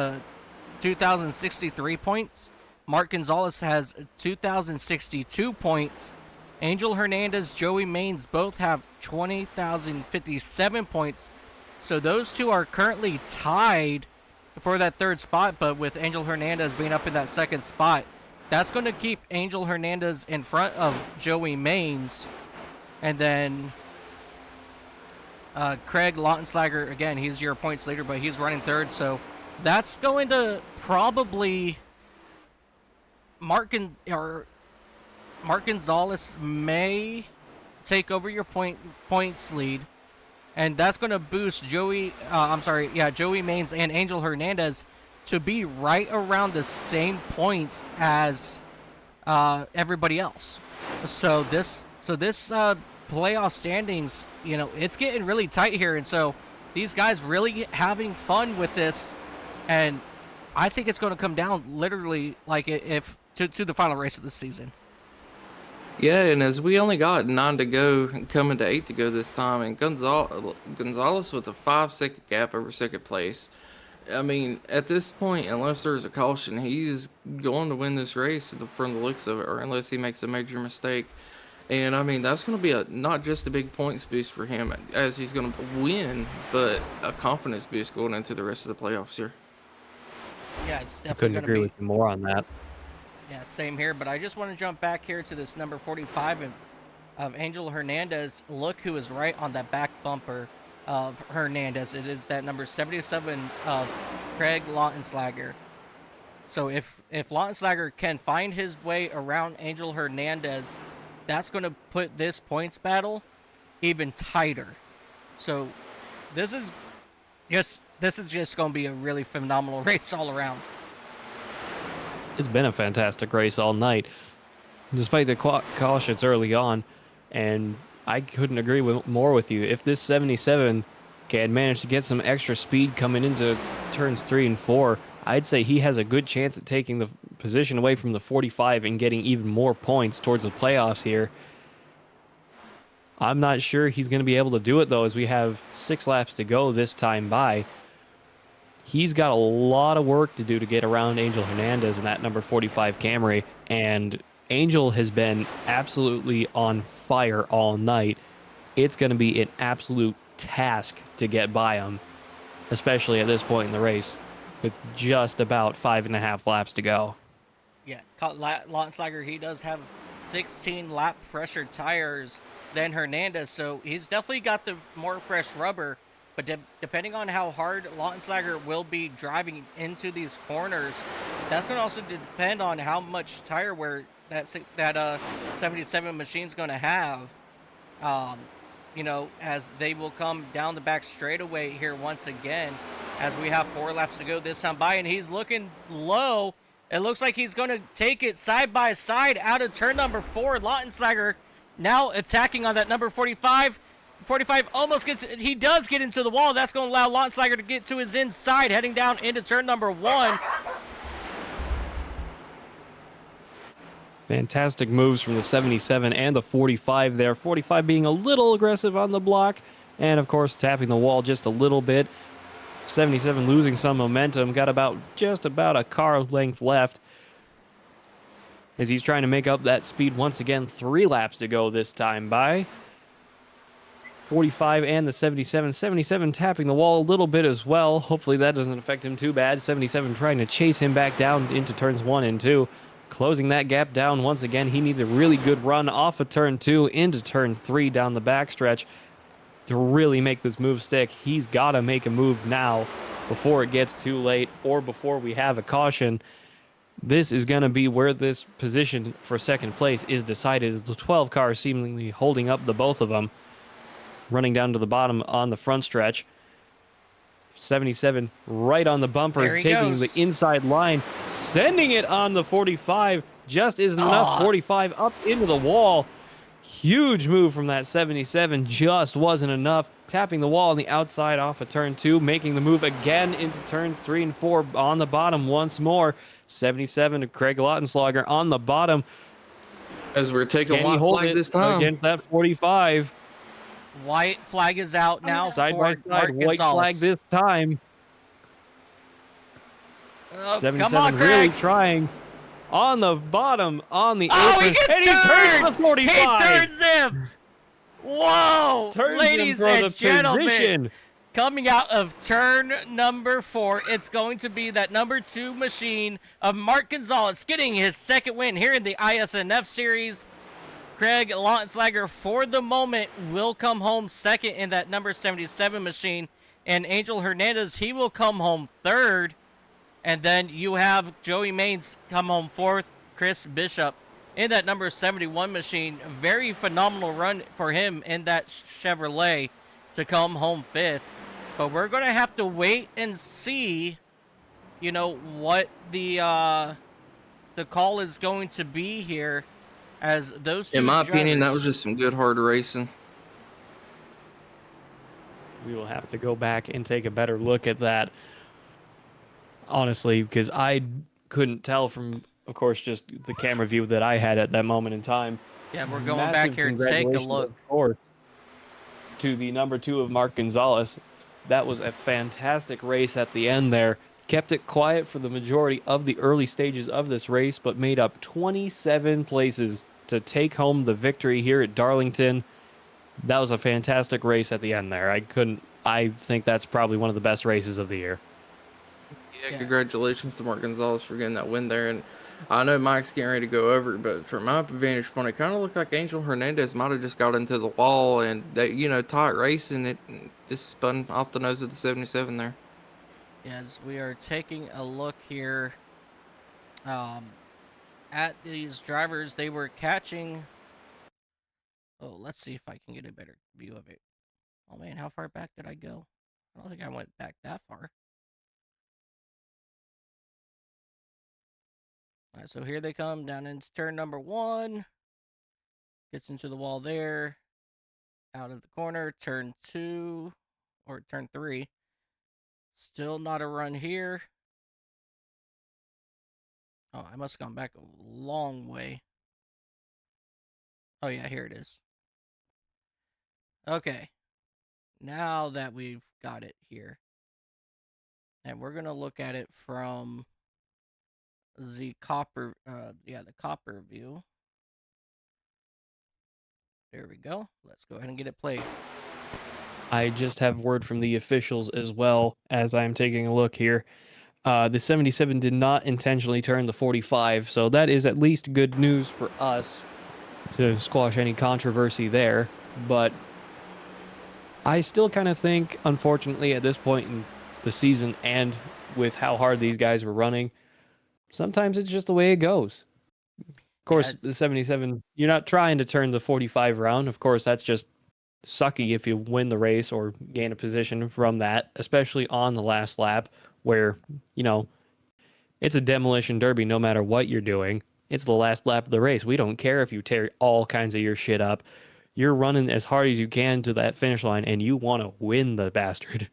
2,063 points. Mark Gonzalez has 2,062 points. Angel Hernandez, Joey Maines both have 20,057 points. So those two are currently tied for that 3rd spot, but with Angel Hernandez being up in that 2nd spot, that's going to keep Angel Hernandez in front of Joey Maines. And then Craig Lautenslager, again, he's your points leader, but he's running 3rd. So that's going to probably Mark Gonzalez may take over your points lead, and that's going to boost Joey Maines and Angel Hernandez to be right around the same points as everybody else. So this playoff standings, it's getting really tight here, and so these guys really having fun with this, and I think it's going to come down literally like if to the final race of the season. Yeah, and as we only got 9 to go, coming to 8 to go this time, and Gonzalez with a 5-second gap over 2nd place. I mean, at this point, unless there's a caution, he's going to win this race from the looks of it, or unless he makes a major mistake. And I mean, that's going to be not just a big points boost for him, as he's going to win, but a confidence boost going into the rest of the playoffs here. Yeah, it's definitely I couldn't going to agree be. with you more on that. Yeah, same here, but I just want to jump back here to this number 45 of Angel Hernandez. Look who is right on that back bumper of Hernandez. It is that number 77 of Craig Lautenslager. So if Lautenslager can find his way around Angel Hernandez, that's going to put this points battle even tighter. So this is just going to be a really phenomenal race all around. It's been a fantastic race all night, despite the cautions early on, and I couldn't agree more with you. If this 77 can manage to get some extra speed coming into turns 3 and 4, I'd say he has a good chance at taking the position away from the 45 and getting even more points towards the playoffs here. I'm not sure he's going to be able to do it, though, as we have 6 laps to go this time by. He's got a lot of work to do to get around Angel Hernandez in that number 45 Camry, and Angel has been absolutely on fire all night. It's going to be an absolute task to get by him, especially at this point in the race. with just about 5.5 laps to go. Yeah, Lautenschlager, he does have 16 lap fresher tires than Hernandez, so he's definitely got the more fresh rubber. But depending on how hard Lautenschlager will be driving into these corners, that's going to also depend on how much tire wear that 77 machine's going to have. You know, as they will come down the back straightaway here once again, as we have 4 laps to go this time by, and he's looking low. It looks like he's going to take it side by side out of turn number 4. Lautenschlager now attacking on that number 45. 45 almost gets, he does get into the wall. That's going to allow Lautenschlager to get to his inside, heading down into turn number 1. Fantastic moves from the 77 and the 45 there. 45 being a little aggressive on the block, and of course tapping the wall just a little bit. 77 losing some momentum, got just about a car length left as he's trying to make up that speed once again. 3 laps to go this time by 45 and the 77. 77 tapping the wall a little bit as well. Hopefully that doesn't affect him too bad. 77 trying to chase him back down into turns 1 and 2. Closing that gap down once again. He needs a really good run off of turn 2 into turn 3 down the backstretch to really make this move stick. He's got to make a move now before it gets too late or before we have a caution. This is going to be where this position for second place is decided, as the 12 car seemingly holding up the both of them, running down to the bottom on the front stretch. 77 right on the bumper, taking the inside line, sending it on the 45. Just isn't enough. 45 up into the wall. Huge move from that 77. Just wasn't enough. Tapping the wall on the outside off of turn 2, making the move again into turns 3 and 4 on the bottom once more. 77 to Craig Lautenschlager on the bottom. As we're taking Can he white hold flag it this time. against that 45? White flag is out now Side for by side, Mark white Gonzalez. flag this time. Come 77 on, really Craig. trying on the bottom, on the Oh, apron, he gets and he turns the 45. He turns him. Whoa, Turns ladies him for and the gentlemen. position. Coming out of turn number 4, it's going to be that number 2 machine of Mark Gonzalez getting his second win here in the ISNF series. Craig Lautenschlager, for the moment, will come home second in that number 77 machine. And Angel Hernandez, he will come home third. And then you have Joey Maines come home 4th. Chris Bishop in that number 71 machine. Very phenomenal run for him in that Chevrolet to come home 5th. But we're going to have to wait and see, you know, what the call is going to be here, as those two In my opinion, that drivers- was just some good hard racing. We will have to go back and take a better look at that, honestly, because I couldn't tell from, of course, just the camera view that I had at that moment in time. Yeah, we're going Massive back here and take a congratulations, look. of course, to the number 2 of Mark Gonzalez. That was a fantastic race at the end there. Kept it quiet for the majority of the early stages of this race, but made up 27 places to take home the victory here at Darlington. That was a fantastic race at the end there. I think that's probably one of the best races of the year. Yeah, congratulations to Mark Gonzalez for getting that win there. And I know Mike's getting ready to go over it, but from my vantage point, it kind of looked like Angel Hernandez might have just got into the wall, and that, you know, tight racing, it just spun off the nose of the 77 there. As we are taking a look here at these drivers, they were catching. Oh, let's see if I can get a better view of it. Oh man, how far back did I go? I don't think I went back that far. All right, so here they come down into turn number 1. Gets into the wall there. Out of the corner, turn 2 or turn 3. Still not a run here. Oh, I must have gone back a long way. Oh yeah, here it is. Okay. Now that we've got it here. And we're going to look at it from the copper, the copper view. There we go. Let's go ahead and get it played. I just have word from the officials as well as I'm taking a look here. The 77 did not intentionally turn the 45, so that is at least good news for us to squash any controversy there. But I still kind of think, unfortunately, at this point in the season and with how hard these guys were running, sometimes it's just the way it goes. Of course, the 77, you're not trying to turn the 45 around. Of course, that's just sucky if you win the race or gain a position from that, especially on the last lap where, you know, it's a demolition derby no matter what you're doing. It's the last lap of the race. We don't care if you tear all kinds of your shit up. You're running as hard as you can to that finish line, and you want to win the bastard.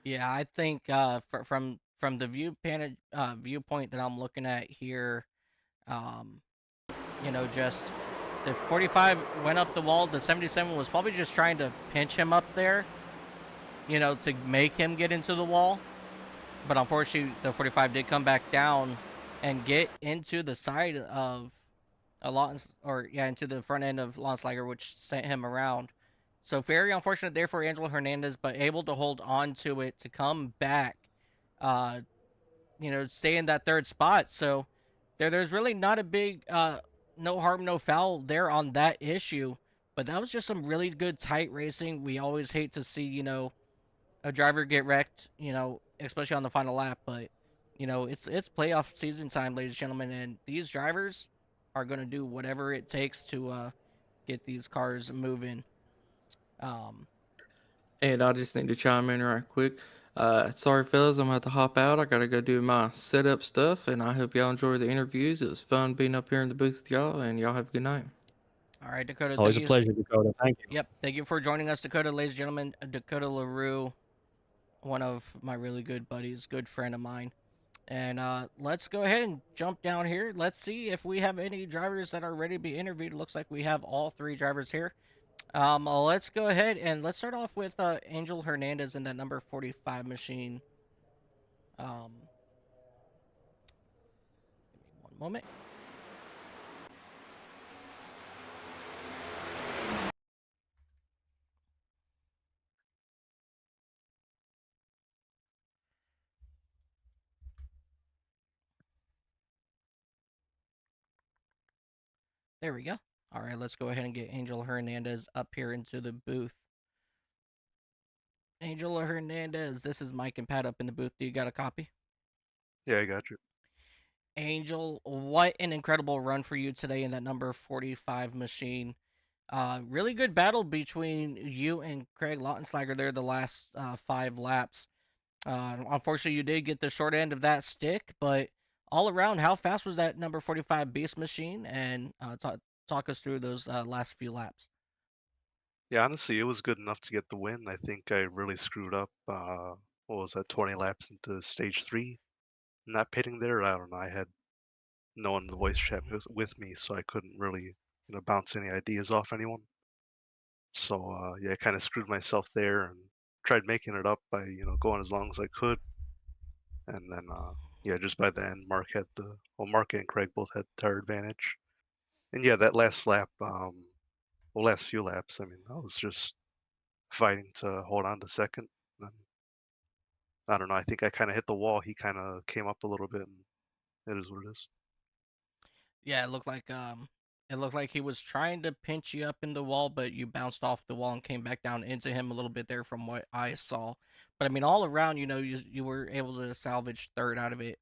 Yeah, I think from the viewpoint that I'm looking at here, um, just the 45 went up the wall. The 77 was probably just trying to pinch him up there, to make him get into the wall. But unfortunately, the 45 did come back down and get into the side of into the front end of Lanslager, which sent him around. So very unfortunate there for Angelo Hernandez, but able to hold on to it to come back, stay in that third spot. So there's really not a big no harm, no foul there on that issue. But that was just some really good tight racing. We always hate to see, a driver get wrecked, especially on the final lap. But, it's playoff season time, ladies and gentlemen, and these drivers are going to do whatever it takes to get these cars moving. And I just need to chime in right quick. Sorry, fellas, I'm gonna have to hop out. I gotta go do my setup stuff, and I hope y'all enjoy the interviews. It was fun being up here in the booth with y'all, and y'all have a good night. All right, Dakota. Always Thank a you. pleasure, Dakota. Thank you. Yep, thank you for joining us, Dakota, ladies and gentlemen. Dakota LaRue, one of my really good buddies, good friend of mine. And let's go ahead and jump down here. Let's see if we have any drivers that are ready to be interviewed. It looks like we have all three drivers here. Let's go ahead and let's start off with Angel Hernandez in that number 45 machine. Give me one moment. There we go. All right, let's go ahead and get Angel Hernandez up here into the booth. Angel Hernandez, this is Mike and Pat up in the booth. Do you got a copy? Yeah, I got you. Angel, what an incredible run for you today in that number 45 machine. Really good battle between you and Craig Lautenslager there the last 5 laps. Unfortunately, you did get the short end of that stick, but all around, how fast was that number 45 beast machine? And talk us through those last few laps. Yeah, honestly, it was good enough to get the win. I think I really screwed up. What was that, 20 laps into stage 3? Not pitting there. I don't know. I had no one in the voice chat with me, so I couldn't really, bounce any ideas off anyone. So yeah, I kind of screwed myself there and tried making it up by going as long as I could. And then yeah, just by the end, Mark and Craig both had the tire advantage. And yeah, that last lap, last few laps, I mean, I was just fighting to hold on to second. And I don't know. I think I kind of hit the wall. He kind of came up a little bit, and it is what it is. Yeah, it looked like he was trying to pinch you up in the wall, but you bounced off the wall and came back down into him a little bit there from what I saw. But I mean, all around, you were able to salvage third out of it.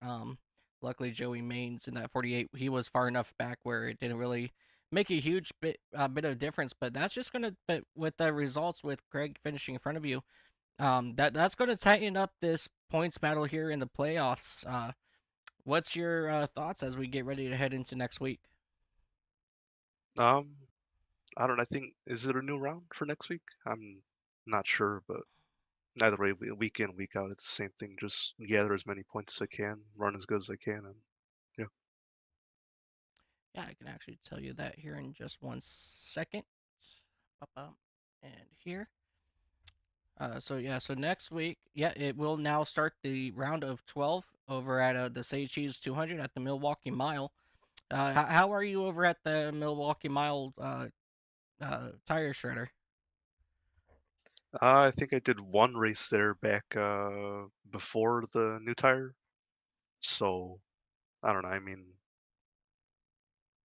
Luckily Joey Maines in that 48, he was far enough back where it didn't really make a huge bit of difference. But that's just gonna, but with the results with Craig finishing in front of you, that's gonna tighten up this points battle here in the playoffs. What's your thoughts as we get ready to head into next week? Um, I don't know. I think is it a new round for next week? I'm not sure, but either way, week in, week out, it's the same thing. Just gather as many points as I can, run as good as I can, and yeah. Yeah, I can actually tell you that here in just 1 second. And here. So next week, yeah, it will now start the round of 12 over at the Say Cheese 200 at the Milwaukee Mile. How are you over at the Milwaukee Mile tire shredder? I think I did one race there back before the new tire So I don't know. I mean,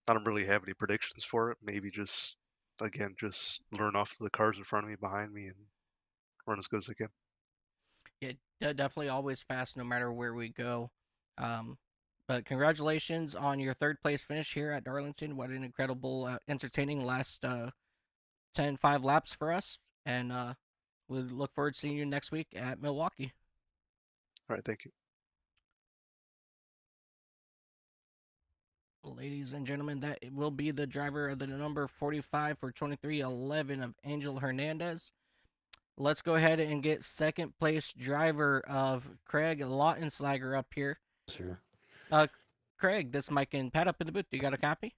I don't really have any predictions for it. Maybe just again, just learn off the cars in front of me, behind me, and run as good as I can. Yeah, definitely always fast no matter where we go. Um, but congratulations on your third place finish here at Darlington. What an incredible, entertaining last 5 laps for us. And we look forward to seeing you next week at Milwaukee. All right, thank you. Ladies and gentlemen, that will be the driver of the number 45 for 2311 of Angel Hernandez. Let's go ahead and get second place driver of Craig Lautenslager up here. Sure. Craig, this mic and Pat up in the booth. You got a copy?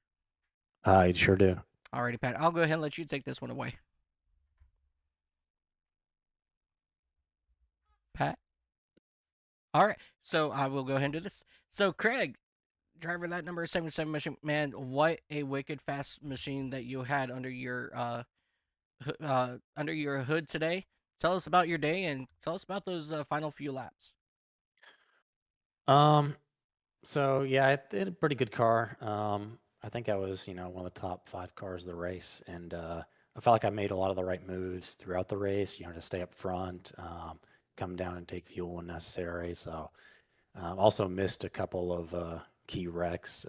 I sure do. Alrighty, Pat. I'll go ahead and let you take this one away. Pat? Alright, so I will go ahead and do this. So, Craig, driver that number 77 machine, man, what a wicked fast machine that you had under your hood today. Tell us about your day and tell us about those final few laps. So yeah, I had a pretty good car. I think I was, one of the top 5 cars of the race, and I felt like I made a lot of the right moves throughout the race. To stay up front, come down and take fuel when necessary. So also missed a couple of key wrecks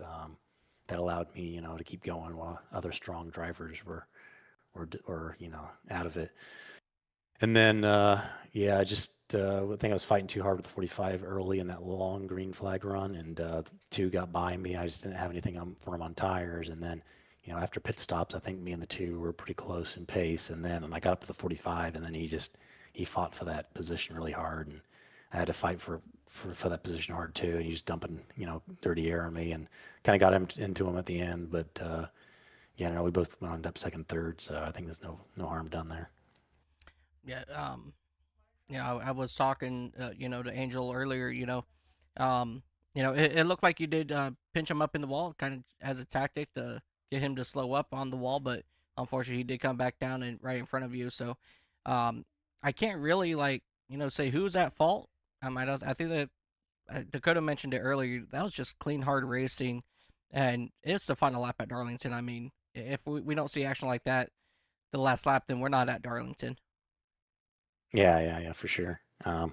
that allowed me, to keep going while other strong drivers were out of it. And then, I just I think I was fighting too hard with the 45 early in that long green flag run, and 2 got by me. I just didn't have anything for him on tires. And then, after pit stops, I think me and the 2 were pretty close in pace. And I got up to the 45, and then he fought for that position really hard, and I had to fight for that position hard too. And he was dumping, dirty air on me, and kind of got into him at the end. But we both wound up second, third, so I think there's no harm done there. Yeah, I was talking, to Angel earlier. It looked like you did pinch him up in the wall, kind of as a tactic to get him to slow up on the wall, but unfortunately, he did come back down and right in front of you. So, I can't really say who's at fault. I think that Dakota mentioned it earlier. That was just clean, hard racing, and it's the final lap at Darlington. I mean, if we don't see action like that the last lap, then we're not at Darlington. Yeah, for sure. I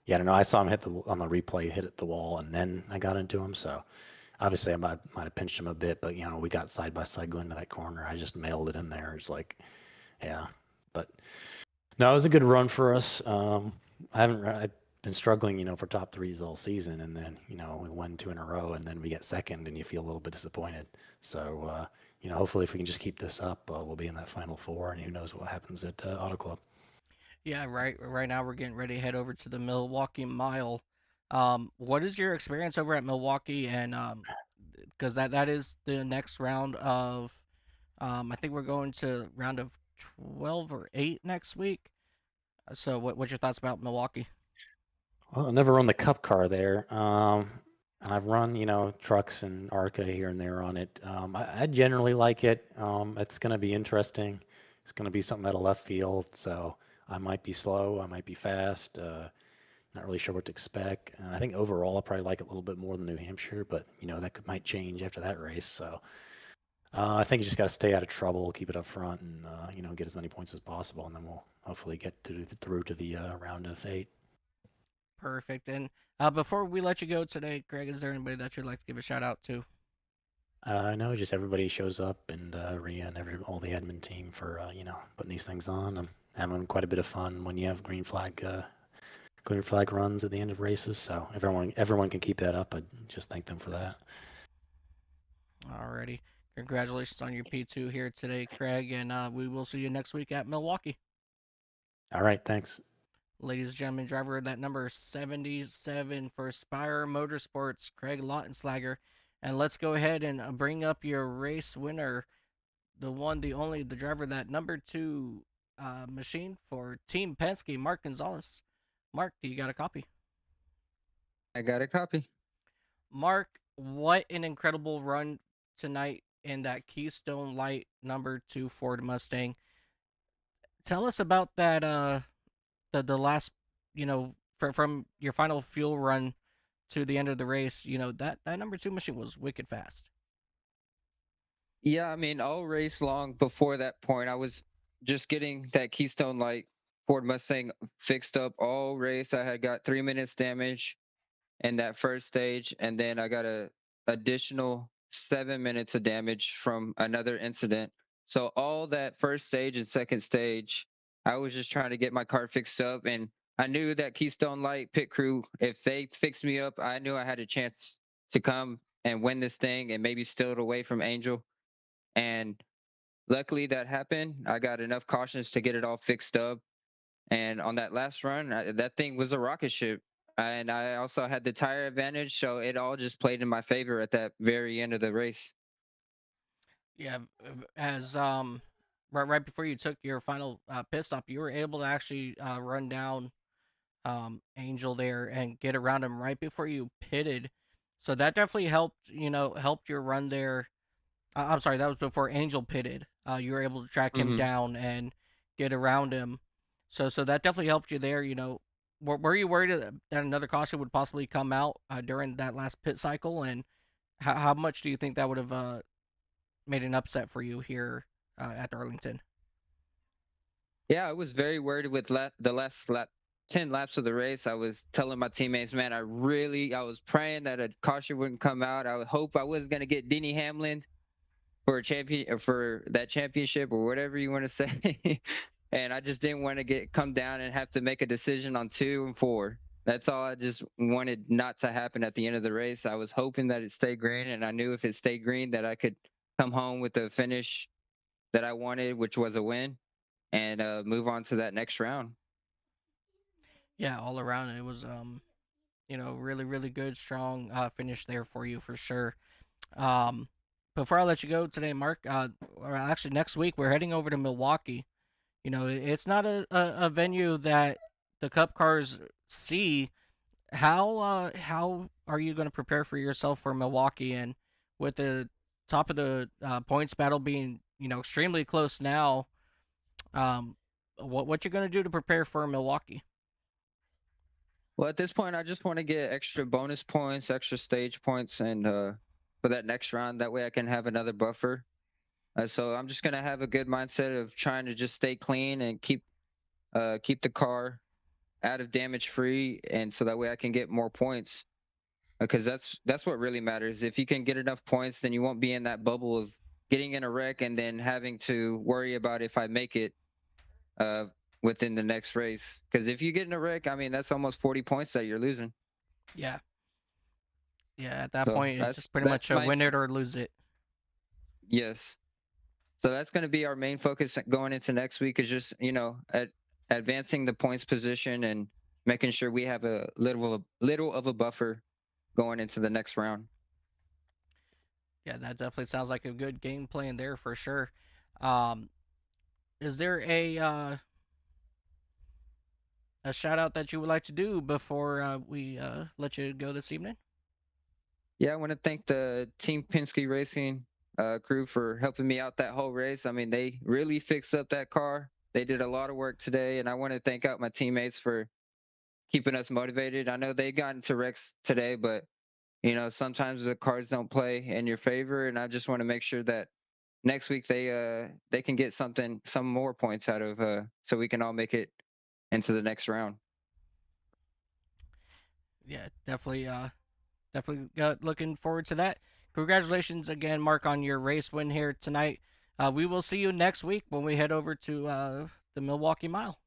don't know. I saw him on the replay, hit at the wall, and then I got into him. So obviously I might have pinched him a bit, but we got side by side going to that corner. I just mailed it in there. It's like, yeah, but no, it was a good run for us. I've been struggling, for top 3s all season, and then we won 2 in a row, and then we get second, and you feel a little bit disappointed. So hopefully if we can just keep this up, we'll be in that final 4, and who knows what happens at Auto Club. Yeah, right now we're getting ready to head over to the Milwaukee Mile. What is your experience over at Milwaukee? And because that is the next round of, I think we're going to round of 12 or 8 next week. So what's your thoughts about Milwaukee? Well, I never run the Cup car there, and I've run trucks and ARCA here and there on it. I generally like it. It's going to be interesting. It's going to be something out of left field, so I might be slow, I might be fast, not really sure what to expect. I think overall I'll probably like it a little bit more than New Hampshire, but that might change after that race. So I think you just got to stay out of trouble, keep it up front, and get as many points as possible, and then we'll hopefully get through to the round of 8. Perfect. And before we let you go today, Greg, is there anybody that you'd like to give a shout out to? No, just everybody shows up, and Rhea and all the admin team for putting these things on. I'm having quite a bit of fun when you have green flag runs at the end of races. So everyone can keep that up. I just thank them for that. Alrighty. Congratulations on your P2 here today, Craig, and we will see you next week at Milwaukee. All right, thanks. Ladies and gentlemen, driver that number 77 for Spire Motorsports, Craig Lautenslager. And let's go ahead and bring up your race winner, the one, the only, the driver that number 2 machine for Team Penske, Mark Gonzalez. Mark, do you got a copy? I got a copy. Mark, what an incredible run tonight in that Keystone Light number 2 Ford Mustang. Tell us about that the last, from your final fuel run to the end of the race, that number 2 machine was wicked fast. Yeah, I mean, all race long before that point, I was just getting that Keystone Light Ford Mustang fixed up all race. I had got 3 minutes damage in that first stage, and then I got a additional 7 minutes of damage from another incident. So all that first stage and second stage, I was just trying to get my car fixed up, and I knew that Keystone Light pit crew, if they fixed me up, I knew I had a chance to come and win this thing and maybe steal it away from Angel. And luckily that happened. I got enough cautions to get it all fixed up. And on that last run, that thing was a rocket ship. And I also had the tire advantage, so it all just played in my favor at that very end of the race. Yeah, as right before you took your final pit stop, you were able to actually run down Angel there and get around him right before you pitted. So that definitely helped your run there. I'm sorry, that was before Angel pitted. You were able to track him down and get around him. So that definitely helped you there. Were you worried that another caution would possibly come out during that last pit cycle? And how much do you think that would have made an upset for you here at Darlington? Yeah, I was very worried with the last 10 laps of the race. I was telling my teammates, man, I was praying that a caution wouldn't come out. I would hope I was going to get Denny Hamlin for a champion, or for that championship, or whatever you want to say. And I just didn't want to come down and have to make a decision on 2 and 4. That's all I just wanted not to happen at the end of the race. I was hoping that it stayed green, and I knew if it stayed green that I could come home with the finish that I wanted, which was a win, and move on to that next round. Yeah, all around it was really really good, strong finish there for you for sure. Before I let you go today, Mark, or actually next week we're heading over to Milwaukee. It's not a venue that the Cup cars see. How are you going to prepare for yourself for Milwaukee, and with the top of the points battle being extremely close now? What you're going to do to prepare for Milwaukee? Well, at this point, I just want to get extra bonus points, extra stage points, and for that next round. That way, I can have another buffer. So I'm just gonna have a good mindset of trying to just stay clean and keep the car out of damage free, and so that way I can get more points. Because that's what really matters. If you can get enough points, then you won't be in that bubble of getting in a wreck and then having to worry about if I make it uh, within the next race. Because if you get in a wreck, I mean, that's almost 40 points that you're losing. Yeah. Yeah, at that So point, it's just pretty much a win it or lose it. Yes. So that's going to be our main focus going into next week, is just, advancing the points position and making sure we have a little of a buffer going into the next round. Yeah, that definitely sounds like a good game plan there for sure. Um, is there a shout out that you would like to do before we let you go this evening? Yeah, I want to thank the Team Penske Racing crew for helping me out that whole race. I mean, they really fixed up that car. They did a lot of work today, and I want to thank out my teammates for keeping us motivated. I know they got into wrecks today, but sometimes the cars don't play in your favor, and I just want to make sure that next week they can get some more points out of so we can all make it into the next round. Yeah, definitely looking forward to that. Congratulations again, Mark, on your race win here tonight. We will see you next week when we head over to the Milwaukee Mile.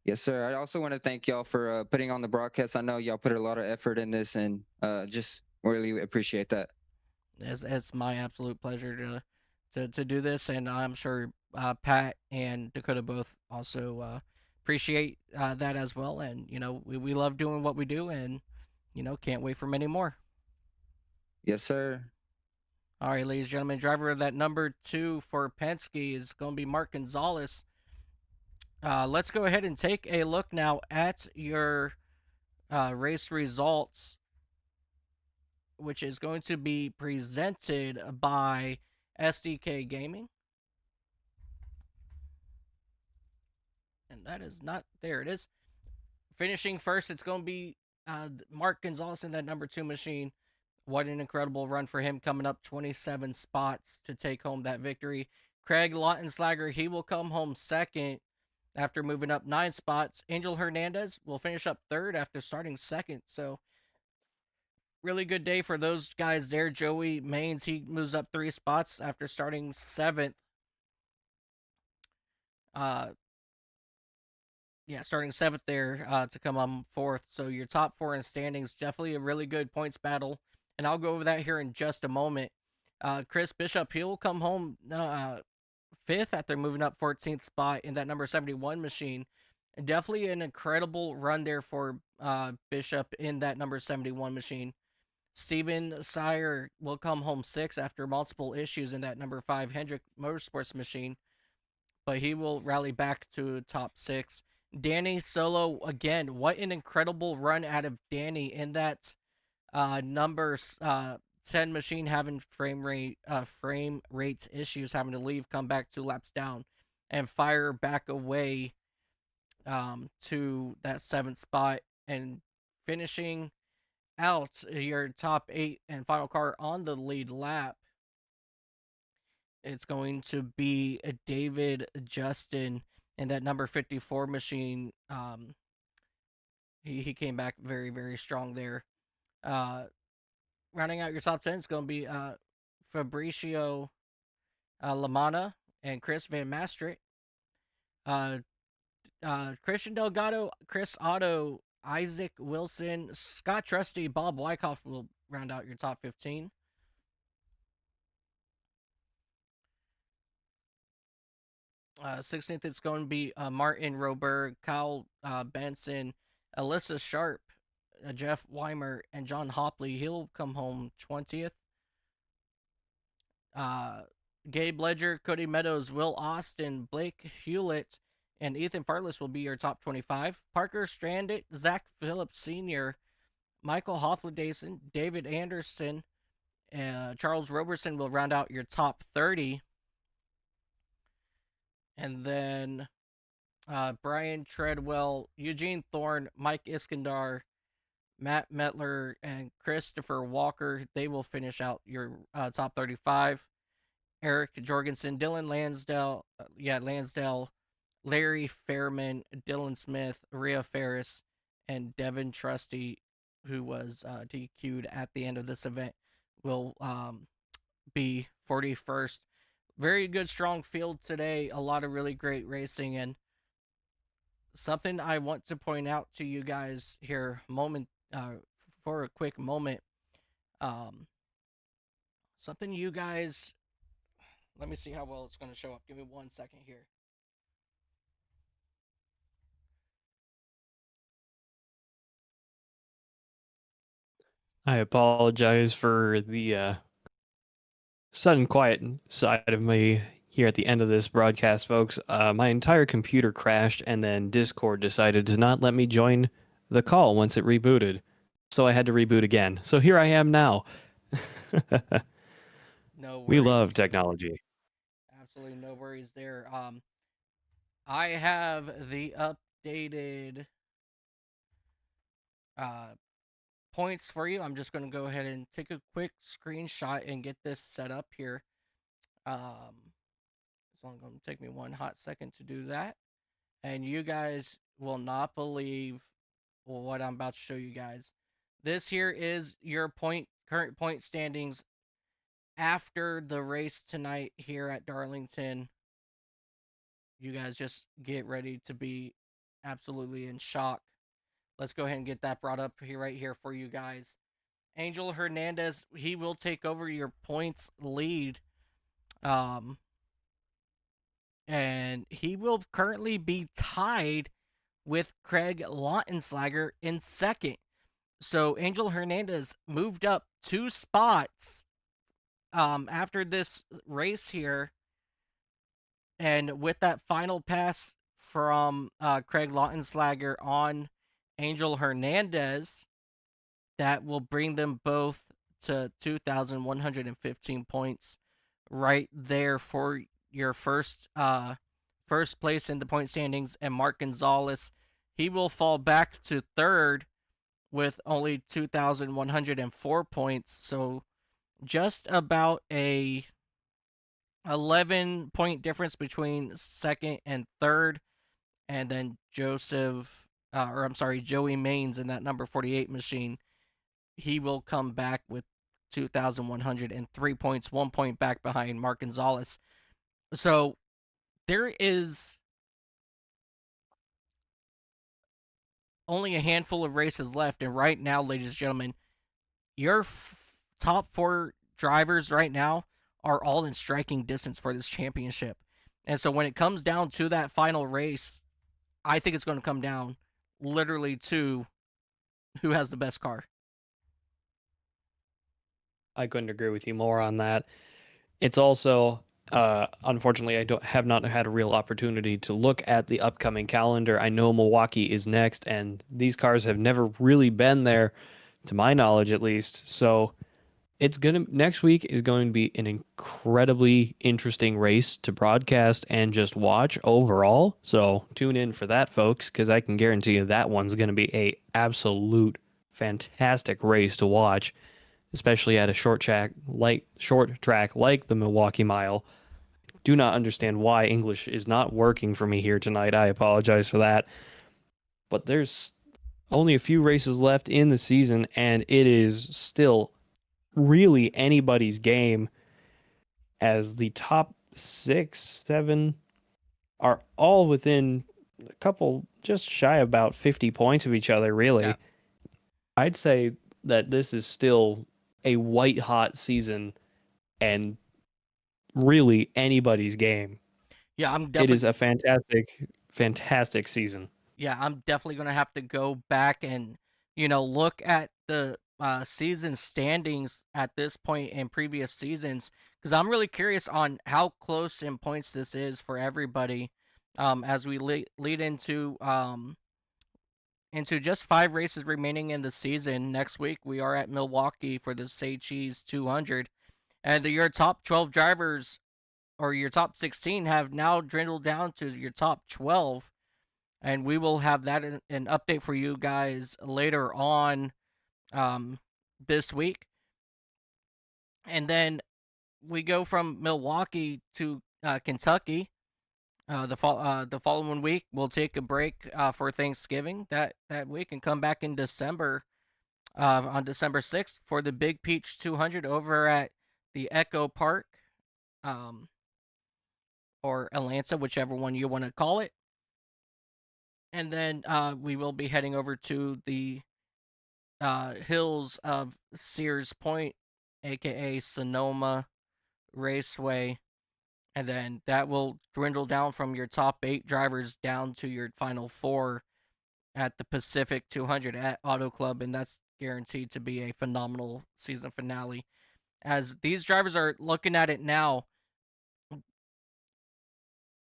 Yes, sir. I also want to thank y'all for putting on the broadcast. I know y'all put a lot of effort in this, and just really appreciate that. It's my absolute pleasure to do this, and I'm sure Pat and Dakota both also appreciate that as well. And we love doing what we do, and can't wait for many more. Yes, sir. All right, ladies and gentlemen, driver of that number 2 for Penske is going to be Mark Gonzalez. Let's go ahead and take a look now at your race results, which is going to be presented by SDK Gaming. And that is not, there it is. Finishing first, it's going to be Mark Gonzalez in that number 2 machine. What an incredible run for him, coming up 27 spots to take home that victory. Craig Lautenslager, he will come home second after moving up 9 spots. Angel Hernandez will finish up third after starting second. So really good day for those guys there. Joey Maines, he moves up 3 spots after starting 7th. Starting 7th there to come on 4th. So your top 4 in standings, definitely a really good points battle. And I'll go over that here in just a moment. Chris Bishop, he'll come home 5th after moving up 14th spot in that number 71 machine. Definitely an incredible run there for Bishop in that number 71 machine. Steven Sire will come home 6th after multiple issues in that number 5 Hendrick Motorsports machine, but he will rally back to top 6. Danny Solo, again, what an incredible run out of Danny in that number 10 machine, having frame rate issues, having to leave, come back 2 laps down, and fire back away to that 7th spot, and finishing out your top 8 and final car on the lead lap. It's going to be a David Justin in that number 54 machine. He came back very, very strong there. Rounding out your top 10 is going to be Fabricio Lamana and Chris Van Mastrit. Christian Delgado, Chris Otto, Isaac Wilson, Scott Trusty, Bob Wyckoff will round out your top 15. Uh, 16th, it's going to be Martin Roberg, Kyle Benson, Alyssa Sharp, Jeff Weimer, and John Hopley. He'll come home 20th. Gabe Ledger, Cody Meadows, Will Austin, Blake Hewlett, and Ethan Farless will be your top 25. Parker Stranded, Zach Phillips Sr., Michael Hoffledason, David Anderson, Charles Roberson will round out your top 30. And then Brian Treadwell, Eugene Thorne, Mike Iskandar, Matt Metler, and Christopher Walker, they will finish out your top 35. Eric Jorgensen, Dylan Lansdale, Larry Fairman, Dylan Smith, Rhea Ferris, and Devin Trusty, who was DQ'd at the end of this event, will be 41st. Very good, strong field today. A lot of really great racing, and something I want to point out to you guys here, for a quick moment. Something you guys, let me see how well it's going to show up. Give me 1 second here. I apologize for the sudden quiet side of me here at the end of this broadcast, folks. My entire computer crashed, and then Discord decided to not let me join the call once it rebooted. So I had to reboot again. So here I am now. No worries. We love technology. Absolutely no worries there. I have the updated points for you. I'm just going to go ahead and take a quick screenshot and get this set up here. It's only going to take me 1 hot second to do that. And you guys will not believe what I'm about to show you guys. This here is your current point standings after the race tonight here at Darlington. You guys just get ready to be absolutely in shock. Let's go ahead and get that brought up here, right here for you guys. Angel Hernandez, he will take over your points lead. And he will currently be tied with Craig Lautenslager in second. So Angel Hernandez moved up 2 spots after this race here. And with that final pass from Craig Lautenslager on Angel Hernandez, that will bring them both to 2,115 points right there for your first place in the point standings. And Mark Gonzalez, he will fall back to third with only 2,104 points. So just about a 11-point difference between second and third. And then Joey Maines in that number 48 machine. He will come back with 2,103 points, 1 point back behind Mark Gonzalez. So there is only a handful of races left. And right now, ladies and gentlemen, your top 4 drivers right now are all in striking distance for this championship. And so when it comes down to that final race, I think it's going to come down literally to who has the best car. I couldn't agree with you more on that. It's also, unfortunately, I have not had a real opportunity to look at the upcoming calendar. I know Milwaukee is next, and these cars have never really been there, to my knowledge at least. So next week is going to be an incredibly interesting race to broadcast and just watch overall. So tune in for that, folks, because I can guarantee you that one's going to be a absolute fantastic race to watch, especially at a short track like the Milwaukee Mile. Do not understand why English is not working for me here tonight. I apologize for that. But there's only a few races left in the season, and it is still really anybody's game, as the top 6, 7 are all within a couple, just shy about 50 points of each other, really. Yeah. I'd say that this is still a white hot season and really anybody's game. Yeah, I'm It definitely. is a fantastic season. Yeah, I'm definitely gonna have to go back and look at the season standings at this point in previous seasons, because I'm really curious on how close in points this is for everybody. As we lead into just 5 races remaining in the season. Next week we are at Milwaukee for the Say Cheese 200, and your top 12 drivers or your top 16 have now dwindled down to your top 12. And we will have that an update for you guys later on this week. And then we go from Milwaukee to Kentucky. The following week, we'll take a break for Thanksgiving that week and come back in December on December 6th for the Big Peach 200 over at the Echo Park or Atlanta, whichever one you want to call it. And then we will be heading over to the hills of Sears Point, aka Sonoma Raceway. And then that will dwindle down from your top 8 drivers down to your final 4 at the Pacific 200 at Auto Club. And that's guaranteed to be a phenomenal season finale. As these drivers are looking at it now,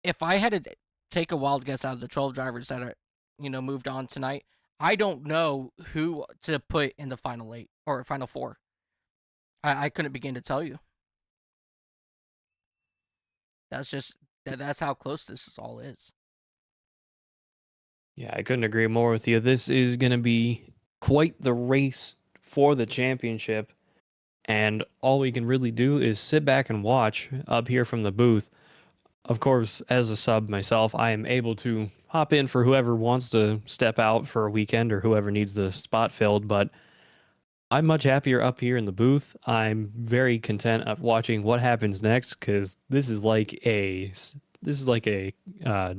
if I had to take a wild guess out of the 12 drivers that are moved on tonight, I don't know who to put in the final 8 or final 4. I couldn't begin to tell you. That's how close this all is. Yeah, I couldn't agree more with you. This is going to be quite the race for the championship, and all we can really do is sit back and watch up here from the booth. Of course, as a sub myself, I am able to hop in for whoever wants to step out for a weekend or whoever needs the spot filled, but I'm much happier up here in the booth. I'm very content of watching what happens next, because this is like a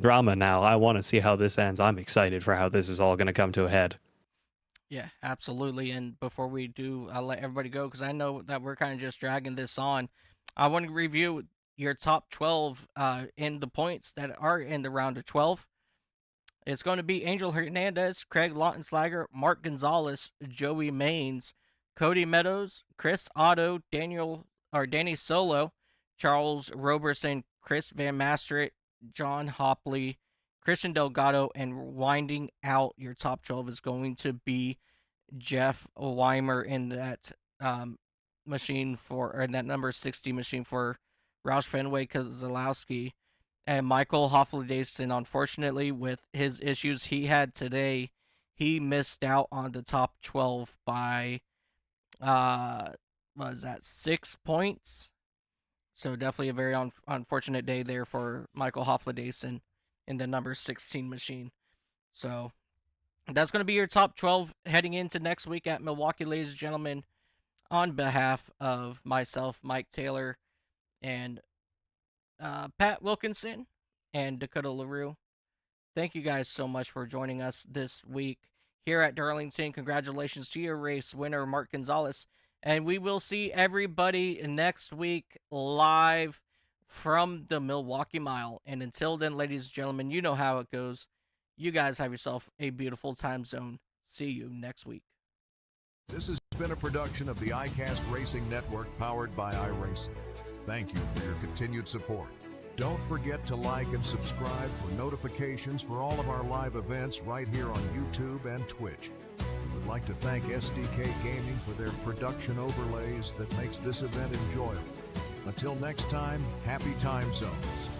drama now. I want to see how this ends. I'm excited for how this is all going to come to a head. Yeah, absolutely. And before we do, I'll let everybody go because I know that we're kind of just dragging this on. I want to review your top 12 in the points that are in the round of 12. It's going to be Angel Hernandez, Craig Lautenslager, Mark Gonzalez, Joey Maines, Cody Meadows, Chris Otto, Danny Solo, Charles Roberson, Chris Van Mastert, John Hopley, Christian Delgado, and winding out your top 12 is going to be Jeff Weimer in that machine in that number 60 machine for Roush Fenway Kozlowski. And Michael Hoffley-Davidson, unfortunately, with his issues he had today, he missed out on the top 12 by, was that 6 points? So definitely a very unfortunate day there for Michael Hofladason in the number 16 machine. So that's going to be your top 12 heading into next week at Milwaukee, ladies and gentlemen. On behalf of myself, Mike Taylor, and Pat Wilkinson, and Dakota LaRue, thank you guys so much for joining us this week here at Darlington. Congratulations to your race winner, Mark Gonzalez. And we will see everybody next week live from the Milwaukee Mile. And until then, ladies and gentlemen, you know how it goes. You guys have yourself a beautiful time zone. See you next week. This has been a production of the iCast Racing Network powered by iRacing. Thank you for your continued support. Don't forget to like and subscribe for notifications for all of our live events right here on YouTube and Twitch. We would like to thank SDK Gaming for their production overlays that makes this event enjoyable. Until next time, happy time zones.